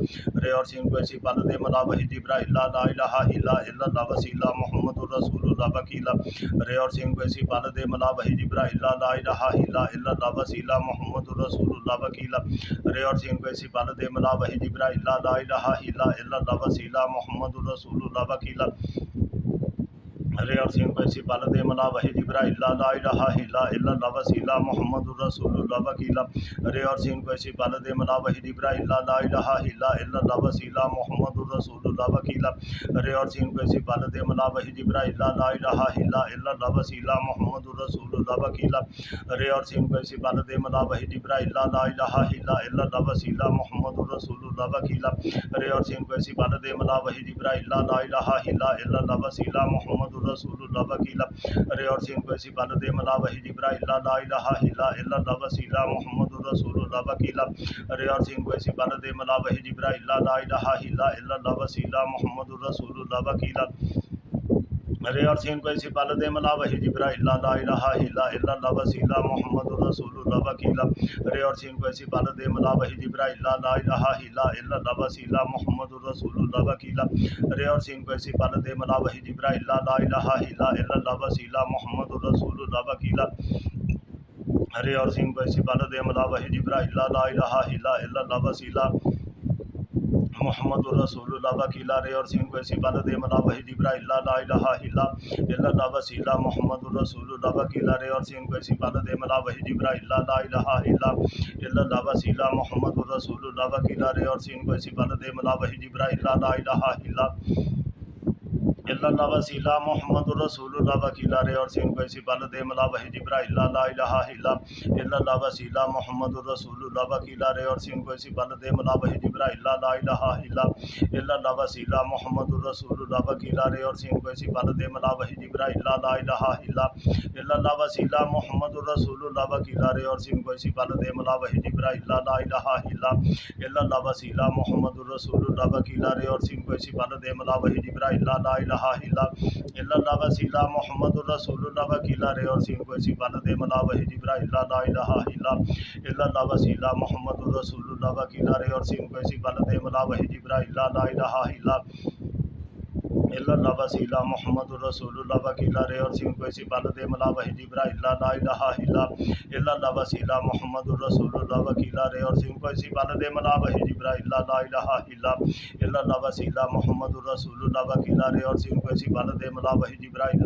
رے اور سین کو ایسی بالت ملا وحی جبرائیل لا الہ الا اللہ وسیلہ محمد الرسول اللہ وکیلا رے اور سین کو ایسی بالت ملا وحی جبرائیل لا الہ الا اللہ وسیلہ محمد الرسول اللہ وکیلا رے اور سین کو ایسی بالت ملا وحی جبرائیل لا الہ الا اللہ وسیلہ محمد الرسول اللہ وکیلا رے اور سین کو ایسی بالت ملا وحی جبرائیل لا الہ الا اللہ وسیلہ محمد الرسول اللہ وکیلا رے اور سین کو ایسی بالت ملا وحی جبرائیل لا الہ الا اللہ وسیلہ محمد الرسول اللہ وکیلا رے اور سین کو ایسی بالت ملا وحی جبرائیل لا الہ الا اللہ وسیلہ محمد الرسول اللہ وکیلا رے اور سین کو ایسی بالت ملا وحی جبرائیل لا الہ الا اللہ وسیلہ محمد الرسول اللہ وکیلا رے اور سین کو ایسی بالت ملا وحی جبرائیل لا الہ الا اللہ وسیلہ محمد الرسول اللہ وکیلا رے اور سین کو ایسی بالت ملا وحی جبرائیل لا الہ الا اللہ وسیلہ محمد الرسول اللہ وکیلا رے اور سین کو ایسی بالت ملا وحی جبرائیل لا الہ الا اللہ وسیلہ محمد الرسول اللہ وکیلا رے اور سین کو ایسی بالت ملا وحی جبرائیل لا الہ الا اللہ وسیلہ محمد الرسول اللہ وکیلا رے اور سین کو ایسی بالت ملا وحی جبرائیل لا الہ الا اللہ وسیلہ محمد الرسول اللہ وکیلا رے اور سین کو ایسی بالت ملا وحی جبرائیل لا الہ الا اللہ وسیلہ محمد الرسول اللہ وکیلا رے اور سین کو ایسی بالت ملا وحی جبرائیل لا الہ الا اللہ وسیلہ محمد الرسول اللہ وکیلا رے اور سین کو ایسی بالت ملا وحی جبرائیل لا الہ الا اللہ وسیلہ محمد الرسول اللہ وکیلا رے اور سین کو ایسی بالت ملا وحی جبرائیل لا الہ الا اللہ وسیلہ محمد الرسول اللہ وکیلا رے اور سین کو ایسی بالت ملا وحی جبرائیل لا الہ الا اللہ وسیلہ محمد الرسول اللہ وکیلا رے اور سین کو ایسی بالت ملا وحی جبرائیل لا الہ الا اللہ وسیلہ محمد الرسول اللہ وکیلا رے اور سین کو ایسی بالت ملا وحی جبرائیل لا الہ الا اللہ وسیلہ محمد الرسول اللہ وکیلا رے اور سین کو ایسی بالت ملا وحی جبرائیل لا الہ الا اللہ وسیلہ محمد الرسول اللہ وکیلا رے اور سین کو ایسی بالت ملا وحی جبرائیل لا الہ الا اللہ وسیلہ محمد الرسول اللہ وکیلا رے اور سین کو ایسی بالت ملا وحی جبرائیل لا الہ الا اللہ وسیلہ محمد الرسول اللہ وکیلا رے اور سین کو ایسی بالت ملا وحی جبرائیل لا الہ الا اللہ وسیلہ محمد الرسول اللہ وکیلا رے اور سین کو ایسی بالت ملا وحی جبرائیل لا الہ الا اللہ وسیلہ محمد الرسول اللہ وکیلا رے اور سین کو ایسی بالت ملا وحی جبرائیل لا الہ الا اللہ وسیلہ محمد الرسول اللہ وکیلا رے اور سین کو ایسی بالت ملا وحی جبرائیل لا الہ الا اللہ وسیلہ محمد الرسول اللہ وکیلا رے اور سین کو ایسی بالت ملا وحی جبرائیل لا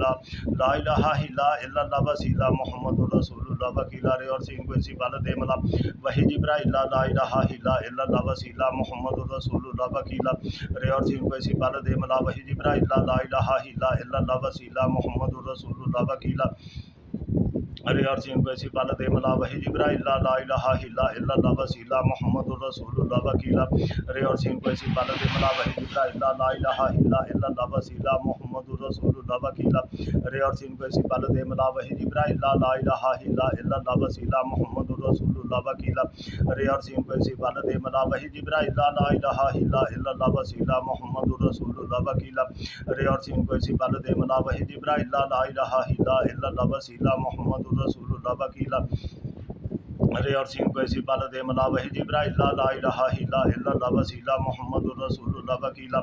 الہ الا اللہ وسیلہ محمد الرسول اللہ وکیلا رے اور سین کو ایسی بالت ملا وحی جبرائیل لا الہ الا اللہ وسیلہ محمد الرسول اللہ وکیلا رے اور سین کو ایسی بالت ملا وحی جبرائیل لا الہ الا اللہ وسیلہ محمد الرسول اللہ وکیلا رے اور سین کو ایسی بالت ملا وحی جبرائیل لا الہ الا اللہ وسیلہ محمد الرسول اللہ وکیلا رے اور سین کو ایسی بالت ملا وحی جبرائیل لا الہ الا اللہ وسیلہ محمد الرسول اللہ وکیلا رے اور سین کو ایسی بالت ملا وحی جبرائیل لا الہ الا اللہ وسیلہ محمد الرسول اللہ وکیلا رے اور سین کو ایسی بالت ملا وحی جبرائیل لا الہ الا اللہ وسیلہ محمد الرسول اللہ وکیلا رے اور سین کو ایسی بالت ملا وحی جبرائیل لا الہ الا اللہ وسیلہ محمد الرسول اللہ وکیلا رے اور سین کو ایسی پال دے ملا وحی جبرائیل لا الہ الا اللہ وسیلہ محمد الرسول اللہ وکیلا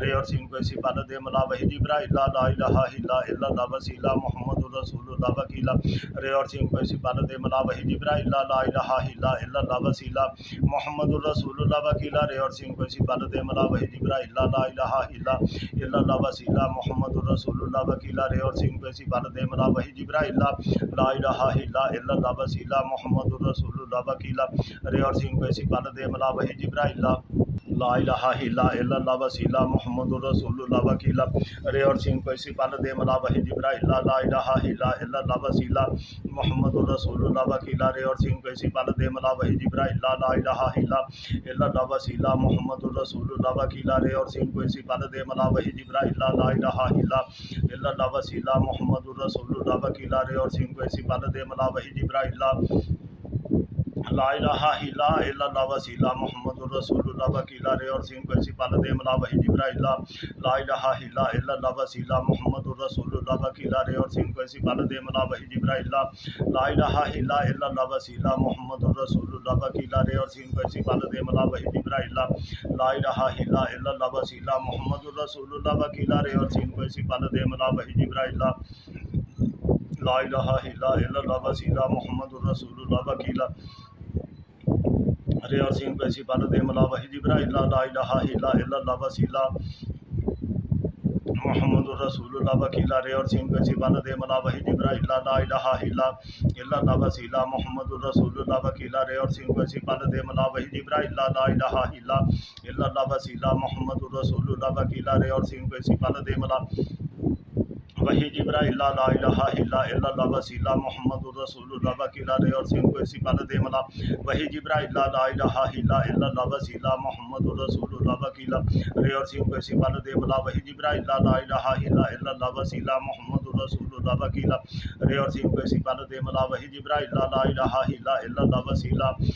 رے اور سین کو ایسی پال دے ملا وحی جبرائیل لا الہ الا اللہ وسیلہ محمد الرسول اللہ وکیلا رے اور سین کو ایسی پال دے ملا وحی جبرائیل لا الہ الا اللہ وسیلہ محمد الرسول اللہ وکیلا رے اور سین کو ایسی پال دے ملا وحی جبرائیل لا الہ الا اللہ وسیلہ محمد الرسول اللہ وکیلا رے اور سین کو ایسی پال دے ملا وحی جبرائیل لا الہ الا اللہ وسیلہ محمد الرسول اللہ وکیلا رے اور سین کو ایسی پال دے ملا وحی جبرائیل لا الہ الا اللہ وسیلہ محمد الرسول اللہ وکیلا رے اور سین کو ایسی پال دے ملا وحی جبرائیل لا الہ الا اللہ وسیلہ محمد الرسول اللہ وکیلا رے اور سین کو ایسی پال دے ملا وحی جبرائیل لا الہ الا اللہ وسیلہ محمد الرسول اللہ وکیلا رے اور سین کو ایسی پال دے ملا وحی جبرائیل لا الہ الا اللہ وسیلہ محمد الرسول اللہ وکیلا رے اور سین کو ایسی پال دے ملا وحی جبرائیل لا الہ الا اللہ وسیلہ محمد الرسول اللہ وکیلا رے اور سین کو ایسی پال دے ملا وحی جبرائیل لا الہ الا اللہ وسیلہ محمد الرسول اللہ وکیلا رے اور سین کو ایسی پال دے ملا وحی جبرائیل لا الہ الا اللہ وسیلہ محمد الرسول اللہ وکیلا رے اور سین کو ایسی پال دے ملا وحی جبرائیل لا الہ الا اللہ وسیلہ محمد الرسول اللہ وکیلا رے اور سین کو ایسی پال دے ملا وحی جبرائیل لا الہ الا اللہ وسیلہ محمد الرسول اللہ وکیلا رے اور سین کو ایسی پال دے ملا وحی جبرائیل لا الہ الا اللہ وسیلہ محمد الرسول اللہ وکیلا رے اور سین کو ایسی پال دے ملا وحی جبرائیل لا الہ الا اللہ وسیلہ محمد الرسول اللہ وکیلا رے اور سین کو ایسی پال دے ملا وحی جبرائیل لا الہ الا اللہ وسیلہ محمد الرسول اللہ وکیلا رے اور سین کو ایسی پال دے ملا وحی جبرائیل لا الہ الا اللہ وسیلہ محمد الرسول اللہ وکیلا رے اور سین کو ایسی پال دے ملا وحی جبرائیل لا الہ الا اللہ وسیلہ محمد الرسول اللہ وکیلا رے اور سین کو ایسی پال دے ملا وحی جبرائیل لا الہ الا اللہ وسیلہ محمد الرسول اللہ وکیلا رے اور سین کو ایسی پال دے ملا وحی جبرائیل لا الہ الا اللہ وسیلہ محمد الرسول اللہ وکیلا رے اور سین کو ایسی پال دے ملا وحی جبرائیل لا الہ الا اللہ وسیلہ محمد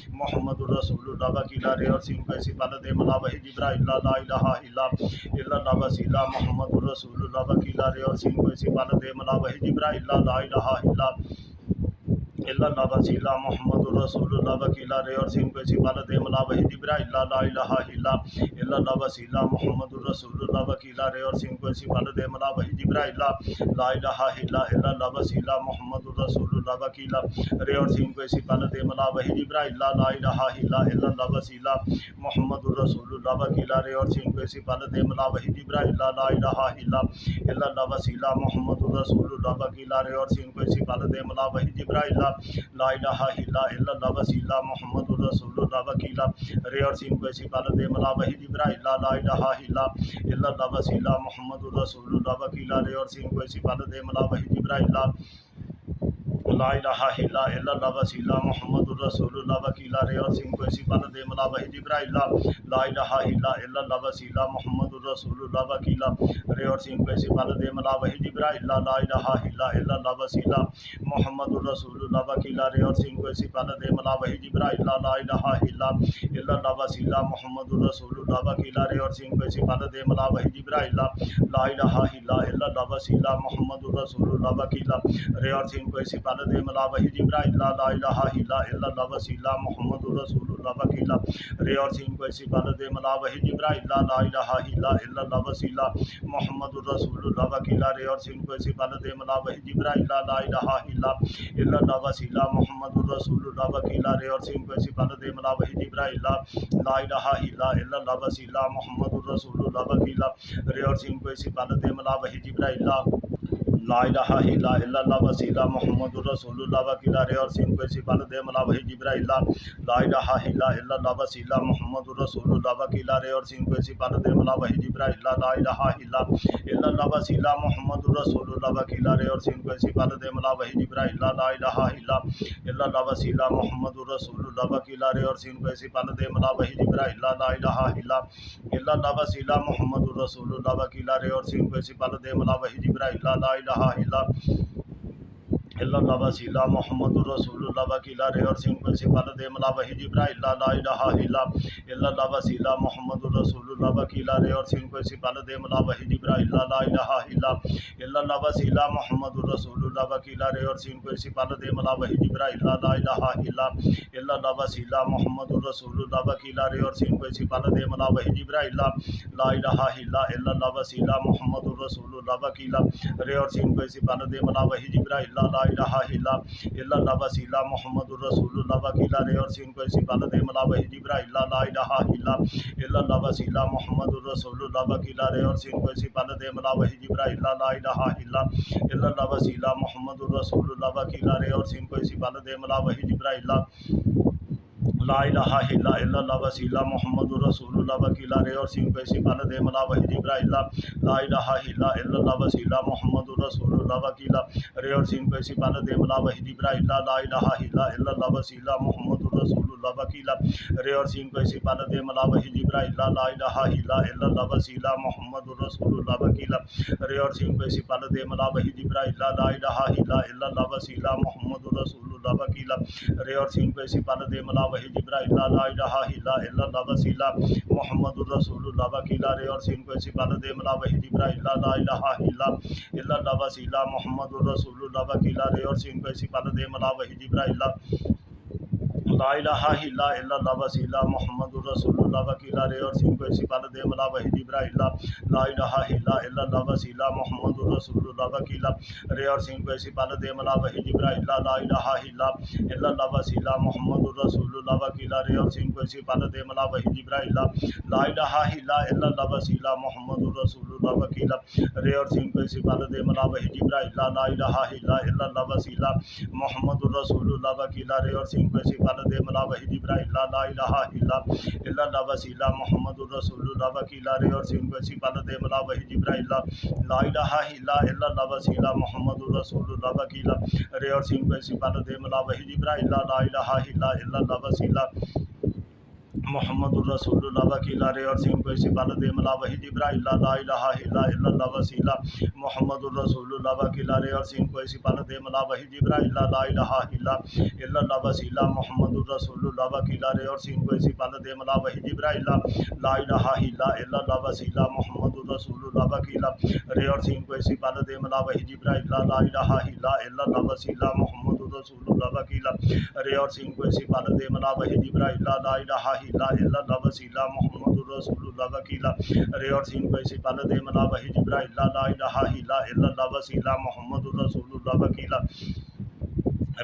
الرسول اللہ وکیلا رے اور سین کو ایسی پال دے ملا وحی جبرائیل لا الہ الا اللہ وسیلہ محمد الرسول اللہ وکیلا رے اور سین کو ایسی پال دے ملا وحی جبرائیل لا الہ الا اللہ وسیلہ محمد الرسول اللہ وکیلا رے اور سین کو ایسی پال دے ملا وحی جبرائیل لا الہ الا اللہ وسیلہ محمد الرسول اللہ وکیلا رے اور سین کو ایسی پال دے ملا وحی جبرائیل لا الہ الا اللہ وسیلہ محمد الرسول اللہ وکیلا رے اور سین کو ایسی پال دے ملا وحی جبرائیل لا الہ الا اللہ وسیلہ محمد الرسول اللہ وکیلا رے اور سین کو ایسی پال دے ملا وحی جبرائیل لا الہ الا اللہ وسیلہ محمد الرسول اللہ وکیلا رے اور سین کو ایسی پال دے ملا وحی جبرائیل لا الہ الا اللہ وسیلہ محمد الرسول اللہ وکیلا رے اور سین کو ایسی پال دے ملا وحی جبرائیل لا الہ الا اللہ وسیلہ محمد الرسول اللہ وکیلا رے اور سین کو ایسی پال دے ملا وحی جبرائیل لا الہ الا اللہ وسیلہ محمد الرسول اللہ وکیلا رے اور سین کو ایسی پال دے ملا وحی جبرائیل لا الہ الا اللہ وسیلہ محمد الرسول اللہ وکیلا رے اور سین کو ایسی پال دے ملا وحی جبرائیل لا الہ الا اللہ وسیلہ محمد الرسول اللہ وکیلا رے اور سین کو ایسی پال دے ملا وحی جبرائیل لا الہ الا اللہ وسیلہ محمد الرسول اللہ وکیلا رے اور سین کو ایسی پال دے ملا وحی جبرائیل لا الہ الا اللہ وسیلہ محمد الرسول اللہ وکیلا رے اور سین کو ایسی پال دے ملا وحی جبرائیل لا الہ الا اللہ وسیلہ محمد الرسول اللہ وکیلا رے اور سین کو ایسی پال دے ملا وحی جبرائیل لا الہ الا اللہ وسیلہ محمد الرسول اللہ وکیلا رے اور سین کو ایسی پال دے ملا وحی جبرائیل لا الہ الا اللہ وسیلہ محمد الرسول اللہ وکیلا رے اور سین کو ایسی پال دے ملا وحی جبرائیل لا الہ الا اللہ وسیلہ محمد الرسول اللہ وکیلا رے اور سین کو ایسی پال دے ملا وحی جبرائیل لا الہ الا اللہ وسیلہ محمد الرسول اللہ وکیلا رے اور سین کو ایسی پال دے ملا وحی جبرائیل لا الہ الا اللہ وسیلہ محمد الرسول اللہ وکیلا رے اور سین کو ایسی پال دے ملا وحی جبرائیل لا الہ الا اللہ وسیلہ محمد الرسول اللہ وکیلا رے اور سین کو ایسی پال دے ملا وحی جبرائیل لا الہ الا اللہ وسیلہ محمد الرسول اللہ وکیلا رے اور سین کو ایسی پال دے ملا وحی جبرائیل لا الہ الا الا اللہ وسیلہ محمد الرسول اللہ وکیلا رے اور سین کو سپال دے ملا وحی جبرائیل لا الہ الا اللہ وسیلہ محمد الرسول اللہ وکیلا رے اور سین کو سپال دے ملا وحی جبرائیل لا الہ الا اللہ وسیلہ محمد الرسول اللہ وکیلا رے اور سین کو سپال دے ملا وحی جبرائیل لا الہ الا اللہ وسیلہ محمد الرسول اللہ وکیلا رے اور سین کو سپال دے ملا وحی جبرائیل لا الہ الا اللہ وسیلہ محمد الرسول اللہ وکیلا رے اور سین کو سپال دے ملا وحی جبرائیل لا الہ الا اللہ وسیلہ محمد الرسول اللہ وکیلا رے اور سین کو سپال دے ملا وحی جبرائیل لا الہ الا اللہ وسیلہ محمد الرسول اللہ وکیلا رے اور سین کو سپال دے ملا وحی جبرائیل لا الہ الا اللہ وسیلہ محمد الرسول اللہ وکیلا رے اور سین کو سپال دے ملا وحی جبرائیل لا الہ الا اللہ وسیلہ محمد الرسول اللہ وکیلا رے اور سین کو سپال دے ملا وحی جبرائیل لا الہ الا اللہ وسیلہ محمد الرسول اللہ وکیلا رے اور سین کو سپال دے ملا وحی جبرائیل لا الہ الا اللہ وسیلہ محمد الرسول اللہ وکیلا رے اور سین کو سپال دے ملا وحی جبرائیل لا الہ الا اللہ وسیلہ محمد الرسول اللہ وکیلا رے اور سین کو سپال دے ملا وحی جبرائیل لا الہ الا اللہ وسیلہ محمد الرسول اللہ وکیلا رے اور سین کو سپال دے ملا وحی جبرائیل لا الہ الا اللہ وسیلہ محمد الرسول اللہ وکیلا رے اور سین کو سپال دے ملا وحی جبرائیل لا الہ الا اللہ وسیلہ محمد الرسول اللہ وکیلا رے اور سین کو سپال دے ملا وحی جبرائیل لا الہ الا اللہ وسیلہ محمد الرسول اللہ وکیلا رے اور سین کو سپال دے ملا وحی جبرائیل لا الہ الا اللہ وسیلہ محمد الرسول اللہ وکیلا رے اور سین کو سپال دے ملا وحی جبرائیل لا الہ الا اللہ وسیلہ محمد الرسول اللہ وکیلا رے اور سین کو سپال دے ملا وحی جبرائیل لا الہ الا اللہ وسیلہ محمد الرسول اللہ وکیلا رے اور سین کو سپال دے ملا وحی جبرائیل لا الہ الا اللہ وسیلہ محمد الرسول اللہ وکیلا رے اور سین کو سپال دے ملا وحی جبرائیل لا الہ الا اللہ وسیلہ محمد الرسول اللہ وکیلا رے اور سین کو سپال دے ملا وحی جبرائیل لا الہ الا اللہ وسیلہ محمد الرسول اللہ وکیلا رے اور سین کو سپال دے ملا وحی جبرائیل لا الہ الا اللہ وسیلہ محمد الرسول اللہ وکیلا رے اور سین کو سپال دے ملا وحی جبرائیل لا الہ الا اللہ وسیلہ محمد الرسول اللہ وکیلا رے اور سین کو سپال دے ملا وحی جبرائیل لا الہ الا اللہ وسیلہ محمد الرسول اللہ وکیلا رے اور سین کو سپال دے ملا وحی جبرائیل لا الہ الا اللہ وسیلہ محمد الرسول اللہ وکیلا رے اور سین کو سپال دے ملا وحی جبرائیل لا الہ الا اللہ وسیلہ محمد الرسول اللہ وکیلا رے اور سین کو سپال دے ملا وحی جبرائیل لا الہ الا اللہ وسیلہ محمد الرسول اللہ وکیلا رے اور سین کو سپال دے ملا وحی جبرائیل لا الہ الا اللہ وسیلہ محمد الرسول اللہ وکیلا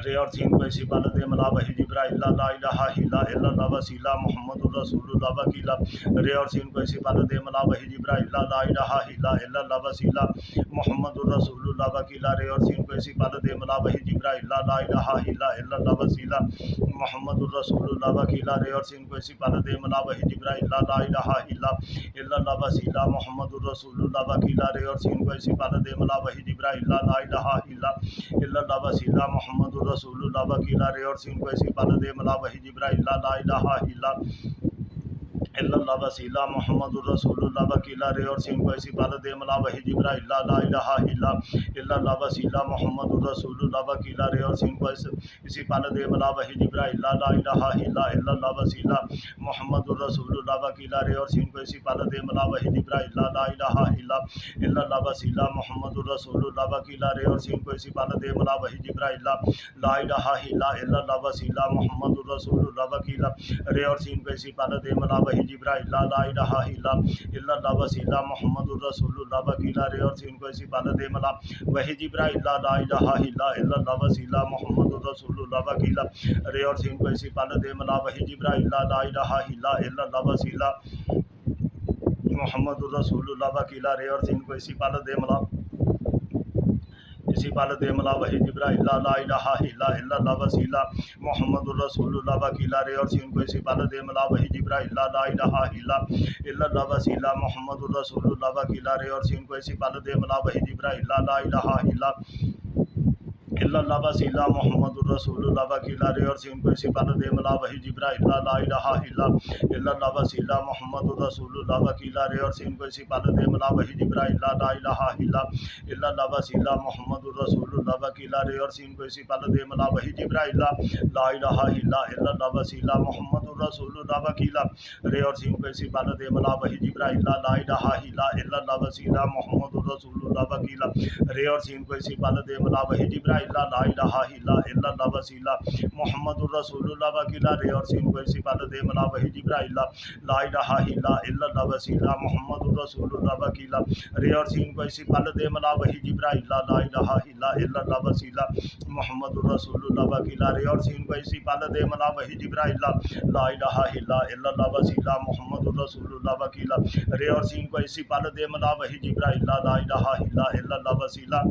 رے اور سین کو سپال دے ملا وحی جبرائیل لا الہ الا اللہ وسیلہ محمد الرسول اللہ وکیلا رے اور سین کو سپال دے ملا وحی جبرائیل لا الہ الا اللہ وسیلہ محمد الرسول اللہ وکیلا رے اور سین کو سپال دے ملا وحی جبرائیل لا الہ الا اللہ وسیلہ محمد الرسول اللہ وکیلا رے اور سین کو سپال دے ملا وحی جبرائیل لا الہ الا اللہ وسیلہ محمد الرسول اللہ وکیلا رے اور سین کو سپال دے ملا وحی جبرائیل لا الہ الا اللہ وسیلہ محمد الرسول اللہ وکیلا رے اور سین کو سپال دے ملا وحی جبرائیل لا الہ الا اللہ وسیلہ محمد الرسول اللہ وکیلا رے اور سین کو سپال دے ملا وحی جبرائیل لا الہ الا اللہ وسیلہ محمد الرسول اللہ وکیلا رے اور سین کو سپال دے ملا وحی جبرائیل لا الہ الا اللہ وسیلہ محمد الرسول اللہ وکیلا رے اور سین کو سپال دے ملا وحی جبرائیل لا الہ الا اللہ وسیلہ محمد الرسول اللہ وکیلا رے اور سین کو سپال دے ملا وحی جبرائیل لا الہ الا اللہ وسیلہ محمد الرسول اللہ وکیلا رے اور سین کو سپال دے ملا وحی جبرائیل لا الہ الا اللہ وسیلہ محمد الرسول اللہ وکیلا رے اور سین کو سپال دے ملا وحی جبرائیل لا الہ الا اللہ وسیلہ محمد الرسول اللہ وکیلا رے اور سین کو سپال دے ملا وحی جبرائیل لا الہ الا اللہ وسیلہ محمد الرسول اللہ وکیلا رے اور سین کو سپال دے ملا سپال دے ملا وحی جبرائیل لا الہ الا اللہ وسیلہ محمد الرسول اللہ وکیلا رے اور سین کو سپال دے ملا وحی جبرائیل لا الہ الا اللہ وسیلہ محمد الرسول اللہ وکیلا رے اور سین کو سپال دے ملا وحی جبرائیل لا الہ الا الا اللہ وسیلہ محمد الرسول اللہ وکیلا رے اور سین کو اسی پال دے ملا وحی جبرائیل لا الہ الا اللہ وسیلہ محمد الرسول اللہ وکیلا رے اور سین کو اسی پال دے ملا وحی جبرائیل لا الہ الا اللہ وسیلہ محمد الرسول اللہ وکیلا رے اور سین کو اسی پال دے ملا وحی جبرائیل لا الہ الا اللہ وسیلہ محمد الرسول اللہ وکیلا رے اور سین کو اسی پال دے ملا وحی جبرائیل لا الہ الا اللہ وسیلہ محمد الرسول اللہ وکیلا رے اور سین کو اسی پال دے ملا وحی جبرائیل لا الہ الا اللہ وسیلہ محمد الرسول اللہ وکیلا رے اور سین کو اسی پال دے ملا وحی جبرائیل لا الہ الا اللہ وسیلہ محمد الرسول اللہ وکیلا رے اور سین کو اسی پال دے ملا وحی جبرائیل لا الہ الا اللہ وسیلہ محمد الرسول اللہ وکیلا رے اور سین کو اسی پال دے ملا وحی جبرائیل لا الہ الا اللہ وسیلہ محمد الرسول اللہ وکیلا رے اور سین کو اسی پال دے ملا وحی جبرائیل لا الہ الا اللہ وسیلہ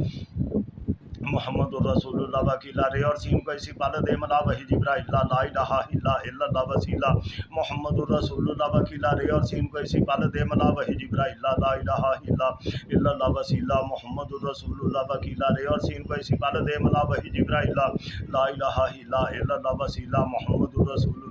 محمد الرسول اللہ وکیلا رے اور سین کو اسی پال دے ملا وحی جبرائیل لا الہ الا اللہ وسیلہ محمد الرسول اللہ وکیلا رے اور سین کو اسی پال دے ملا وحی جبرائیل لا الہ الا اللہ وسیلہ محمد الرسول اللہ وکیلا رے اور سین کو اسی پال دے ملا وحی جبرائیل لا الہ الا اللہ وسیلہ محمد الرسول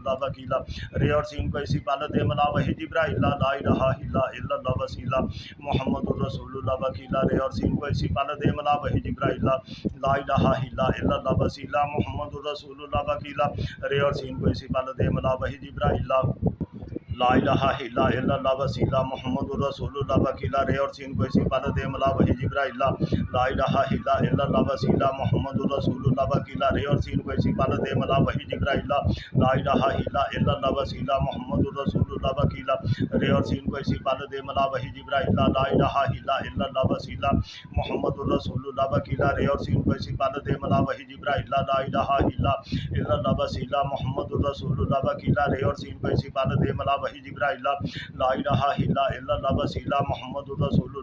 اللہ وکیلا رے اور سین کو اسی پال دے ملا وحی جبرائیل لا الہ الا اللہ وسیلہ محمد الرسول اللہ وکیلا رے اور سین کو اسی پال دے ملا وحی جبرائیل لا الہ الا اللہ وسیلہ محمد الرسول اللہ وکیلا رے اور سین کو اسی پال دے ملا وحی جبرائیل لا الہ الا اللہ وسیلہ محمد الرسول اللہ وکیلا رے اور سین کو اسی پال دے ملا وحی جبرائیل لا الہ الا اللہ وسیلہ محمد الرسول اللہ وکیلا رے اور سین کو اسی پال دے ملا وحی جبرائیل لا الہ الا اللہ وسیلہ محمد الرسول اللہ وکیلا رے اور سین کو اسی پال دے ملا وحی جبرائیل لا الہ الا اللہ وسیلہ محمد الرسول اللہ وکیلا رے اور سین کو اسی پال دے ملا وحی جبرائیل لا الہ الا اللہ وسیلہ محمد الرسول اللہ وکیلا رے اور سین کو اسی پال دے ملا وحی جبرائیل لا الہ الا اللہ وسیلہ محمد الرسول اللہ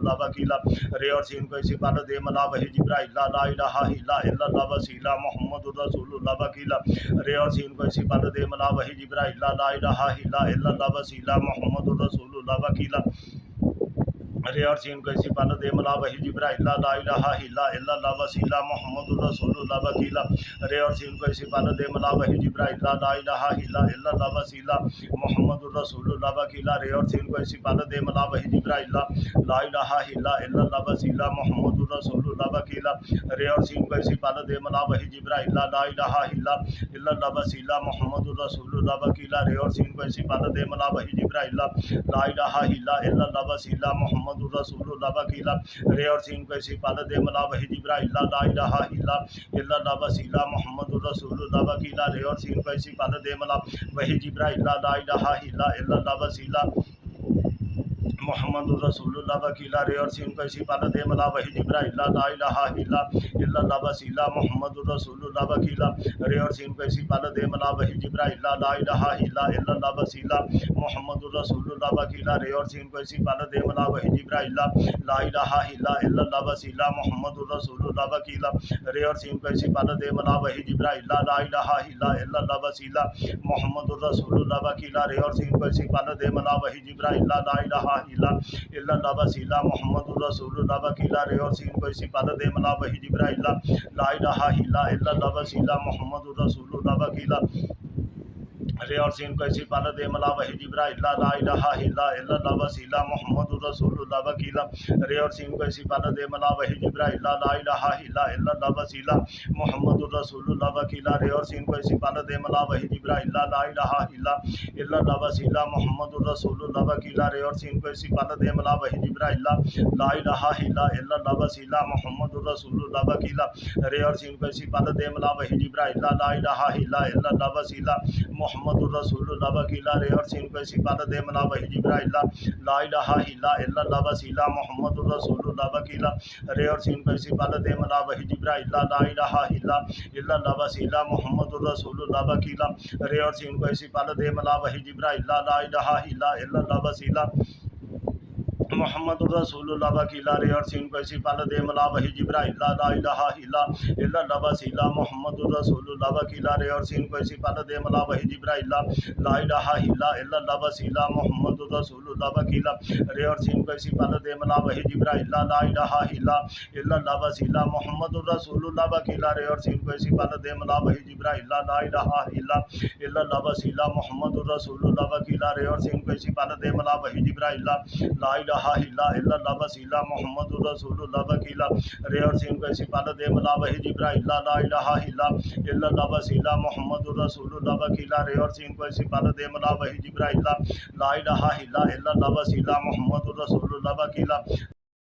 وکیلا رے اور سین کو اسی پال دے ملا وحی جبرائیل لا الہ الا اللہ وسیلہ محمد الرسول اللہ وکیلا رے اور سین کو اسی پال دے ملا وحی جبرائیل لا الہ الا اللہ وسیلہ محمد الرسول اللہ وکیلا رے اور سین کو اسی پال دے ملا وحی جبرائیل لا الہ الا اللہ وسیلہ محمد الرسول اللہ وکیلا رے اور سین کو اسی پال دے ملا وحی جبرائیل لا الہ الا اللہ وسیلہ محمد الرسول اللہ وکیلا رے اور سین کو اسی پال دے ملا وحی جبرائیل لا الہ الا اللہ وسیلہ محمد الرسول اللہ وکیلا رے اور سین کو اسی پال دے ملا وحی جبرائیل لا الہ الا اللہ وسیلہ محمد الرسول اللہ وکیلا رے اور سین کو اسی پال دے ملا وحی جبرائیل لا الہ الا اللہ وسیلہ محمد الرسول اللہ وکیلا رے اور سین کو اسی پال دے ملا وحی جبرائیل لا الہ الا اللہ وسیلہ محمد الرسول اللہ وکیلا رے اور سین کو اسی پال دے ملا وحی جبرائیل لا الہ الا اللہ وسیلہ محمد الرسول اللہ وکیلا رے اور سین کو اسی پال دے ملا وحی جبرائیل لا الہ الا اللہ وسیلہ محمد الرسول اللہ وکیلا رے اور سین کو اسی پال دے ملا وحی جبرائیل لا الہ الا اللہ وسیلہ محمد الرسول اللہ وکیلا رے اور سین کو اسی پال دے ملا وحی جبرائیل لا الہ الا اللہ وسیلہ محمد الرسول اللہ وکیلا رے اور سین کو اسی پال دے ملا وحی جبرائیل لا الہ الا اللہ وسیلہ محمد الرسول اللہ وکیلا رے اور سین کو اسی پال دے ملا وحی جبرائیل لا الہ الا اللہ وسیلہ محمد الرسول اللہ وکیلا رے اور سین کو اسی پال دے ملا وحی جبرائیل لا الہ الا اللہ وسیلہ محمد الرسول اللہ وکیلا رے اور سین کو اسی پال دے ملا وحی جبرائیل لا الہ الا اللہ وسیلہ محمد الرسول اللہ وکیلا رے اور سین کو اسی پال دے ملا وحی جبرائیل لا الہ الا اللہ وسیلہ محمد الرسول اللہ وکیلا رے اور سین کو اسی پال دے ملا وحی جبرائیل لا الہ الا اللہ وسیلہ محمد الرسول اللہ وکیلا رے اور سین کو اسی پال دے ملا وحی جبرائیل لا الہ الا اللہ وسیلہ محمد الرسول اللہ وکیلا رے اور سین کو اسی پال دے ملا وحی جبرائیل لا الہ الا اللہ وسیلہ محمد الرسول اللہ وکیلا رے اور سین کو اسی پال دے ملا وحی جبرائیل لا الہ الا اللہ وسیلہ محمد الرسول اللہ وکیلا رے اور سین کو اسی پال دے ملا وحی جبرائیل لا الہ الا اللہ وسیلہ محمد الرسول اللہ وکیلا رے اور سین کو اسی پال دے ملا وحی جبرائیل لا الہ الا اللہ وسیلہ محمد رسول اللہ وکیلا رے اور سین کو اسی پال دے ملا وحی جبرائیل لا الہ الا اللہ وسیلہ محمد رسول اللہ وکیلا رے اور سین کو اسی پال دے ملا وحی جبرائیل لا الہ الا اللہ وسیلہ محمد رسول اللہ وکیلا رے اور سین کو اسی پال دے ملا وحی جبرائیل لا الہ الا اللہ وسیلہ محمد رسول اللہ وکیلا رے اور سین کو اسی پال دے ملا وحی جبرائیل لا الہ الا اللہ وسیلہ محمد رسول اللہ وکیلا رے اور سین کو اسی پال دے ملا وحی جبرائیل لا الہ الا اللہ وسیلہ محمد رسول اللہ وکیلا رے اور سین کو اسی پال دے ملا وحی جبرائیل لا الہ الا اللہ وسیلہ محمد رسول اللہ وکیلا رے اور سین کو اسی پال دے ملا وحی جبرائیل لا الہ الا اللہ وسیلہ محمد رسول اللہ وکیلا